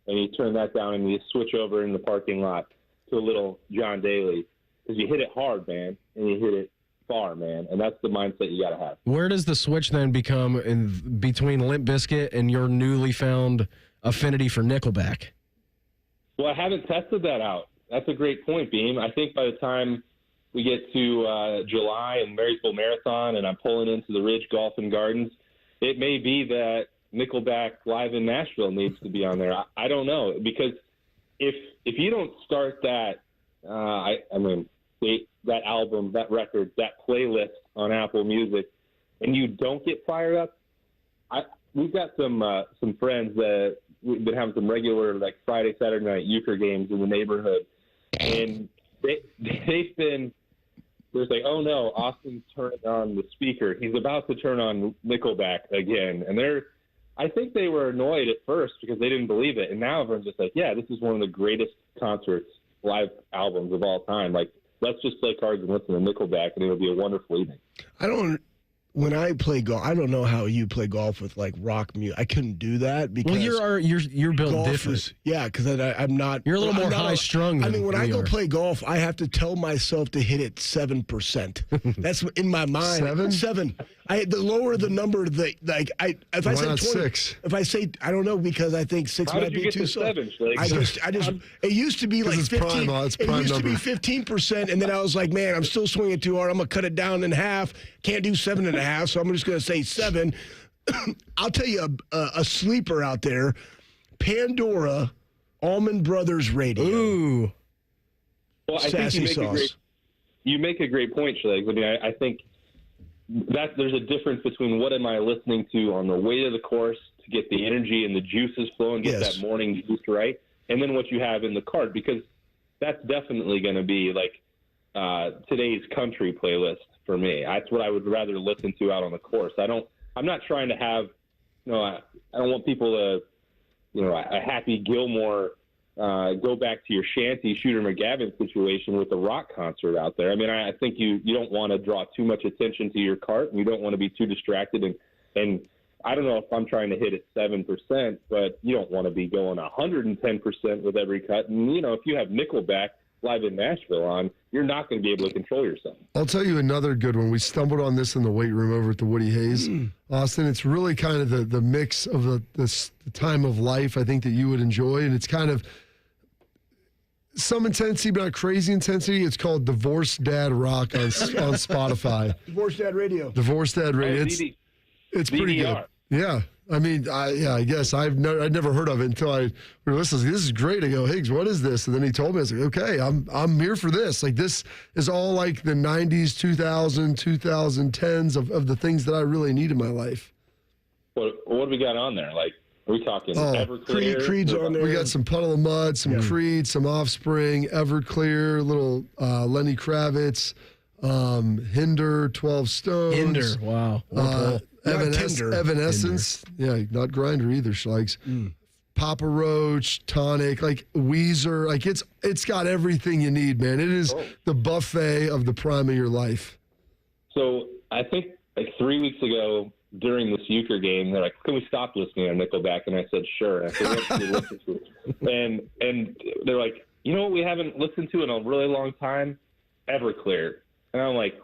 and you turn that down and you switch over in the parking lot to a little John Daly, because you hit it hard, man, and you hit it far, man, and that's the mindset you got to have. Where does the switch then become in between Limp Bizkit and your newly found affinity for Nickelback? Well, I haven't tested that out. That's a great point, Beam. I think by the time we get to July and Marysville Marathon and I'm pulling into the Ridge Golf and Gardens, it may be that Nickelback Live in Nashville needs to be on there. I don't know, because if you don't start that, that album, that record, that playlist on Apple Music, and you don't get fired up, we've got some friends that we've been having some regular like Friday, Saturday night euchre games in the neighborhood, and they've been. There's like, oh no, Austin's turning on the speaker. He's about to turn on Nickelback again. And I think they were annoyed at first because they didn't believe it. And now everyone's just like, yeah, this is one of the greatest concerts, live albums of all time. Like, let's just play cards and listen to Nickelback, and it'll be a wonderful evening. When I play golf, I don't know how you play golf with like rock music. I couldn't do that because you're built different. Because I'm not. You're a little more high strung. I mean, when I go play golf, I have to tell myself to hit it 7%. That's in my mind. 7. The lower the number, if I say 20, 6? If I say, I don't know, because I think 6 might be too soft. I just it used to be like 15. It used to be 15%, and then I was like, man, I'm still swinging too hard. I'm gonna cut it down in half. Can't do 7.5, so I'm just gonna say 7. I'll tell you a sleeper out there, Pandora, Allman Brothers Radio. Ooh. Well, I Sassy think you make a great point, Schlegs. I mean, I think that there's a difference between what am I listening to on the way to the course to get the energy and the juices flowing, get that morning juice right, and then what you have in the cart, because that's definitely going to be like today's country playlist for me. That's what I would rather listen to out on the course. I'm not trying to have, I don't want people to, a Happy Gilmore go back to your shanty Shooter McGavin situation with the rock concert out there. I mean, I think you don't want to draw too much attention to your cart, and you don't want to be too distracted and I don't know if I'm trying to hit it 7%, but you don't want to be going 110% with every cut. And, if you have Nickelback live in Nashville on, you're not going to be able to control yourself. I'll tell you another good one. We stumbled on this in the weight room over at the Woody Hayes. Austin, it's really kind of the mix of the time of life I think that you would enjoy. And it's kind of some intensity, but not crazy intensity. It's called Divorced Dad Rock on Spotify. Divorced Dad Radio. Divorced Dad Radio. It's pretty good. Yeah. I mean, I guess I'd never heard of it until we were listening. This is great. I go, Higgs, what is this? And then he told me, I was like, okay, I'm here for this. Like, this is all like the 90s, 2000, 2010s of the things that I really need in my life. What do we got on there? Like, are we talking Everclear? Creed's on there. We got some Puddle of Mud, some Creed, some Offspring, Everclear, little Lenny Kravitz, Hinder, 12 Stones. Hinder, wow. Evanescence. Yeah, not Grindr either, Schlegs. Papa Roach, Tonic, like Weezer. Like, it's got everything you need, man. It is the buffet of the prime of your life. So I think like 3 weeks ago during this Euchre game, they're like, can we stop listening to Nickelback? And I said, sure. And I said, what should we listen to? And they're like, you know what we haven't listened to in a really long time? Everclear. And I'm like,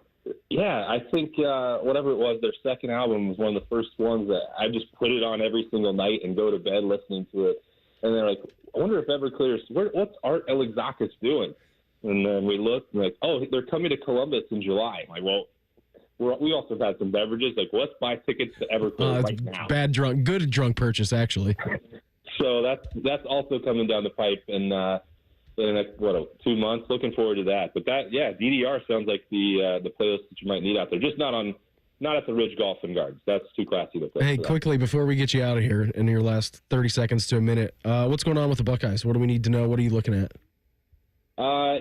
yeah, I think whatever it was, their second album was one of the first ones that I just put it on every single night and go to bed listening to it. And they're like, I wonder if Everclear, what's Art Alexakis doing? And then we looked and like, oh, they're coming to Columbus in July. I'm like, well, we also have had some beverages. Like, let's buy tickets to Everclear right now. Good drunk purchase, actually. So that's also coming down the pipe, and in the next 2 months, looking forward to that. But DDR sounds like the playlist that you might need out there. Just not at the Ridge Golf and Guards. That's too classy to play. Hey, quickly before we get you out of here in your last 30 seconds to a minute, what's going on with the Buckeyes? What do we need to know? What are you looking at?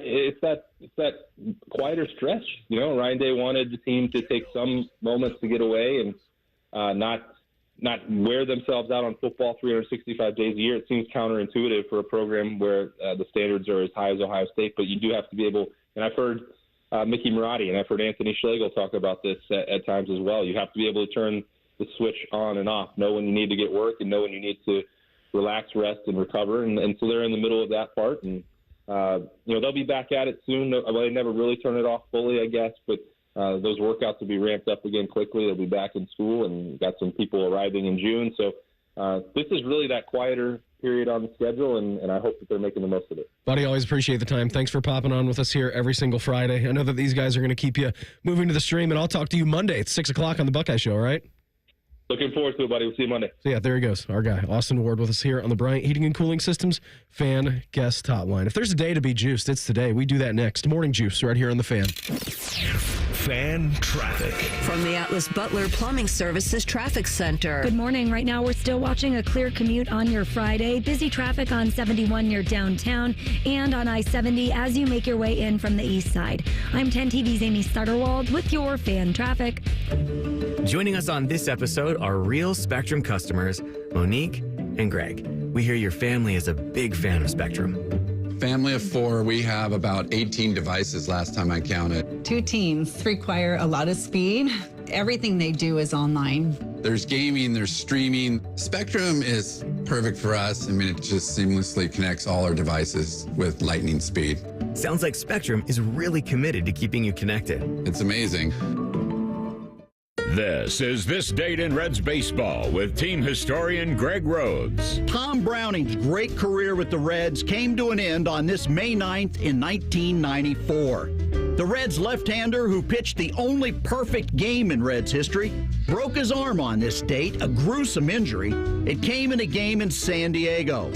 It's that quieter stretch. Ryan Day wanted the team to take some moments to get away and not wear themselves out on football 365 days a year. It seems counterintuitive for a program where the standards are as high as Ohio State, but you do have to be able, and I've heard Mickey Marotti and I've heard Anthony Schlegel talk about this at times as well. You have to be able to turn the switch on and off, know when you need to get work and know when you need to relax, rest, and recover. And so they're in the middle of that part. And, they'll be back at it soon. They never really turn it off fully, I guess, but those workouts will be ramped up again quickly. They'll be back in school, and got some people arriving in June. So this is really that quieter period on the schedule, and I hope that they're making the most of it. Buddy, always appreciate the time. Thanks for popping on with us here every single Friday. I know that these guys are going to keep you moving to the stream, and I'll talk to you Monday at 6 o'clock on the Buckeye Show, all right? Looking forward to it, buddy. We'll see you Monday. So, yeah, there he goes. Our guy, Austin Ward, with us here on the Bryant Heating and Cooling Systems Fan Guest Hotline. If there's a day to be juiced, it's today. We do that next. Morning Juice right here on the Fan. Fan traffic. From the Atlas Butler Plumbing Services Traffic Center. Good morning. Right now, we're still watching a clear commute on your Friday. Busy traffic on 71 near downtown and on I-70 as you make your way in from the east side. I'm 10 TV's Amy Stutterwald with your fan traffic. Joining us on this episode are real Spectrum customers, Monique and Greg. We hear your family is a big fan of Spectrum. Family of 4, we have about 18 devices last time I counted. 2 teams require a lot of speed. Everything they do is online. There's gaming, there's streaming. Spectrum is perfect for us. I mean, it just seamlessly connects all our devices with lightning speed. Sounds like Spectrum is really committed to keeping you connected. It's amazing. This is This Date in Reds Baseball with team historian Greg Rhodes. Tom Browning's great career with the Reds came to an end on this May 9th in 1994. The Reds left-hander, who pitched the only perfect game in Reds history, broke his arm on this date, a gruesome injury. It came in a game in San Diego.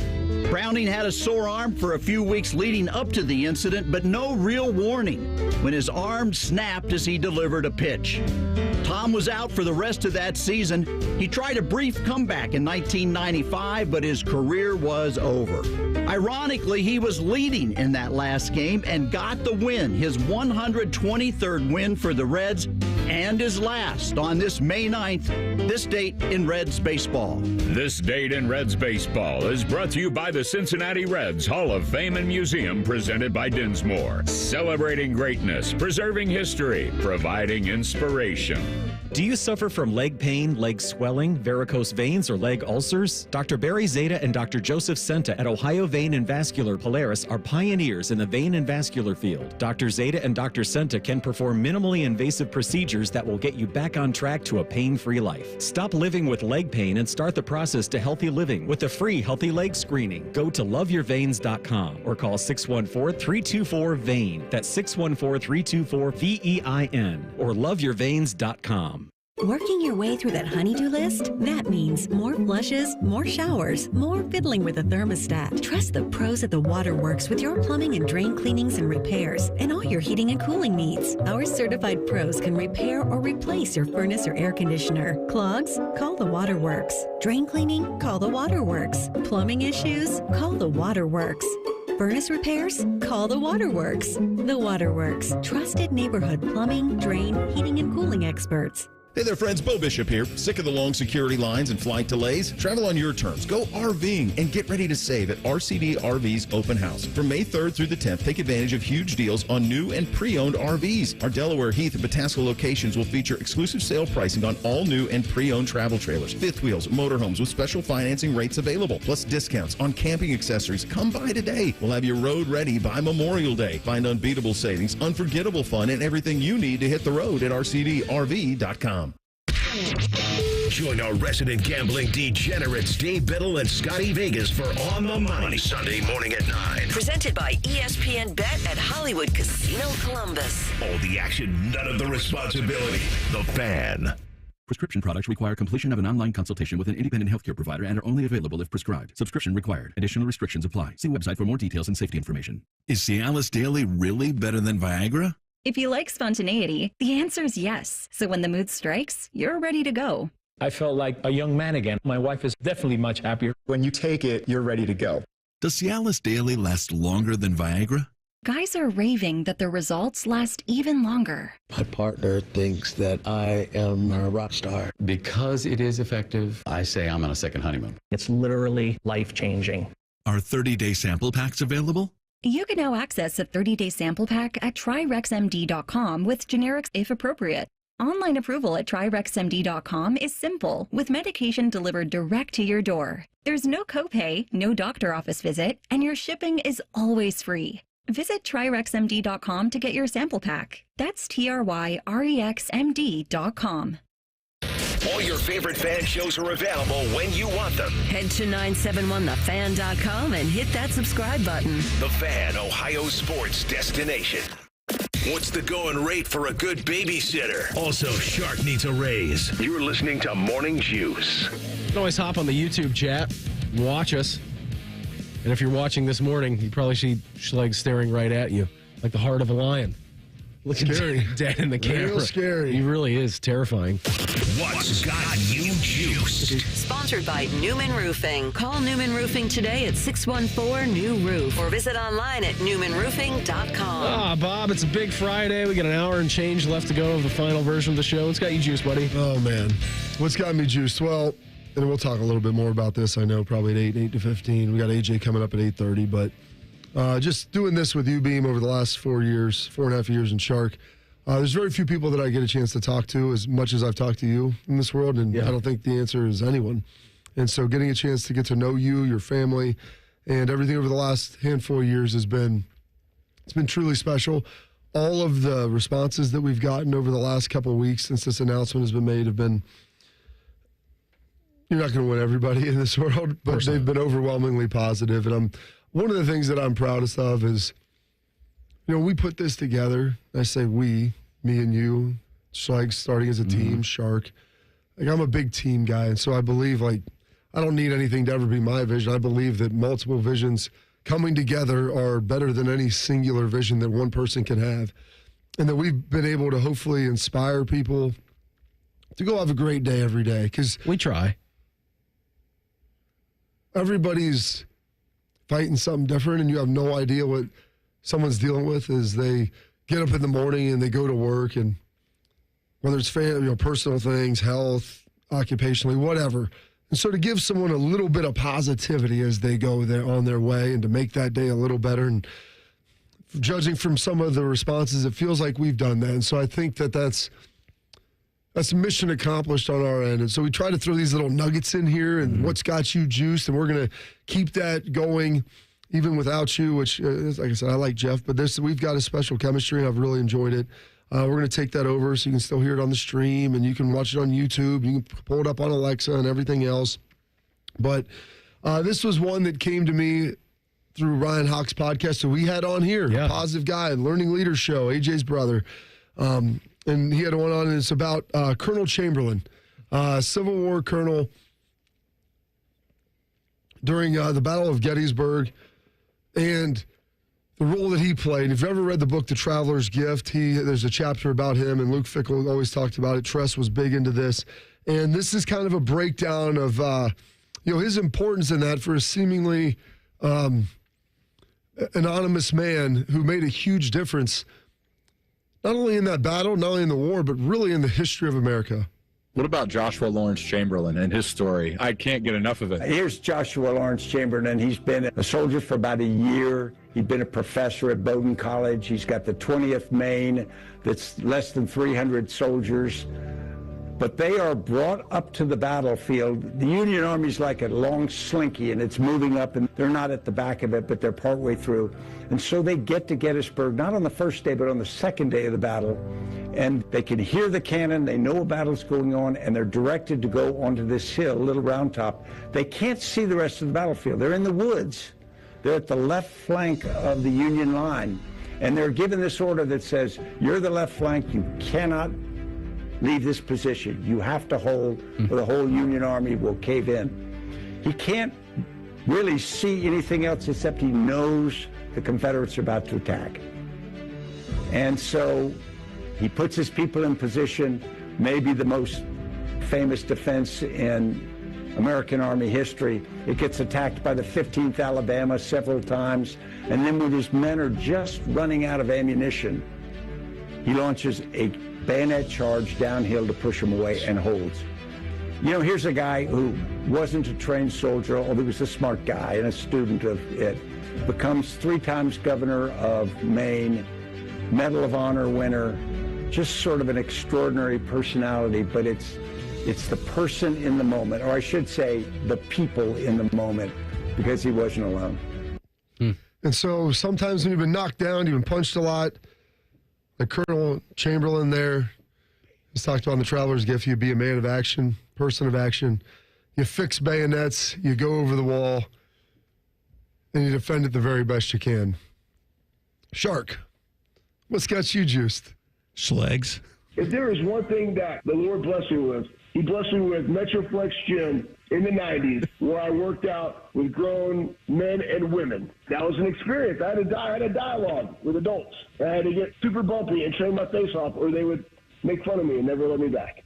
Browning had a sore arm for a few weeks leading up to the incident, but no real warning when his arm snapped as he delivered a pitch. Tom was out for the rest of that season. He tried a brief comeback in 1995, but his career was over. Ironically, he was leading in that last game and got the win, his 123rd win for the Reds, and his last on this May 9th, this date in Reds baseball. This Date in Reds Baseball is brought to you by the Cincinnati Reds Hall of Fame and Museum, presented by Dinsmore. Celebrating greatness, preserving history, providing inspiration. Do you suffer from leg pain, leg swelling, varicose veins, or leg ulcers? Dr. Barry Zeta and Dr. Joseph Senta at Ohio Vein and Vascular Polaris are pioneers in the vein and vascular field. Dr. Zeta and Dr. Senta can perform minimally invasive procedures that will get you back on track to a pain-free life. Stop living with leg pain and start the process to healthy living with a free healthy leg screening. Go to loveyourveins.com or call 614-324-VEIN. That's 614-324-VEIN or loveyourveins.com. Working your way through that honey-do list? That means more flushes, more showers, more fiddling with the thermostat. Trust the pros at the Waterworks with your plumbing and drain cleanings and repairs and all your heating and cooling needs. Our certified pros can repair or replace your furnace or air conditioner. Clogs? Call the Waterworks. Drain cleaning? Call the Waterworks. Plumbing issues? Call the Waterworks. Furnace repairs? Call the Waterworks. The Waterworks. Trusted neighborhood plumbing, drain, heating, and cooling experts. Hey there, friends. Bo Bishop here. Sick of the long security lines and flight delays? Travel on your terms. Go RVing and get ready to save at RCD RV's Open House. From May 3rd through the 10th, take advantage of huge deals on new and pre-owned RVs. Our Delaware, Heath, and Pataska locations will feature exclusive sale pricing on all new and pre-owned travel trailers, fifth wheels, motorhomes with special financing rates available, plus discounts on camping accessories. Come by today. We'll have your road ready by Memorial Day. Find unbeatable savings, unforgettable fun, and everything you need to hit the road at RCDRV.com. Join our resident gambling degenerates Dave Biddle and Scotty Vegas for On the Money Sunday morning at 9. Presented by ESPN Bet at Hollywood Casino Columbus. All the action, none of the responsibility. The Fan. Prescription products require completion of an online consultation with an independent healthcare provider and are only available if prescribed. Subscription required. Additional restrictions apply. See website for more details and safety information. Is Cialis Daily really better than Viagra? If you like spontaneity, the answer is yes. So when the mood strikes, you're ready to go. I felt like a young man again. My wife is definitely much happier. When you take it, you're ready to go. Does Cialis Daily last longer than Viagra? Guys are raving that their results last even longer. My partner thinks that I am a rock star. Because it is effective, I say I'm on a second honeymoon. It's literally life-changing. Are 30-day sample packs available? You can now access a 30-day sample pack at TryRexMD.com with generics if appropriate. Online approval at TryRexMD.com is simple, with medication delivered direct to your door. There's no copay, no doctor office visit, and your shipping is always free. Visit TryRexMD.com to get your sample pack. That's TryRexMD.com. All your favorite fan shows are available when you want them. Head to 971thefan.com and hit that subscribe button. The Fan, Ohio sports destination. What's the going rate for a good babysitter? Also, Shark needs a raise. You're listening to Morning Juice. You can always hop on the YouTube chat and watch us. And if you're watching this morning, you probably see Schlegel staring right at you like the heart of a lion. Looking dead in the camera. Real scary. He really is terrifying. What's got you juiced? Sponsored by Newman Roofing. Call Newman Roofing today at 614-NEW-ROOF or visit online at newmanroofing.com. Ah, Bob, it's a big Friday. We got an hour and change left to go of the final version of the show. What's got you juiced, buddy? Oh, man. What's got me juiced? Well, and we'll talk a little bit more about this, I know, probably at 8 to 15. We got AJ coming up at 8:30, but just doing this with you, Beam, over the last 4.5 years in Shark, there's very few people that I get a chance to talk to as much as I've talked to you in this world, and I don't think the answer is anyone. And so getting a chance to get to know you, your family, and everything over the last handful of years it's been truly special. All of the responses that we've gotten over the last couple of weeks since this announcement has been made have been, you're not going to win everybody in this world, but they've been overwhelmingly positive. And one of the things that I'm proudest of is, we put this together. I say we, me and you, Schlegs starting as a team, Shark. I'm a big team guy, and so I believe, I don't need anything to ever be my vision. I believe that multiple visions coming together are better than any singular vision that one person can have, and that we've been able to hopefully inspire people to go have a great day every day, because we try. Everybody's fighting something different, and you have no idea what someone's dealing with as they get up in the morning and they go to work, and whether it's personal things, health, occupationally, whatever. And so to give someone a little bit of positivity as they go there on their way and to make that day a little better, and judging from some of the responses, it feels like we've done that. And so I think that that's that's mission accomplished on our end. And so we try to throw these little nuggets in here and what's got you juiced, and we're going to keep that going even without you, which, like I said, I like Jeff, but we've got a special chemistry, and I've really enjoyed it. We're going to take that over so you can still hear it on the stream, and you can watch it on YouTube. You can pull it up on Alexa and everything else. But this was one that came to me through Ryan Hawk's podcast that we had on here. Yeah. Positive Guy, Learning Leaders Show, AJ's brother. And he had one on, and it's about Colonel Chamberlain, Civil War colonel during the Battle of Gettysburg, and the role that he played. If you've ever read the book The Traveler's Gift, there's a chapter about him, and Luke Fickle always talked about it. Tress was big into this. And this is kind of a breakdown of his importance in that for a seemingly anonymous man who made a huge difference, not only in that battle, not only in the war, but really in the history of America. What about Joshua Lawrence Chamberlain and his story? I can't get enough of it. Here's Joshua Lawrence Chamberlain. He's been a soldier for about a year. He's been a professor at Bowdoin College. He's got the 20th Maine that's less than 300 soldiers. But they are brought up to the battlefield. The Union Army's like a long slinky, and it's moving up, and they're not at the back of it, but they're partway through. And so they get to Gettysburg, not on the first day, but on the second day of the battle. And they can hear the cannon, they know a battle's going on, and they're directed to go onto this hill, Little Round Top. They can't see the rest of the battlefield. They're in the woods. They're at the left flank of the Union line. And they're given this order that says, you're the left flank, you cannot leave this position. You have to hold, or the whole Union Army will cave in. He can't really see anything else except he knows the Confederates are about to attack. And so he puts his people in position, maybe the most famous defense in American Army history. It gets attacked by the 15th Alabama several times, and then when his men are just running out of ammunition, he launches a bayonet charge downhill to push them away and holds. You know, here's a guy who wasn't a trained soldier, although he was a smart guy and a student of it, becomes 3 times governor of Maine, Medal of Honor winner, just sort of an extraordinary personality, but it's the person in the moment, or I should say the people in the moment, because he wasn't alone. And so sometimes when you've been knocked down, you've been punched a lot, like Colonel Chamberlain there, he's talked about in The Traveler's Gift, you be a man of action, person of action. You fix bayonets, you go over the wall, and you defend it the very best you can. Shark, what's got you juiced? Schlegs. If there is one thing that the Lord blessed me with, he blessed me with Metroflex Gym in the 90s, where I worked out with grown men and women. That was an experience. I had a dialogue with adults. I had to get super bumpy and train my face off, or they would make fun of me and never let me back.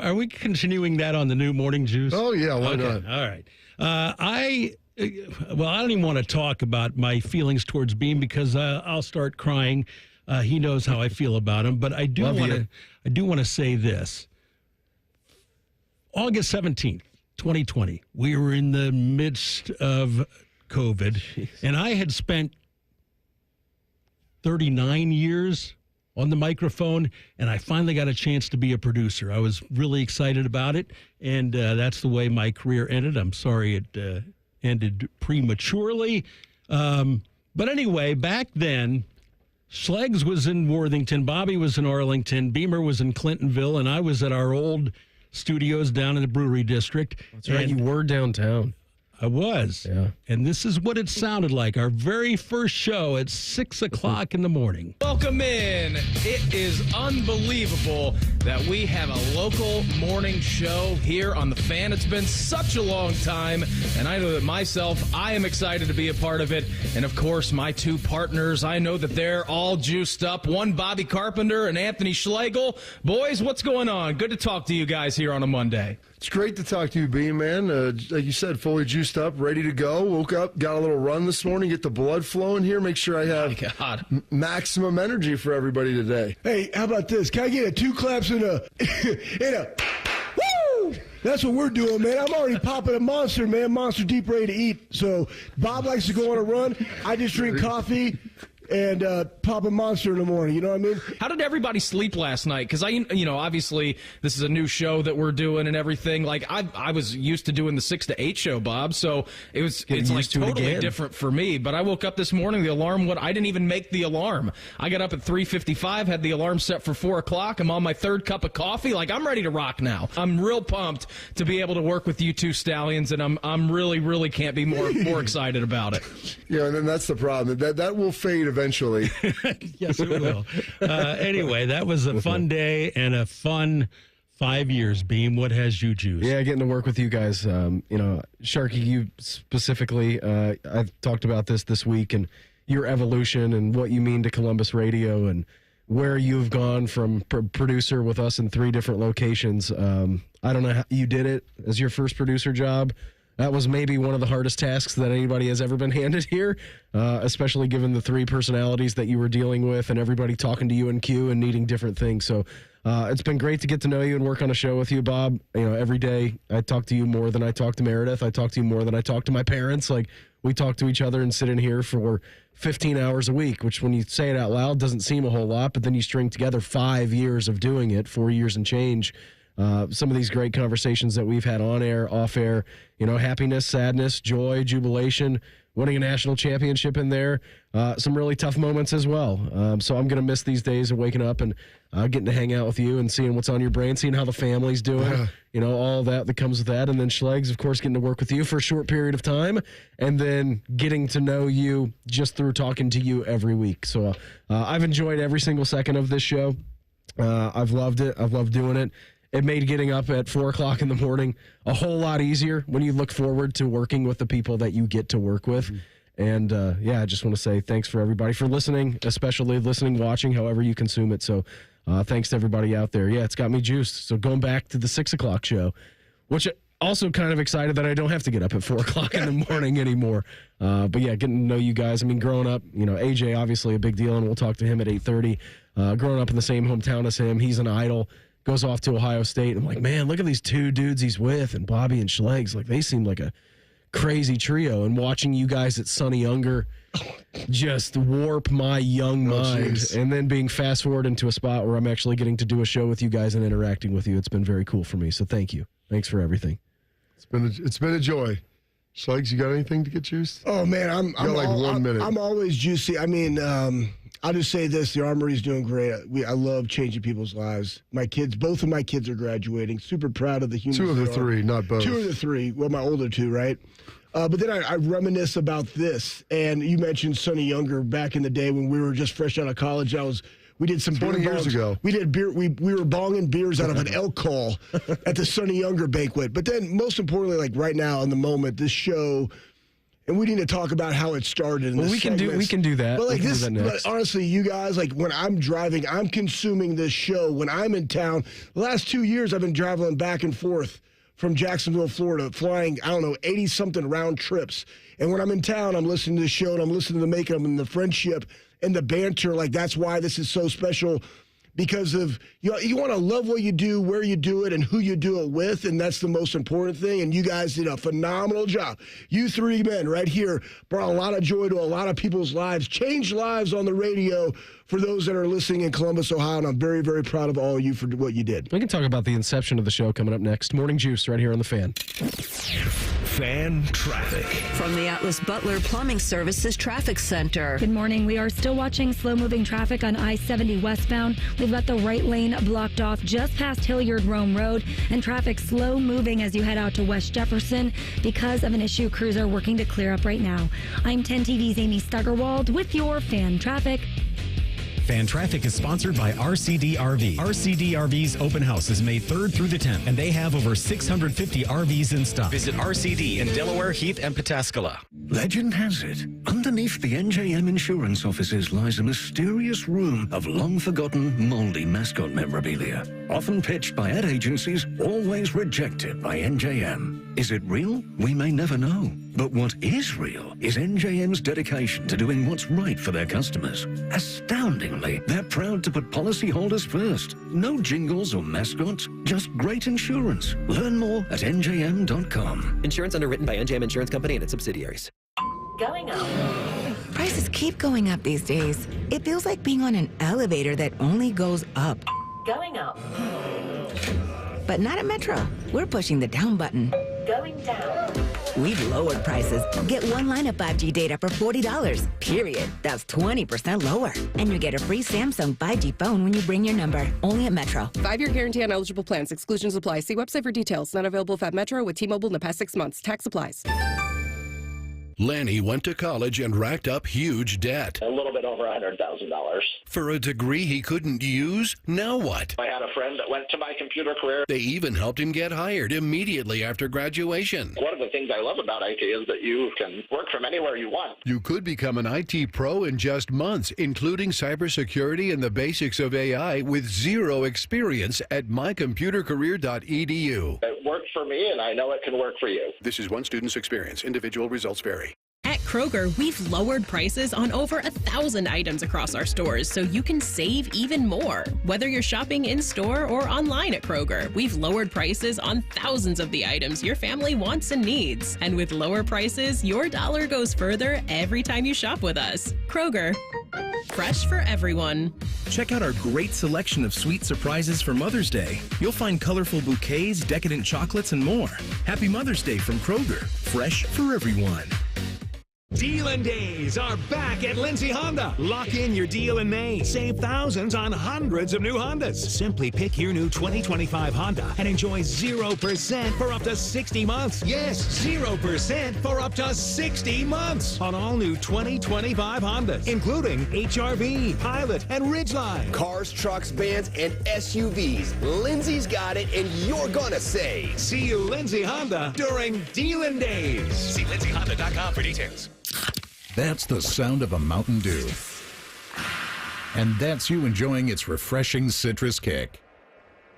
Are we continuing that on the new Morning Juice? Oh, yeah, why not? All right. I don't even want to talk about my feelings towards Beam because I'll start crying. He knows how I feel about him, but I do want to say this. August 17th, 2020, we were in the midst of COVID, and I had spent 39 years on the microphone, and I finally got a chance to be a producer. I was really excited about it, and that's the way my career ended. I'm sorry it ended prematurely. But anyway, back then, Schlegs was in Worthington, Bobby was in Arlington, Beamer was in Clintonville, and I was at our old studios down in the Brewery District. That's right, you were downtown. I was. Yeah. And this is what it sounded like. Our very first show at 6 o'clock in the morning. Welcome in. It is unbelievable that we have a local morning show here on The Fan. It's been such a long time, and I know that myself, I am excited to be a part of it. And, of course, my 2 partners, I know that they're all juiced up. One, Bobby Carpenter and Anthony Schlegel. Boys, what's going on? Good to talk to you guys here on a Monday. It's great to talk to you, B, man. Like you said, fully juiced up, ready to go. Woke up, got a little run this morning, get the blood flowing here, make sure I have maximum energy for everybody today. Hey, how about this? Can I get 2 claps and a woo? That's what we're doing, man. I'm already popping a Monster, man. Monster Deep, ready to eat. So Bob likes to go on a run. I just drink coffee. and pop a Monster in the morning. You know what I mean? How did everybody sleep last night? Because obviously this is a new show that we're doing and everything. Like I was used to doing the 6 to 8 show, Bob. So it's like totally different for me. But I woke up this morning, the alarm I didn't even make the alarm. I got up at 3:55, had the alarm set for 4 o'clock. I'm on my 3rd cup of coffee. Like, I'm ready to rock now. I'm real pumped to be able to work with you two stallions, and I'm really, really can't be more excited about it. Yeah, and then that's the problem. That will fade eventually. Yes, it will. Anyway, that was a fun day and a fun 5 years. Beam, what has you juiced? Yeah, getting to work with you guys. Sharky, you specifically, I've talked about this week and your evolution and what you mean to Columbus radio and where you've gone from producer with us in 3 different locations. I don't know how you did it as your first producer job. That was maybe one of the hardest tasks that anybody has ever been handed here, especially given the 3 personalities that you were dealing with and everybody talking to you in queue and needing different things. So it's been great to get to know you and work on a show with you, Bob. Every day I talk to you more than I talk to Meredith. I talk to you more than I talk to my parents. Like, we talk to each other and sit in here for 15 hours a week, which when you say it out loud doesn't seem a whole lot, but then you string together 5 years of doing it, 4 years and change. Some of these great conversations that we've had on air, off air, happiness, sadness, joy, jubilation, winning a national championship in there, some really tough moments as well. So I'm going to miss these days of waking up and getting to hang out with you and seeing what's on your brain, seeing how the family's doing, all that comes with that. And then Schlegs, of course, getting to work with you for a short period of time and then getting to know you just through talking to you every week. So I've enjoyed every single second of this show. I've loved it. I've loved doing it. It made getting up at 4 o'clock in the morning a whole lot easier when you look forward to working with the people that you get to work with. And, I just want to say thanks for everybody for listening, especially listening, watching, however you consume it. So thanks to everybody out there. Yeah, it's got me juiced. So going back to the 6 o'clock show, which also kind of excited that I don't have to get up at 4 o'clock in the morning anymore. But, getting to know you guys. I mean, growing up, AJ, obviously a big deal, and we'll talk to him at 8:30. Growing up in the same hometown as him, he's an idol. Goes off to Ohio State. I'm like, man, look at these 2 dudes he's with, and Bobby and Schlegs. Like, they seem like a crazy trio. And watching you guys at Sonny Younger just warp my young mind. Geez. And then being fast forward into a spot where I'm actually getting to do a show with you guys and interacting with you. It's been very cool for me. So thank you. Thanks for everything. It's been a joy. Schlegs, you got anything to get juiced? Oh man, I'm 1 minute. I'm always juicy. I mean, I'll just say this: the Armory's doing great. I love changing people's lives. Both of my kids are graduating. Super proud of the humans. 2 of the 3, not both. 2 of the 3. Well, my older 2, right? But then I reminisce about this, and you mentioned Sonny Younger back in the day when we were just fresh out of college. We did some 20 years ago. We did beer. We were bonging beers out of an elk call at the Sonny Younger banquet. But then, most importantly, like right now in the moment, this show, and we need to talk about how it started. Well, we can do that. But like this, next. But honestly, you guys, like when I'm driving, I'm consuming this show. When I'm in town, the last 2 years, I've been traveling back and forth from Jacksonville, Florida, flying 80-something round trips. And when I'm in town, I'm listening to the show and I'm listening to the makeup and the friendship and the banter. Like, that's why this is so special, because of you want to love what you do, where you do it, and who you do it with, and that's the most important thing. And you guys did a phenomenal job. You 3 men right here brought a lot of joy to a lot of people's lives, changed lives on the radio for those that are listening in Columbus, Ohio, and I'm very, very proud of all of you for what you did. We can talk about the inception of the show coming up next. Morning Juice right here on The Fan. Fan traffic. From the Atlas Butler Plumbing Services Traffic Center. Good morning. We are still watching slow-moving traffic on I-70 westbound. We've got the right lane blocked off just past Hilliard Rome Road, and traffic slow-moving as you head out to West Jefferson because of an issue crews are working to clear up right now. I'm 10 TV's Amy Stuggerwald with your Fan Traffic. Fan Traffic is sponsored by RCD RV. RCD RV's open house is May 3rd through the 10th, and they have over 650 RVs in stock. Visit RCD in Delaware, Heath, and Pataskala. Legend has it, underneath the NJM insurance offices lies a mysterious room of long-forgotten, moldy mascot memorabilia. Often pitched by ad agencies, always rejected by NJM. Is it real? We may never know. But what is real is NJM's dedication to doing what's right for their customers. Astoundingly, they're proud to put policyholders first. No jingles or mascots, just great insurance. Learn more at njm.com. Insurance underwritten by NJM Insurance Company and its subsidiaries. Going on. Prices keep going up these days. It feels like being on an elevator that only goes up. Going up. But not at Metro. We're pushing the down button. Going down. We've lowered prices. Get one line of 5G data for $40, period. That's 20% lower. And you get a free Samsung 5G phone when you bring your number. Only at Metro. 5-year guarantee on eligible plans. Exclusions apply. See website for details. Not available at Metro with T-Mobile in the past 6 months. Tax applies. Lanny went to college and racked up huge debt. A little bit over $100,000. For a degree he couldn't use? Now what? I had a friend that went to my computer career. They even helped him get hired immediately after graduation. One of the things I love about IT is that you can work from anywhere you want. You could become an IT pro in just months, including cybersecurity and the basics of AI with zero experience at mycomputercareer.edu. It worked for me, and I know it can work for you. This is one student's experience. Individual results vary. At Kroger, we've lowered prices on over 1,000 items across our stores so you can save even more. Whether you're shopping in-store or online at Kroger, we've lowered prices on thousands of the items your family wants and needs. And with lower prices, your dollar goes further every time you shop with us. Kroger, fresh for everyone. Check out our great selection of sweet surprises for Mother's Day. You'll find colorful bouquets, decadent chocolates, and more. Happy Mother's Day from Kroger, fresh for everyone. Dealin' Days are back at Lindsay Honda. Lock in your deal in May. Save thousands on hundreds of new Hondas. Simply pick your new 2025 Honda and enjoy 0% for up to 60 months. Yes, 0% for up to 60 months on all new 2025 Hondas, including HR-V, Pilot, and Ridgeline. Cars, trucks, vans, and SUVs. Lindsay's got it, and you're gonna save. See you, Lindsay Honda, during Dealin' Days. See lindsayhonda.com for details. That's the sound of a Mountain Dew. And that's you enjoying its refreshing citrus kick.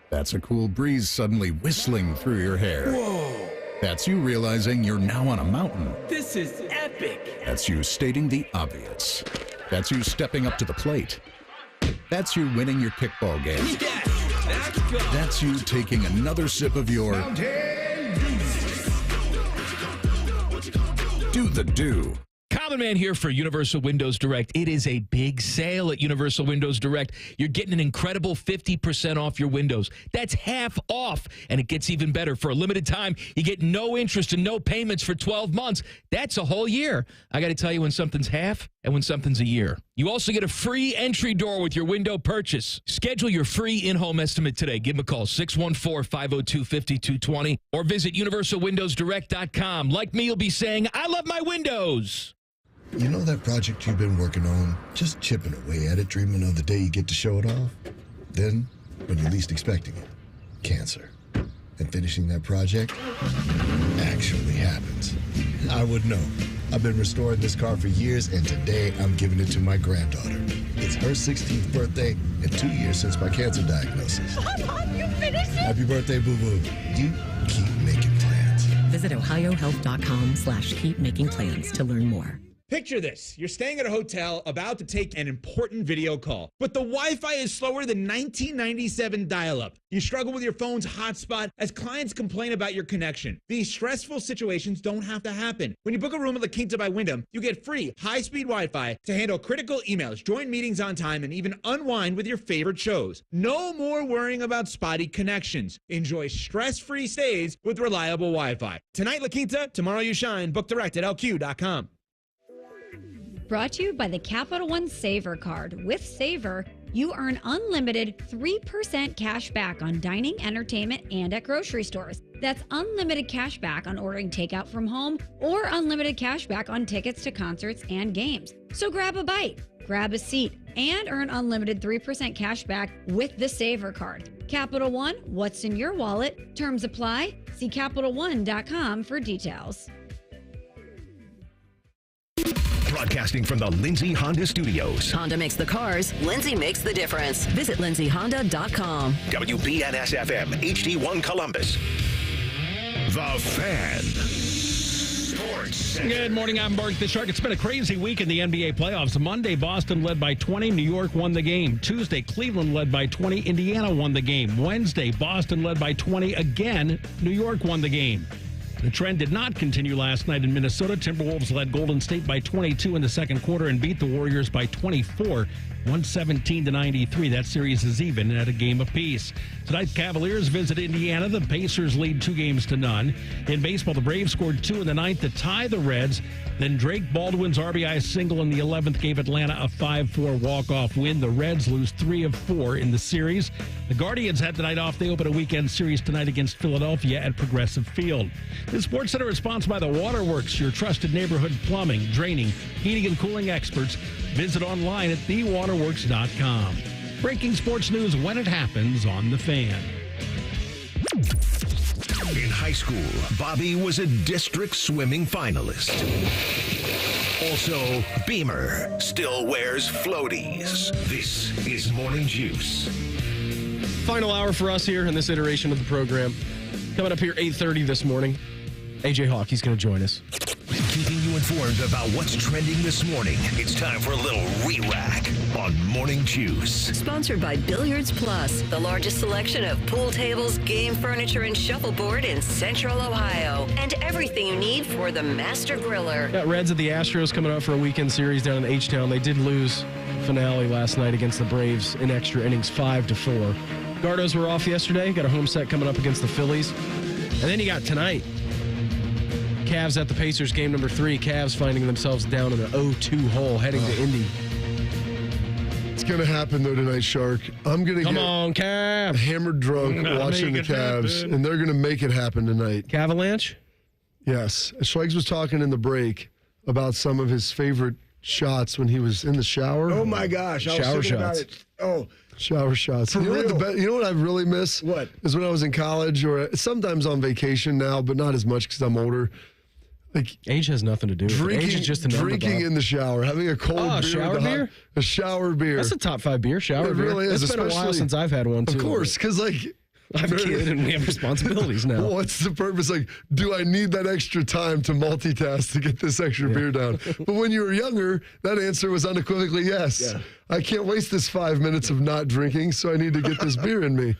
That's a cool breeze suddenly whistling through your hair. Whoa! That's you realizing you're now on a mountain. This is epic! That's you stating the obvious. That's you stepping up to the plate. That's you winning your kickball game. Yes! Let's go! That's you taking another sip of your... Do the do. Common Man here for Universal Windows Direct. It is a big sale at Universal Windows Direct. You're getting an incredible 50% off your windows. That's half off, and it gets even better. For a limited time, you get no interest and no payments for 12 months. That's a whole year. I got to tell you when something's half and when something's a year. You also get a free entry door with your window purchase. Schedule your free in-home estimate today. Give them a call, 614-502-5220, or visit universalwindowsdirect.com. Like me, you'll be saying, I love my windows. You know that project you've been working on? Just chipping away at it, dreaming of the day you get to show it off? Then, when you're least expecting it, cancer. And finishing that project actually happens. I would know. I've been restoring this car for years, and today I'm giving it to my granddaughter. It's her 16th birthday and 2 years since my cancer diagnosis. Mom, you finished it? Happy birthday, boo-boo. You keep making plans. Visit ohiohealth.com/keepmakingplans to learn more. Picture this. You're staying at a hotel about to take an important video call, but the Wi-Fi is slower than 1997 dial-up. You struggle with your phone's hotspot as clients complain about your connection. These stressful situations don't have to happen. When you book a room at La Quinta by Wyndham, you get free high-speed Wi-Fi to handle critical emails, join meetings on time, and even unwind with your favorite shows. No more worrying about spotty connections. Enjoy stress-free stays with reliable Wi-Fi. Tonight, La Quinta, tomorrow you shine. Book direct at lq.com. Brought to you by the Capital One Saver Card. With Saver, you earn unlimited 3% cash back on dining, entertainment, and at grocery stores. That's unlimited cash back on ordering takeout from home or unlimited cash back on tickets to concerts and games. So grab a bite, grab a seat, and earn unlimited 3% cash back with the Saver Card. Capital One, what's in your wallet? Terms apply. See CapitalOne.com for details. Broadcasting from the Lindsay Honda Studios. Honda makes the cars. Lindsay makes the difference. Visit lindsayhonda.com. WBNS-FM, HD1 Columbus. The Fan. Good morning, I'm Mark the Shark. It's been a crazy week in the NBA playoffs. Monday, Boston led by 20. New York won the game. Tuesday, Cleveland led by 20. Indiana won the game. Wednesday, Boston led by 20 again. New York won the game. The trend did not continue last night in Minnesota. Timberwolves led Golden State by 22 in the second quarter and beat the Warriors by 24. 117-93. That series is even at a game apiece. Tonight, Cavaliers visit Indiana. The Pacers lead 2-0. In baseball, the Braves scored 2 in the ninth to tie the Reds. Then Drake Baldwin's RBI single in the 11th gave Atlanta a 5-4 walk-off win. The Reds lose 3 of 4 in the series. The Guardians had the night off. They open a weekend series tonight against Philadelphia at Progressive Field. The Sports Center is sponsored by the Waterworks, your trusted neighborhood plumbing, draining, heating, and cooling experts. Visit online at thewaterworks.com. Breaking sports news when it happens on The Fan. In high school, Bobby was a district swimming finalist. Also, Beamer still wears floaties. This is Morning Juice. Final hour for us here in this iteration of the program. Coming up here 8:30 this morning, AJ Hawk, he's going to join us. Keeping you informed about what's trending this morning. It's time for a little re-rack on Morning Juice. Sponsored by Billiards Plus, the largest selection of pool tables, game furniture, and shuffleboard in Central Ohio. And everything you need for the Master Griller. Got Reds at the Astros coming up for a weekend series down in H-Town. They did lose finale last night against the Braves in extra innings 5-4. Gardos were off yesterday. Got a home set coming up against the Phillies. And then you got tonight. Cavs at the Pacers, game number 3. Cavs finding themselves down in an 0-2 hole, heading to Indy. It's going to happen, though, tonight, Shark. I'm going to Come get on, Cavs. hammered drunk watching the Cavs, and they're going to make it happen tonight. Cavalanche? Yes. Schlegs was talking in the break about some of his favorite shots when he was in the shower. Oh, my gosh. I was Shower thinking about shots. it. Oh, shower shots. For real? You know what I really miss? What? Is when I was in college or sometimes on vacation now, but not as much because I'm older. Like age has nothing to do with it. Age is just a number, drinking Bob. in the shower, having a cold beer. Shower with beer? A shower beer. That's a top 5 beer, shower It beer. really is. It's been a while since I've had one, too. Of course, because like I have a kid and we have responsibilities now. What's the purpose? Like, do I need that extra time to multitask to get this extra beer down? But when you were younger, that answer was unequivocally yes. Yeah. I can't waste this 5 minutes of not drinking, so I need to get this beer in me.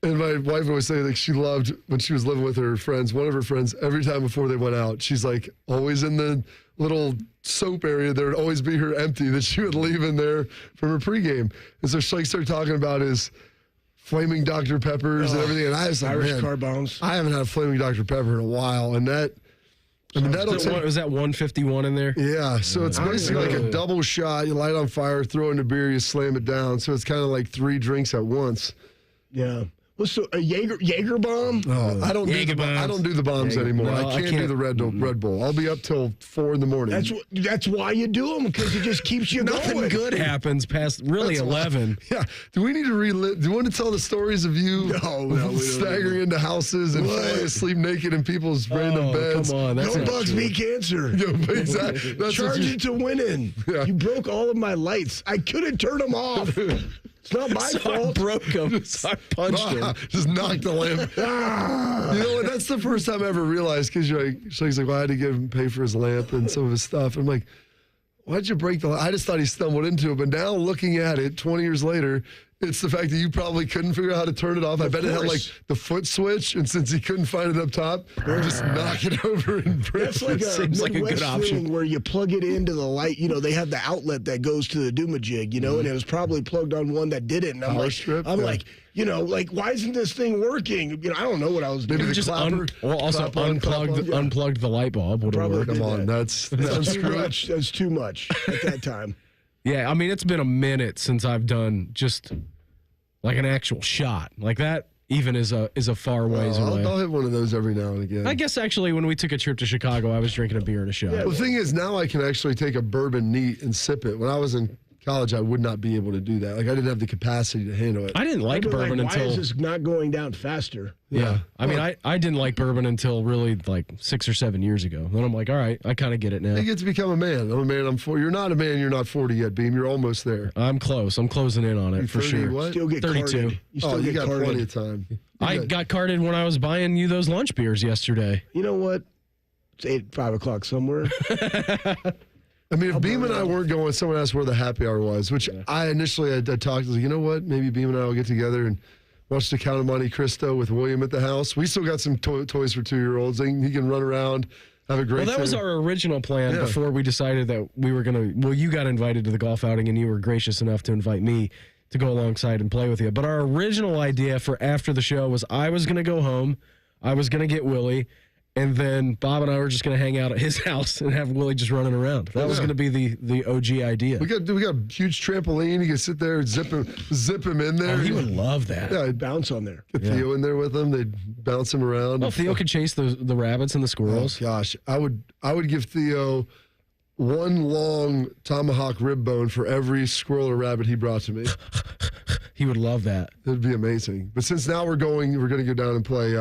And my wife would always say, like, she loved when she was living with her friends, one of her friends, every time before they went out, she's like always in the little soap area. There would always be her empty that she would leave in there from her pregame. And so she started talking about his flaming Dr. Peppers and everything. And I was like, Irish car bombs. I haven't had a flaming Dr. Pepper in a while. And that, I mean, that'll take. Was that 151 in there? Yeah. So it's basically like a double shot. You light it on fire, throw in the beer, you slam it down. So it's kind of like 3 drinks at once. Yeah. What's a Jaeger bomb? Oh, I don't do the bombs anymore. No, I can't do the Red Bull. I'll be up till 4 in the morning. That's why you do them, because it just keeps you Nothing going. good happens past really 11. Yeah. Do we need to relive? Do you want to tell the stories of you No, staggering into houses and falling asleep naked in people's random beds? Come on, that's No not bugs true. me cancer. Yeah, exactly. That's Charge it to winning. Yeah. You broke all of my lights. I couldn't turn them off. It's not my fault. I broke him. So I punched him. Just knocked the lamp. You know what? That's the first time I ever realized, because she's like, well, I had to give him pay for his lamp and some of his stuff. I'm like, why'd you break the lamp? I just thought he stumbled into it. But now looking at it 20 years later, it's the fact that you probably couldn't figure out how to turn it off. I bet it had like the foot switch, and since he couldn't find it up top, just knock it over and break That's like it. a Midwest thing where you plug it into the light. You know, they have the outlet that goes to the Doomajig, you know, and it was probably plugged on one that didn't. And I'm like, you know, like, why isn't this thing working? You know, I don't know what I was doing. Maybe Just clapper, unplugged the light bulb. Would have worked. Come on, that's too much. That's too much at that time. Yeah, I mean, it's been a minute since I've done just like an actual shot. Like that even is a far ways away. I'll hit one of those every now and again. I guess actually when we took a trip to Chicago, I was drinking a beer and a shot. Yeah, the thing is, now I can actually take a bourbon neat and sip it. When I was in college, I would not be able to do that. Like, I didn't have the capacity to handle it. I didn't like bourbon until... Why is this not going down faster? Yeah. I mean, I didn't like bourbon until really like 6 or 7 years ago. Then I'm like, all right, I kind of get it now. You get to become a man. I'm a man. I'm 40. You're not a man. You're not 40 yet, Beam. You're almost there. I'm close. I'm closing in on it You're for 30, sure. what? Still get 32. carded. You still you get got carded. plenty of time. I got carded when I was buying you those lunch beers yesterday. You know what? It's 5 o'clock somewhere. I mean, if Beam and I weren't going, someone asked where the happy hour was, which I initially had talked. I was like, you know what? Maybe Beam and I will get together and watched the Count of Monte Cristo with William at the house. We still got some toys for 2-year-olds. He can run around, have a great Well, that was our original plan before we decided that we were going to... Well, you got invited to the golf outing, and you were gracious enough to invite me to go alongside and play with you. But our original idea for after the show was I was going to go home, I was going to get Willie, and then Bob and I were just going to hang out at his house and have Willie just running around. That was going to be the OG idea. We got a huge trampoline. You can sit there and zip him in there. Oh, he would love that. Yeah, I'd bounce on there. Get Theo in there with him. They'd bounce him around. Well, Theo could chase the rabbits and the squirrels. Oh, gosh, I would give Theo one long tomahawk rib bone for every squirrel or rabbit he brought to me. He would love that. It'd be amazing. But since now we're going to go down and play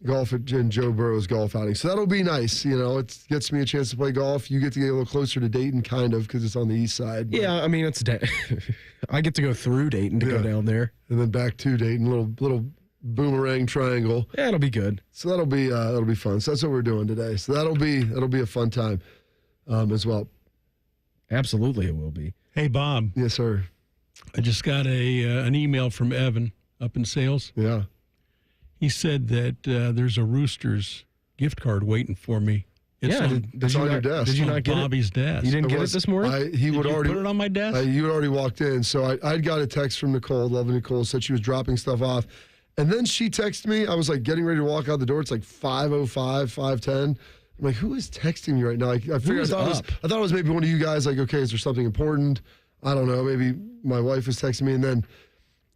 golf at Joe Burrow's golf outing. So that'll be nice. It gets me a chance to play golf. You get to get a little closer to Dayton, kind of, because it's on the east side. But yeah, I mean, I get to go through Dayton to go down there. And then back to Dayton, little boomerang triangle. Yeah, it'll be good. So that'll be fun. So that's what we're doing today. So that'll be a fun time as well. Absolutely, it will be. Hey, Bob. Yes, sir. I just got an email from Evan up in sales. Yeah. He said that there's a Roosters gift card waiting for me. It's on your desk. Did you not get Bobby's desk? You didn't get it this morning? Did you put it on my desk? You had already walked in. So I'd got a text from Nicole. Lovely Nicole said she was dropping stuff off. And then she texted me. I was like getting ready to walk out the door. It's like 5:05, 5:10. I'm like, who is texting me right now? I thought it was maybe one of you guys. Like, okay, is there something important? I don't know. Maybe my wife was texting me, and then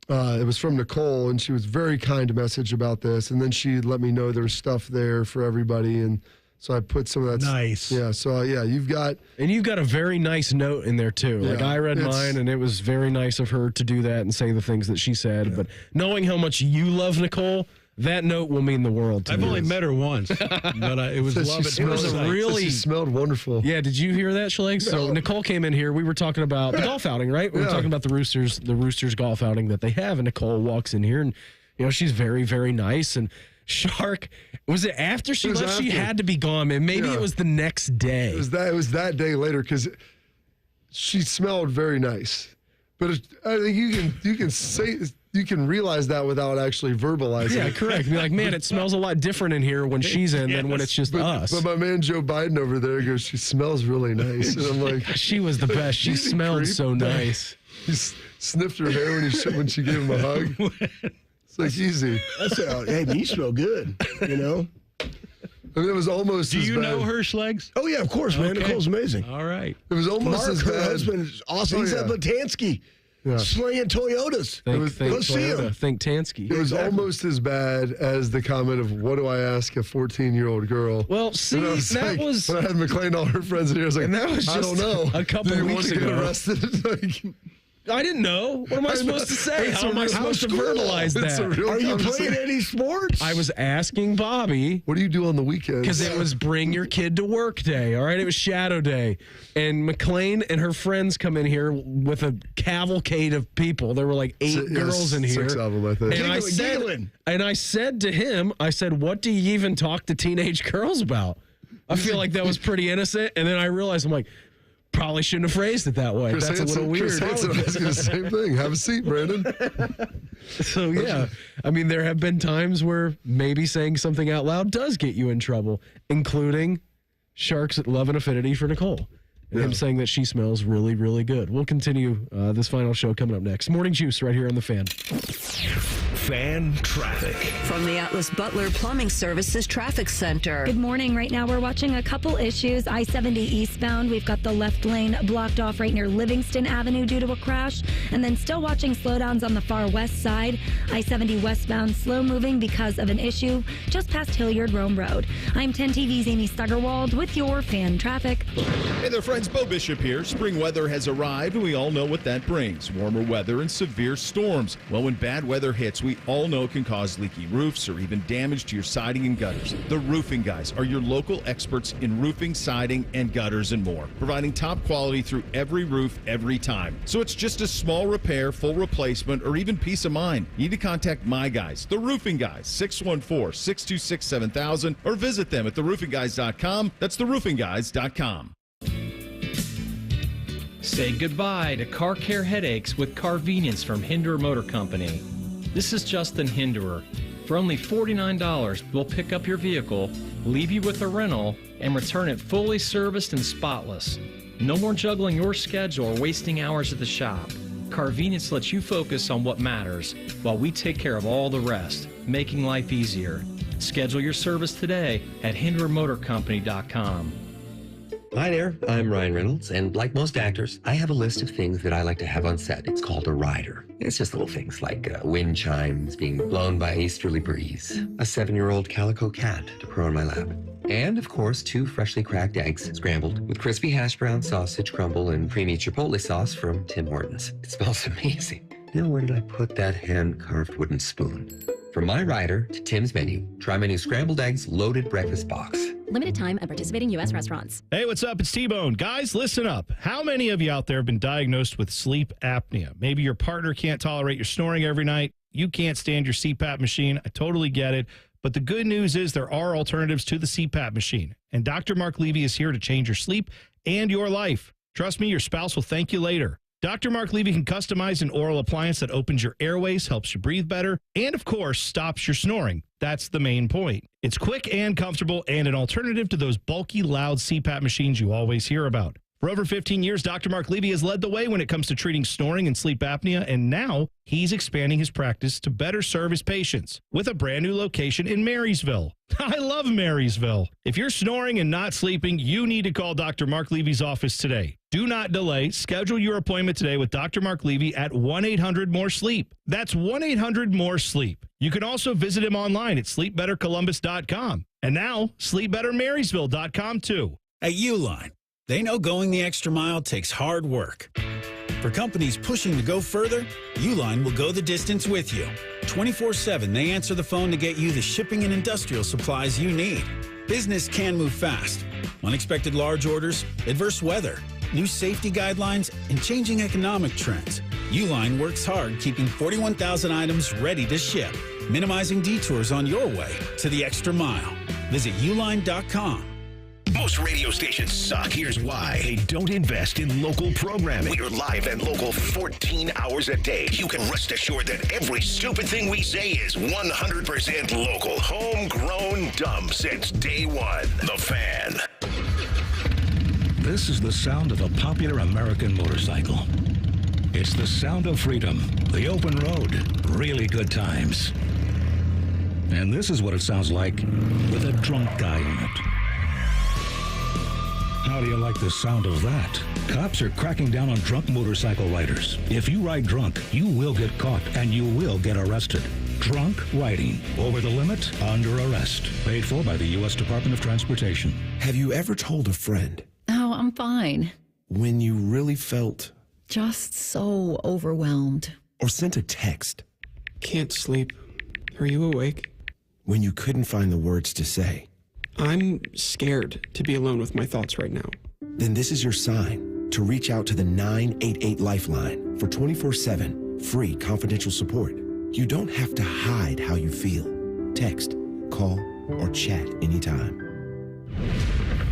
it was from Nicole, and she was very kind to message about this. And then she let me know there's stuff there for everybody, and so I put some of that. Nice. Yeah. So you've got a very nice note in there too. Yeah, like I read mine, and it was very nice of her to do that and say the things that she said. Yeah. But knowing how much you love Nicole, that note will mean the world to me. I've only met her once, but it was lovely. It was she smelled wonderful. Yeah, did you hear that, Schlegs? So Nicole came in here. We were talking about the golf outing, right? We were talking about the Roosters golf outing that they have, and Nicole walks in here, and she's very, very nice. And Shark, was it after she left? She had to be gone, man. Maybe it was the next day. It was that day later because she smelled very nice. But I think you can say. You can realize that without actually verbalizing. Yeah, correct. Be like, man, it smells a lot different in here when she's in than when it's just us. But my man Joe Biden over there goes, she smells really nice. And I'm like, she was the best. She smelled so nice. He sniffed her hair when she gave him a hug. It's like easy. Hey, you smell good. I mean, it was almost. Do as you bad. know her, Schlegs? Oh yeah, of course, man. Okay. Nicole's amazing. All right. It was almost Mark, as her bad. husband is awesome. Oh, He's yeah. at Latansky. Yeah. Slinging Toyotas. Go see him. Think Tansky. It was almost as bad as the comment of, what do I ask a 14-year-old girl? Well, see, that was... When I had McLean, all her friends in here, I was like, and that was I don't know. a couple do you weeks want to ago. get arrested? I didn't know. What am I supposed to say? How am I supposed to verbalize that? Are you playing any sports? I was asking Bobby. What do you do on the weekends? Because it was bring your kid to work day, all right? It was shadow day. And McLean and her friends come in here with a cavalcade of people. There were like 8 girls in here. 6 of them, I think. And I said to him, what do you even talk to teenage girls about? I feel like that was pretty innocent. And then I realized, I'm like, probably shouldn't have phrased it that way. That's a little weird. Chris Hansen asking the same thing. Have a seat, Brandon. So, yeah. I mean, there have been times where maybe saying something out loud does get you in trouble, including Shark's love and affinity for Nicole. And him saying that she smells really, really good. We'll continue this final show coming up next. Morning Juice right here on The Fan. Fan traffic. From the Atlas Butler Plumbing Services Traffic Center. Good morning. Right now we're watching a couple issues. I-70 eastbound. We've got the left lane blocked off right near Livingston Avenue due to a crash. And then still watching slowdowns on the far west side. I-70 westbound slow moving because of an issue just past Hilliard Rome Road. I'm 10 TV's Amy Stuggerwald with your fan traffic. Hey there, friends. Bo Bishop here. Spring weather has arrived, and we all know what that brings. Warmer weather and severe storms. Well, when bad weather hits, we all know it can cause leaky roofs or even damage to your siding and gutters. The Roofing Guys are your local experts in roofing, siding, and gutters and more, providing top quality through every roof every time. So it's just a small repair, full replacement, or even peace of mind. You need to contact my guys, the Roofing Guys, 614-626-7000, or visit them at theroofingguys.com. That's theroofingguys.com. Say goodbye to car care headaches with Carvenience from Hinder Motor Company. This is Justin Hinderer. For only $49, we'll pick up your vehicle, leave you with a rental, and return it fully serviced and spotless. No more juggling your schedule or wasting hours at the shop. Carvenience lets you focus on what matters while we take care of all the rest, making life easier. Schedule your service today at HindererMotorCompany.com. Hi there, I'm Ryan Reynolds, and like most actors, I have a list of things that I like to have on set. It's called a rider. It's just little things like wind chimes being blown by a easterly breeze, a 7-year-old calico cat to purr on my lap, and, of course, 2 freshly cracked eggs scrambled with crispy hash brown sausage crumble and creamy chipotle sauce from Tim Hortons. It smells amazing. Now, where did I put that hand-carved wooden spoon? From my rider to Tim's menu, try my new scrambled eggs loaded breakfast box. Limited time at participating U.S. restaurants. Hey, what's up? It's T-Bone. Guys, listen up. How many of you out there have been diagnosed with sleep apnea? Maybe your partner can't tolerate your snoring every night. You can't stand your CPAP machine. I totally get it. But the good news is there are alternatives to the CPAP machine. And Dr. Mark Levy is here to change your sleep and your life. Trust me, your spouse will thank you later. Dr. Mark Levy can customize an oral appliance that opens your airways, helps you breathe better, and, of course, stops your snoring. That's the main point. It's quick and comfortable and an alternative to those bulky, loud CPAP machines you always hear about. For over 15 years, Dr. Mark Levy has led the way when it comes to treating snoring and sleep apnea, and now he's expanding his practice to better serve his patients with a brand new location in Marysville. I love Marysville. If you're snoring and not sleeping, you need to call Dr. Mark Levy's office today. Do not delay. Schedule your appointment today with Dr. Mark Levy at 1-800-MORE-SLEEP. That's 1-800-MORE-SLEEP. You can also visit him online at sleepbettercolumbus.com. And now, sleepbettermarysville.com too. At Uline, they know going the extra mile takes hard work. For companies pushing to go further, Uline will go the distance with you. 24/7, they answer the phone to get you the shipping and industrial supplies you need. Business can move fast. Unexpected large orders, adverse weather, new safety guidelines, and changing economic trends. Uline works hard keeping 41,000 items ready to ship, minimizing detours on your way to the extra mile. Visit uline.com. Most radio stations suck. Here's why. They don't invest in local programming. We're live and local 14 hours a day. You can rest assured that every stupid thing we say is 100% local. Homegrown dumb since day one. The Fan. This is the sound of a popular American motorcycle. It's the sound of freedom, the open road, really good times. And this is what it sounds like with a drunk guy in it. How do you like the sound of that? Cops are cracking down on drunk motorcycle riders. If you ride drunk, you will get caught and you will get arrested. Drunk riding. Over the limit, under arrest. Paid for by the U.S. Department of Transportation. Have you ever told a friend? Oh, I'm fine. When you really felt... just so overwhelmed. Or sent a text? Can't sleep. Are you awake? When you couldn't find the words to say? I'm scared to be alone with my thoughts right now. Then this is your sign to reach out to the 988 Lifeline for 24/7 free confidential support. You don't have to hide how you feel. Text, call, or chat anytime.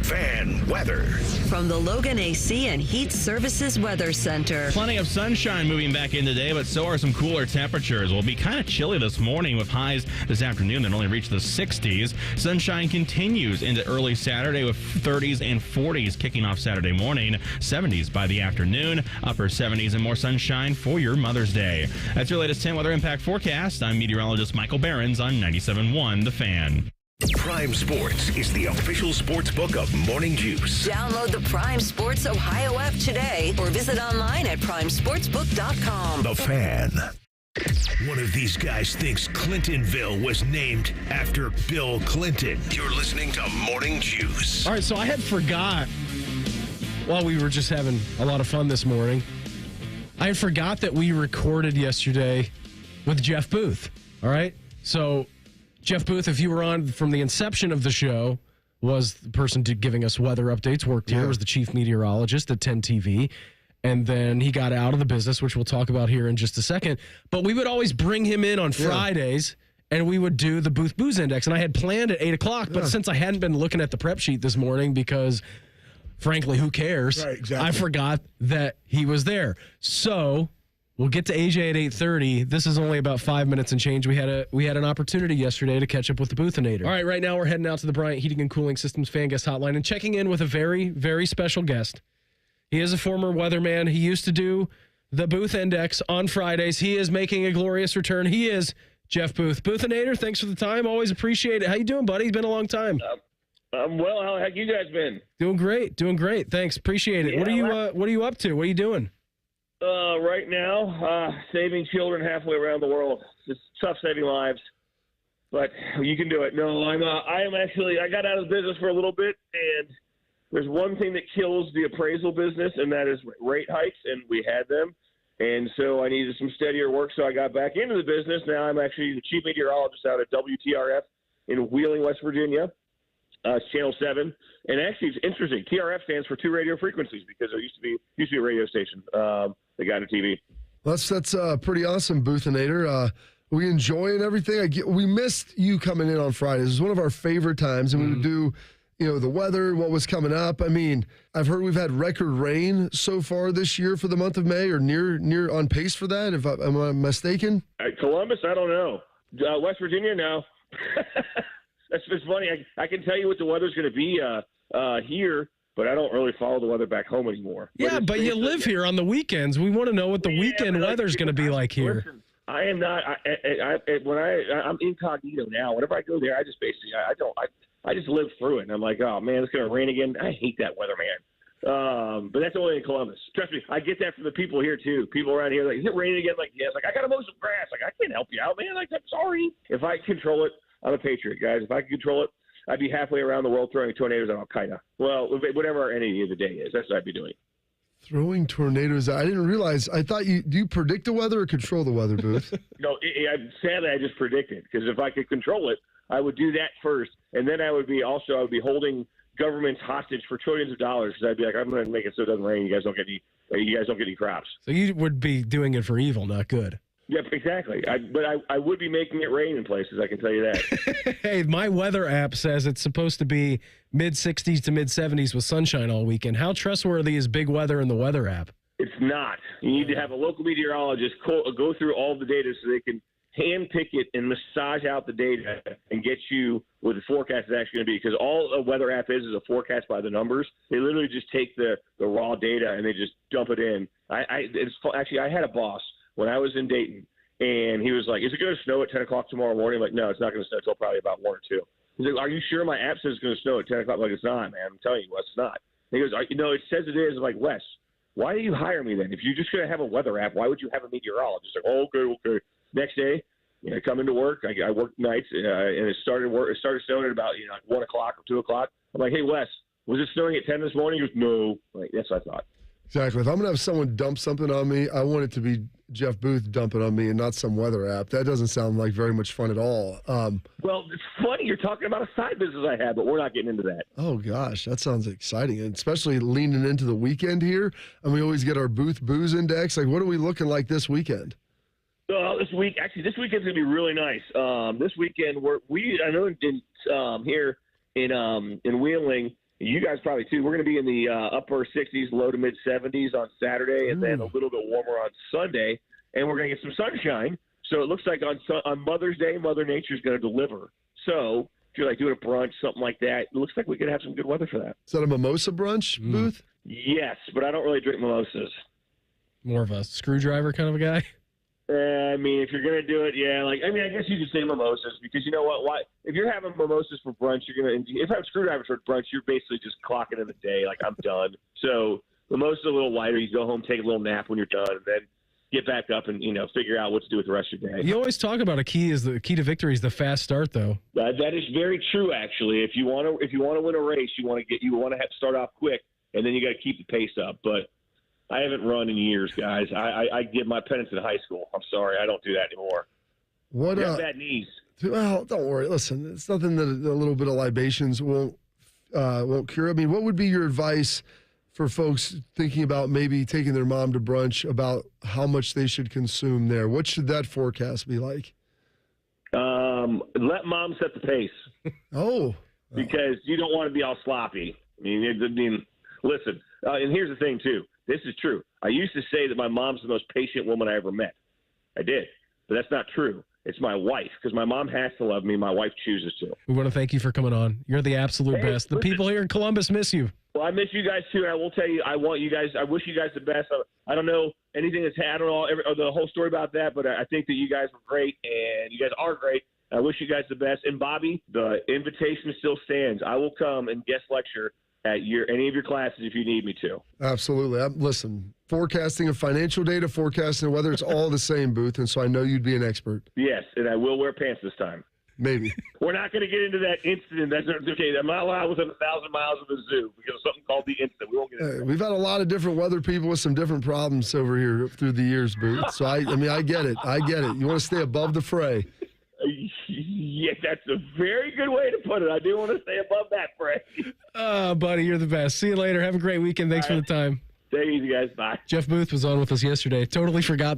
Fan weather. From the Logan AC and Heat Services Weather Center. Plenty of sunshine moving back in today, but so are some cooler temperatures. We'll be kind of chilly this morning with highs this afternoon that only reach the 60s. Sunshine continues into early Saturday with 30s and 40s kicking off Saturday morning. 70s by the afternoon. Upper 70s and more sunshine for your Mother's Day. That's your latest 10 weather impact forecast. I'm meteorologist Michael Behrens on 97.1 The Fan. Prime Sports is the official sports book of Morning Juice. Download the Prime Sports Ohio app today or visit online at primesportsbook.com. The Fan. One of these guys thinks Clintonville was named after Bill Clinton. You're listening to Morning Juice. All right, so I had forgot, while we were just having a lot of fun this morning, I forgot that we recorded yesterday with Jeff Booth. All right? So Jeff Booth, if you were on from the inception of the show, was the person giving us weather updates, worked here, was the chief meteorologist at 10 TV. And then he got out of the business, which we'll talk about here in just a second. But we would always bring him in on Fridays, and we would do the Booth Booze Index. And I had planned at 8 o'clock, but since I hadn't been looking at the prep sheet this morning because, frankly, who cares? Right, exactly. I forgot that he was there. So We'll get to AJ at 8:30. This is only about 5 minutes and change. We had an opportunity yesterday to catch up with the Boothinator. All right now we're heading out to the Bryant Heating and Cooling Systems fan guest hotline and checking in with a very, very special guest. He is a former weatherman. He used to do the Booth Index on Fridays. He is making a glorious return. He is Jeff Booth. Boothinator, thanks for the time. Always appreciate it. How you doing, buddy? It's been a long time. I'm well. How have you guys been? Doing great. Thanks. Appreciate it. Yeah, what are you up to? What are you doing? Right now, saving children halfway around the world. It's tough saving lives, but you can do it. No, I got out of the business for a little bit, and there's one thing that kills the appraisal business, and that is rate hikes, and we had them. And so I needed some steadier work, so I got back into the business. Now I'm actually the chief meteorologist out at WTRF in Wheeling, West Virginia. Channel 7. And actually, it's interesting. TRF stands for two radio frequencies because there used to be a radio station that got a TV. That's pretty awesome, Boothinator. We enjoying everything. We missed you coming in on Fridays. It was one of our favorite times, and we would do, the weather, what was coming up. I mean, I've heard we've had record rain so far this year for the month of May, or near on pace for that. Am I mistaken? Columbus, I don't know. West Virginia, no. That's funny. I can tell you what the weather's going to be here, but I don't really follow the weather back home anymore. Yeah, but you live here on the weekends. We want to know what the weekend weather's going to be like here. Listen, I am not. I'm incognito now. Whenever I go there, I just basically I just live through it, and I'm like, oh man, it's going to rain again. I hate that weather, man. But that's only in Columbus. Trust me, I get that from the people here too. People around here like, is it raining again? Like, yes. Like, I got to mow some grass. Like, I can't help you out, man. Like, I'm sorry. If I control it, I'm a patriot, guys. If I could control it, I'd be halfway around the world throwing tornadoes at Al-Qaeda. Well, whatever any of the day is, that's what I'd be doing. Throwing tornadoes. I didn't realize. I thought do you predict the weather or control the weather, Booth? No, sadly, I just predicted, because if I could control it, I would do that first, and then I would be holding governments hostage for trillions of dollars, because I'd be like, I'm going to make it so it doesn't rain. You guys don't get any crops. So you would be doing it for evil, not good. Yep, exactly. But I would be making it rain in places, I can tell you that. Hey, my weather app says it's supposed to be mid-60s to mid-70s with sunshine all weekend. How trustworthy is big weather in the weather app? It's not. You need to have a local meteorologist go through all the data so they can hand-pick it and massage out the data and get you what the forecast is actually going to be. Because all a weather app is a forecast by the numbers. They literally just take the raw data and they just dump it in. I had a boss when I was in Dayton, and he was like, is it going to snow at 10 o'clock tomorrow morning? I'm like, no, it's not going to snow until probably about 1 or 2. He's like, are you sure my app says it's going to snow at 10 o'clock? I'm like, it's not, man. I'm telling you, Wes, it's not. And he goes, it says it is. I'm like, Wes, why do you hire me then? If you're just going to have a weather app, why would you have a meteorologist? Like, oh, okay. Next day, I come into work. I work nights, and it started snowing at about 1 o'clock or 2 o'clock. I'm like, hey, Wes, was it snowing at 10 this morning? He goes, no. I'm like, that's what I thought. Exactly. If I'm going to have someone dump something on me, I want it to be Jeff Booth dumping on me and not some weather app. That doesn't sound like very much fun at all. Well, it's funny. You're talking about a side business I had, but we're not getting into that. Oh, gosh. That sounds exciting, and especially leaning into the weekend here. And we always get our Booth Booze Index. Like, what are we looking like this weekend? This weekend's going to be really nice. This weekend, I know here in Wheeling, you guys probably too. We're going to be in the upper 60s, low to mid 70s on Saturday, and then a little bit warmer on Sunday. And we're going to get some sunshine. So it looks like on Mother's Day, Mother Nature's going to deliver. So if you're like doing a brunch, something like that, it looks like we could have some good weather for that. Is that a mimosa brunch, Booth? Yes, but I don't really drink mimosas. More of a screwdriver kind of a guy? I mean, if you're going to do it, yeah. I guess you could say mimosas, because you know what? Why? If you're having mimosas for brunch, if I have screwdrivers for brunch, you're basically just clocking in the day. Like, I'm done. So mimosas a little lighter. You go home, take a little nap when you're done, and then get back up and figure out what to do with the rest of your day. You always talk about the key to victory is the fast start, though. That is very true, actually. If you want to win a race, you want to have to start off quick, and then you got to keep the pace up. But I haven't run in years, guys. I did my penance in high school. I'm sorry, I don't do that anymore. What? I have bad knees. Well, don't worry. Listen, it's nothing that a little bit of libations won't cure. I mean, what would be your advice for folks thinking about maybe taking their mom to brunch, about how much they should consume there? What should that forecast be like? Let mom set the pace. Because you don't want to be all sloppy. I mean, listen. And here's the thing too: This is true. I used to say that my mom's the most patient woman I ever met. I did, but that's not true. It's my wife, because my mom has to love me. My wife chooses to. We want to thank you for coming on. You're the absolute best. The people here in Columbus miss you. Well, I miss you guys too, and I will tell you, I wish you guys the best. I don't know anything that's I don't know the whole story about that, but I think that you guys were great, and you guys are great. I wish you guys the best. And Bobby, the invitation still stands. I will come and guest lecture at any of your classes if you need me to. Absolutely. Listen, forecasting of financial data, forecasting of weather, it's all the same, Booth, and so I know you'd be an expert. Yes, and I will wear pants this time. Maybe. We're not going to get into that incident. That's okay. I'm not allowed within 1,000 miles of the zoo because of something called the incident. We won't get into that. We've had a lot of different weather people with some different problems over here through the years, Booth. So, I get it. I get it. You want to stay above the fray. Yeah, that's a very good way to put it. I do want to stay above that fray. Buddy, you're the best. See you later. Have a great weekend. Thanks for the time. Take it easy, guys. Bye. Jeff Booth was on with us yesterday. Totally forgot